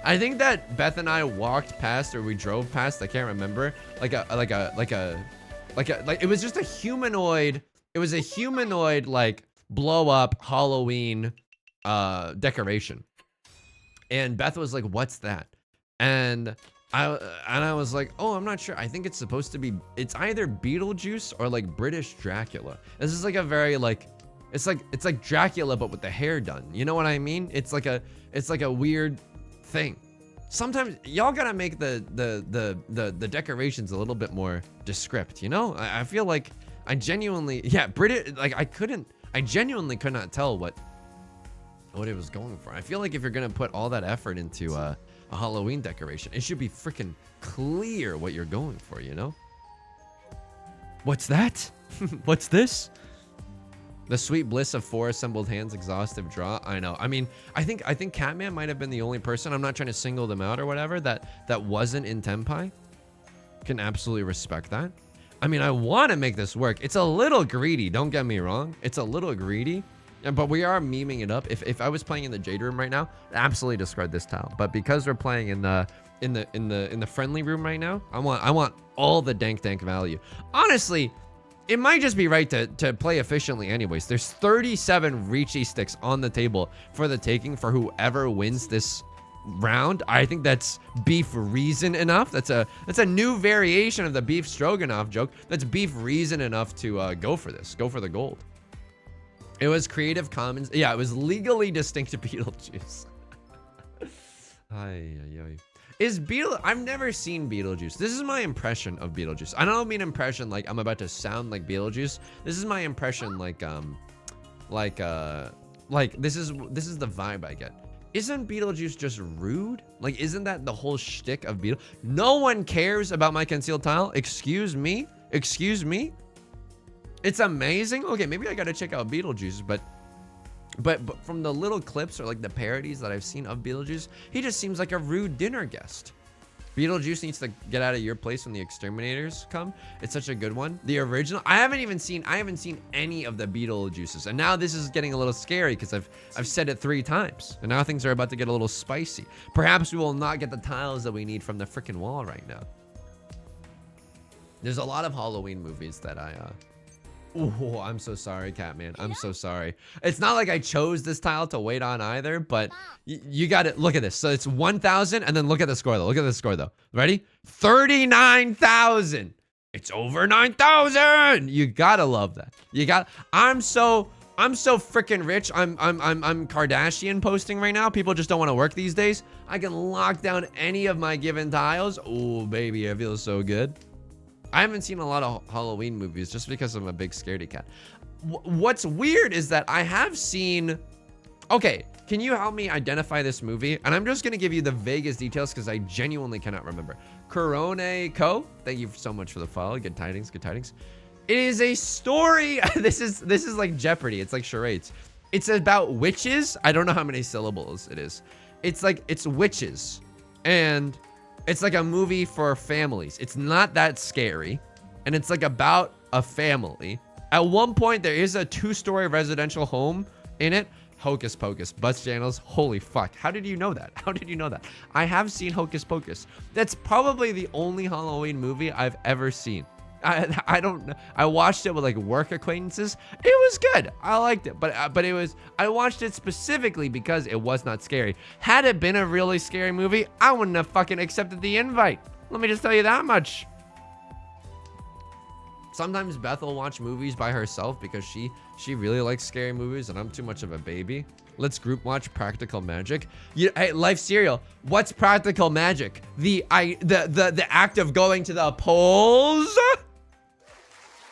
I think that Beth and I walked past, or we drove past, I can't remember, like it was just a humanoid. It was a humanoid like blow up Halloween decoration. And Beth was like, "What's that?" And I was like, "Oh, I'm not sure. I think it's supposed to be, it's either Beetlejuice or like British Dracula." This is like a very like, it's like Dracula but with the hair done. You know what I mean? It's like a weird thing. Sometimes y'all gotta make the decorations a little bit more descript, you know? I feel like I genuinely, yeah, British, like I genuinely could not tell what it was going for. I feel like if you're gonna put all that effort into a Halloween decoration, it should be freaking clear what you're going for, you know? What's that? What's this? The sweet bliss of 4 assembled hands, exhaustive draw. I know. I mean, I think Catman might have been the only person, I'm not trying to single them out or whatever, that wasn't in Tenpai. Can absolutely respect that. I mean, I want to make this work. It's a little greedy, don't get me wrong. It's a little greedy, but we are memeing it up. If I was playing in the Jade room right now, I'd absolutely discard this tile. But because we're playing in the friendly room right now, I want all the dank value. Honestly, it might just be right to play efficiently anyways. There's 37 Ricci sticks on the table for the taking for whoever wins this round. I think that's beef reason enough. That's a new variation of the beef stroganoff joke. That's beef reason enough to go for this. Go for the gold. It was Creative Commons. Yeah, it was legally distinct to Beetlejuice. I've never seen Beetlejuice. This is my impression of Beetlejuice. I don't mean impression like I'm about to sound like Beetlejuice. This is my impression like this is the vibe I get. Isn't Beetlejuice just rude? Like, isn't that the whole shtick of Beetlejuice? No one cares about my concealed tile. Excuse me? Excuse me? It's amazing. Okay, maybe I gotta check out Beetlejuice, but from the little clips or like the parodies that I've seen of Beetlejuice, he just seems like a rude dinner guest. Beetlejuice needs to get out of your place when the exterminators come. It's such a good one. The original, I haven't seen any of the Beetlejuices, and now this is getting a little scary because I've said it 3 times, and now things are about to get a little spicy. Perhaps we will not get the tiles that we need from the freaking wall right now. There's a lot of Halloween movies that oh, I'm so sorry, Catman. I'm so sorry. It's not like I chose this tile to wait on either, but you got it. Look at this. So it's 1,000, and then look at the score though. Look at the score though. Ready? 39,000. It's over 9,000. You gotta love that. I'm so freaking rich. I'm Kardashian posting right now. People just don't want to work these days. I can lock down any of my given tiles. Oh baby, it feels so good. I haven't seen a lot of Halloween movies just because I'm a big scaredy cat. What's weird is that I have seen... Okay, can you help me identify this movie? And I'm just going to give you the vaguest details because I genuinely cannot remember. Corone Co. Thank you so much for the follow. Good tidings, good tidings. It is a story... This is like Jeopardy. It's like charades. It's about witches. I don't know how many syllables it is. It's witches. And... it's like a movie for families. It's not that scary. And it's like about a family. At one point, there is a 2-story residential home in it. Hocus Pocus. Bus channels. Holy fuck. How did you know that? How did you know that? I have seen Hocus Pocus. That's probably the only Halloween movie I've ever seen. I don't know. I watched it with like work acquaintances. It was good. I liked it, but it was. I watched it specifically because it was not scary. Had it been a really scary movie, I wouldn't have fucking accepted the invite. Let me just tell you that much. Sometimes Beth will watch movies by herself because she really likes scary movies, and I'm too much of a baby. Let's group watch Practical Magic. Hey, Life Cereal, what's Practical Magic? The act of going to the polls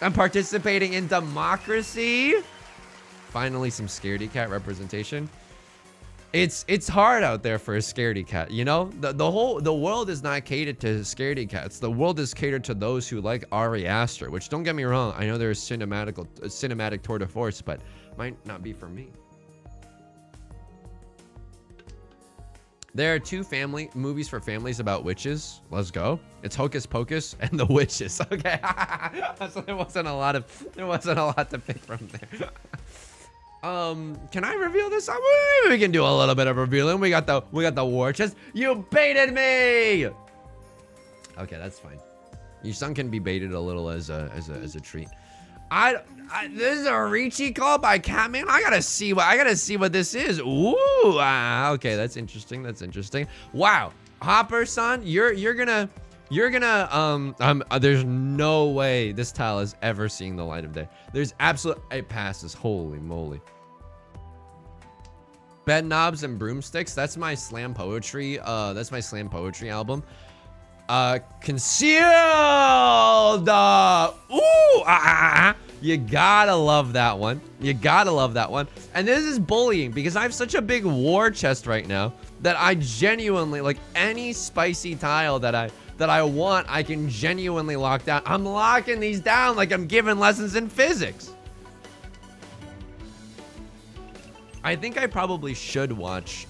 and participating in democracy. Finally, some scaredy cat representation. It's hard out there for a scaredy cat, you know? The world is not catered to scaredy cats. The world is catered to those who like Ari Aster, which, don't get me wrong, I know there's cinematic tour de force, but might not be for me. There are 2 movies for families about witches. Let's go. It's Hocus Pocus and the Witches. Okay. So there wasn't a lot to pick from there. Can I reveal this? We can do a little bit of revealing. We got the war chest. You baited me. Okay, that's fine. Your son can be baited a little as a treat. This is a Ricci call by Catman. I gotta see what this is. Ooh, okay, that's interesting. Wow, Hopper son, you're gonna there's no way this tile is ever seeing the light of day. There's it passes. Holy moly. Bed knobs and broomsticks. That's my slam poetry. That's my slam poetry album. Concealed. You gotta love that one. And this is bullying because I have such a big war chest right now that I genuinely, like, any spicy tile that I want, I can genuinely lock down. I'm locking these down like I'm giving lessons in physics. I think I probably should watch.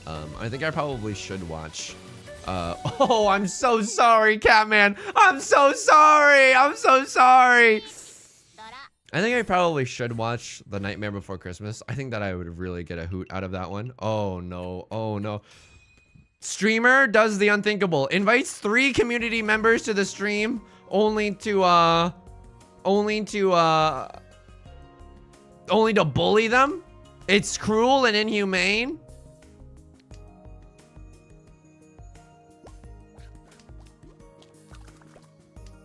Oh, I'm so sorry, Catman. I'm so sorry. I think I probably should watch The Nightmare Before Christmas. I think that I would really get a hoot out of that one. Oh no. Streamer does the unthinkable. Invites 3 community members to the stream only to bully them. It's cruel and inhumane.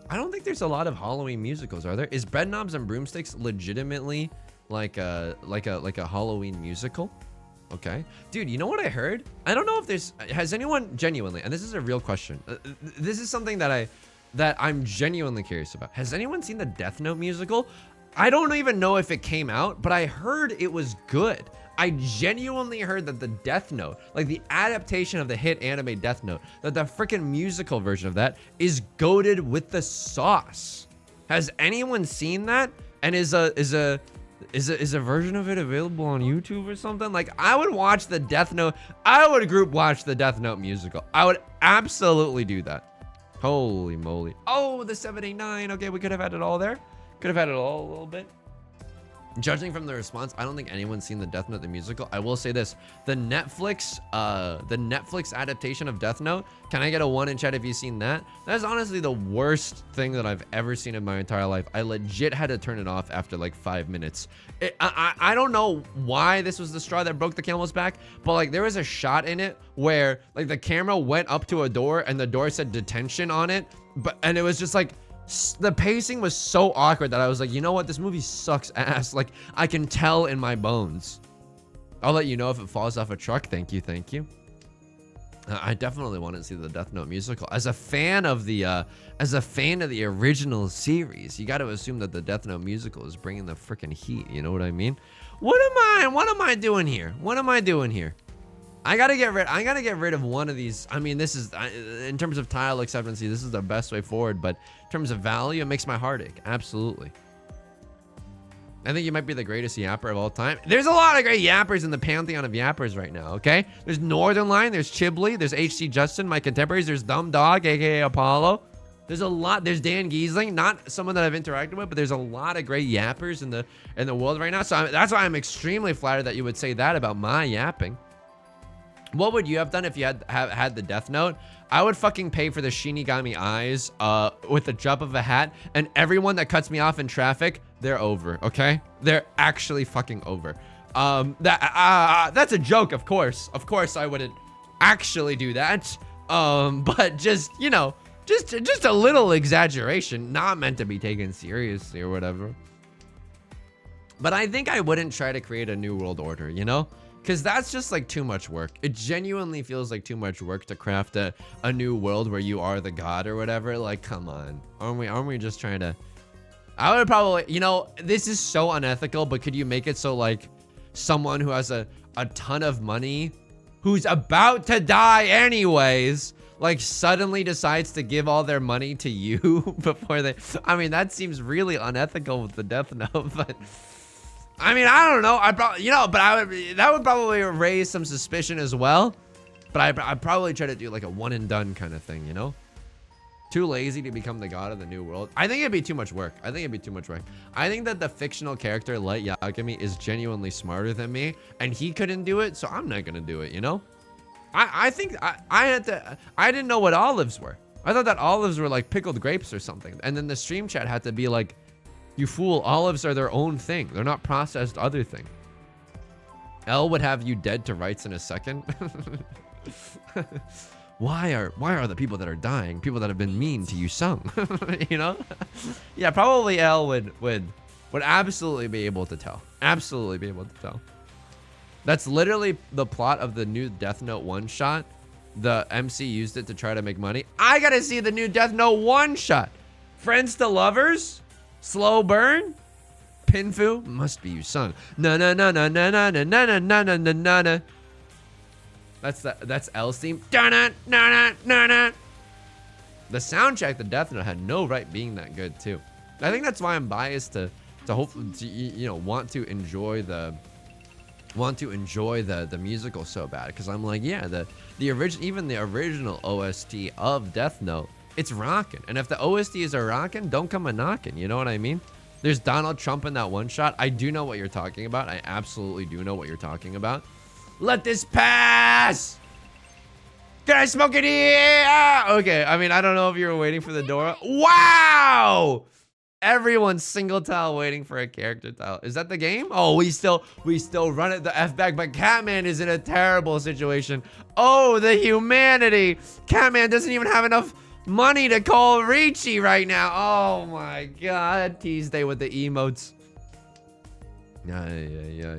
I don't think there's a lot of Halloween musicals, are there? Is Bread Knobs and Broomsticks legitimately like a Halloween musical? Okay. Dude, you know what I heard? I don't know if has anyone genuinely, and this is a real question. This is something that I'm genuinely curious about. Has anyone seen the Death Note musical? I don't even know if it came out, but I heard it was good. I genuinely heard that the Death Note, like the adaptation of the hit anime Death Note, that the freaking musical version of that is goated with the sauce. Has anyone seen that? And is a version of it available on YouTube or something? Like, I would watch the Death Note. I would group watch the Death Note musical. I would absolutely do that. Holy moly. Oh, the 789. Okay, we could have had it all there. Could have had it all a little bit. Judging from the response, I don't think anyone's seen the Death Note the musical. I will say this: the Netflix adaptation of Death Note. Can I get a 1 in chat if you've seen that? That's honestly the worst thing that I've ever seen in my entire life. I legit had to turn it off after like 5 minutes. I don't know why this was the straw that broke the camel's back, but like there was a shot in it where like the camera went up to a door and the door said detention on it, and it was just like. The pacing was so awkward that I was like, you know what? This movie sucks ass. Like, I can tell in my bones. I'll let you know if it falls off a truck. Thank you. I definitely want to see the Death Note musical. As a fan of the original series, you got to assume that the Death Note musical is bringing the freaking heat. You know what I mean? What am I doing here? I gotta get rid of one of these. I mean, this is, in terms of tile acceptancy, this is the best way forward, but in terms of value, it makes my heart ache. Absolutely. I think you might be the greatest yapper of all time. There's a lot of great yappers in the pantheon of yappers right now, okay? There's Northern Line, there's Chibley, there's HC Justin, my contemporaries, there's Dumb Dog, aka Apollo. There's a lot. There's Dan Giesling, not someone that I've interacted with, but there's a lot of great yappers in the world right now. So that's why I'm extremely flattered that you would say that about my yapping. What would you have done if you had the Death Note? I would fucking pay for the Shinigami eyes with the drop of a hat, and everyone that cuts me off in traffic, they're over, okay? They're actually fucking over. That's a joke, of course. Of course I wouldn't actually do that. But just, you know, just a little exaggeration, not meant to be taken seriously or whatever. But I think I wouldn't try to create a new world order, you know? Because that's just like too much work. It genuinely feels like too much work to craft a new world where you are the god or whatever. Like, come on. Aren't we just trying to... I would probably... You know, this is so unethical, but could you make it so like someone who has a ton of money, who's about to die anyways, like suddenly decides to give all their money to you before they... I mean, that seems really unethical with the Death Note, but... I mean, I don't know. I probably, you know, but that would probably raise some suspicion as well. But I'd probably try to do like a one and done kind of thing, you know? Too lazy to become the god of the new world. I think it'd be too much work. I think that the fictional character Light Yagami is genuinely smarter than me, and he couldn't do it, so I'm not gonna do it, you know? I think I didn't know what olives were. I thought that olives were like pickled grapes or something. And then the stream chat had to be like, you fool, olives are their own thing. They're not processed other thing. L would have you dead to rights in a second. Why are the people that are dying people that have been mean to you sung? You know? Yeah, probably L would absolutely be able to tell. Absolutely be able to tell. That's literally the plot of the new Death Note one-shot. The MC used it to try to make money. I gotta see the new Death Note one-shot. Friends to lovers? Slow burn? Pinfu? Must be you sung. Na na na na na na na na na na na na na. That's L's theme. Da na na na na na. The soundtrack, the Death Note, had no right being that good too. I think that's why I'm biased to hopefully, you know, want to enjoy the musical so bad, because I'm like, yeah, the original OST of Death Note, it's rocking. And if the OSTs are rocking, don't come a knocking. You know what I mean? There's Donald Trump in that one shot. I do know what you're talking about. I absolutely do know what you're talking about. Let this pass. Can I smoke it here? Okay. I mean, I don't know if you were waiting for the door. Wow. Everyone's single tile waiting for a character tile. Is that the game? Oh, we still run it the F back, but Catman is in a terrible situation. Oh, the humanity. Catman doesn't even have enough money to call Ricci right now. Oh my god. Tuesday with the emotes. Yeah.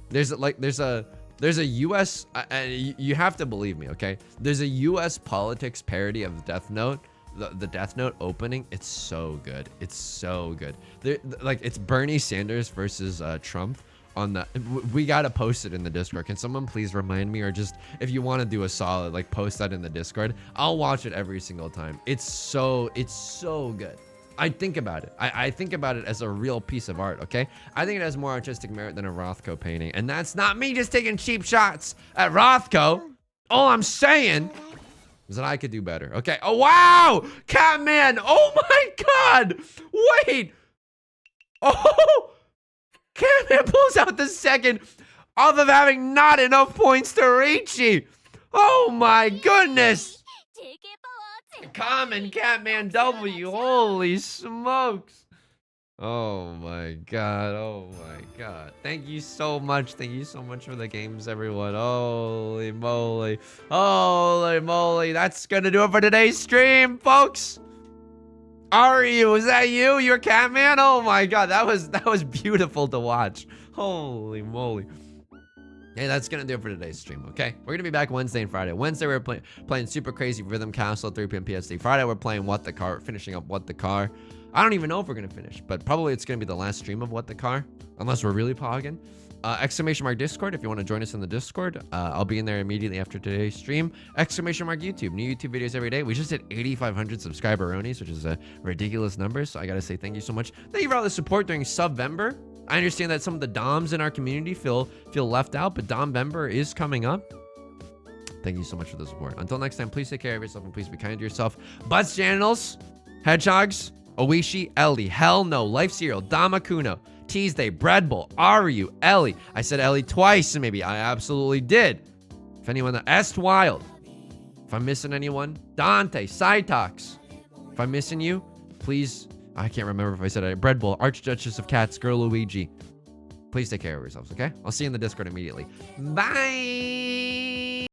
There's a US, you have to believe me, okay? There's a US politics parody of Death Note. The Death Note opening, it's so good. It's so good. Like, it's Bernie Sanders versus Trump on the... We gotta post it in the Discord. Can someone please remind me, or just, if you want to do a solid, like, post that in the Discord. I'll watch it every single time. It's so good. I think about it. I think about it as a real piece of art, okay? I think it has more artistic merit than a Rothko painting. And that's not me just taking cheap shots at Rothko. All I'm saying is that I could do better, okay? Oh, wow! Catman! Oh my god! Wait! Oh! Catman pulls out the second off of having not enough points to Ricci. Oh my goodness! Common Catman W. Holy smokes. Oh my god. Oh my god. Thank you so much. Thank you so much for the games, everyone. Holy moly. Holy moly. That's gonna do it for today's stream, folks. Was that you? You're Catman? Oh my god. That was beautiful to watch. Holy moly. Hey, that's gonna do it for today's stream, okay? We're gonna be back Wednesday and Friday. Wednesday, we're playing Super Crazy Rhythm Castle, 3 p.m. PST. Friday, we're playing What the Car, finishing up What the Car. I don't even know if we're gonna finish, but probably it's gonna be the last stream of What the Car, unless we're really pogging. Exclamation mark Discord if you want to join us in the Discord. I'll be in there immediately after today's stream. Exclamation mark YouTube. New YouTube videos every day. We just hit 8,500 subscriber-onies, which is a ridiculous number, so I gotta say thank you so much. Thank you for all the support during Subvember. I understand that some of the Doms in our community feel left out, but Domvember is coming up. Thank you so much for the support. Until next time, please take care of yourself and please be kind to yourself. Butts channels, Hedgehogs, Oishi, Ellie, Hell No, Life Cereal, Damakuno, Tuesday, Bread Bowl, Aryu, Ellie. I said Ellie twice, maybe. I absolutely did. anyone that Est Wild. If I'm missing anyone, Dante, Cytox. If I'm missing you, please. I can't remember if I said it. Bread Bowl, Archduchess of Cats, Girl Luigi. Please take care of yourselves, okay? I'll see you in the Discord immediately. Bye.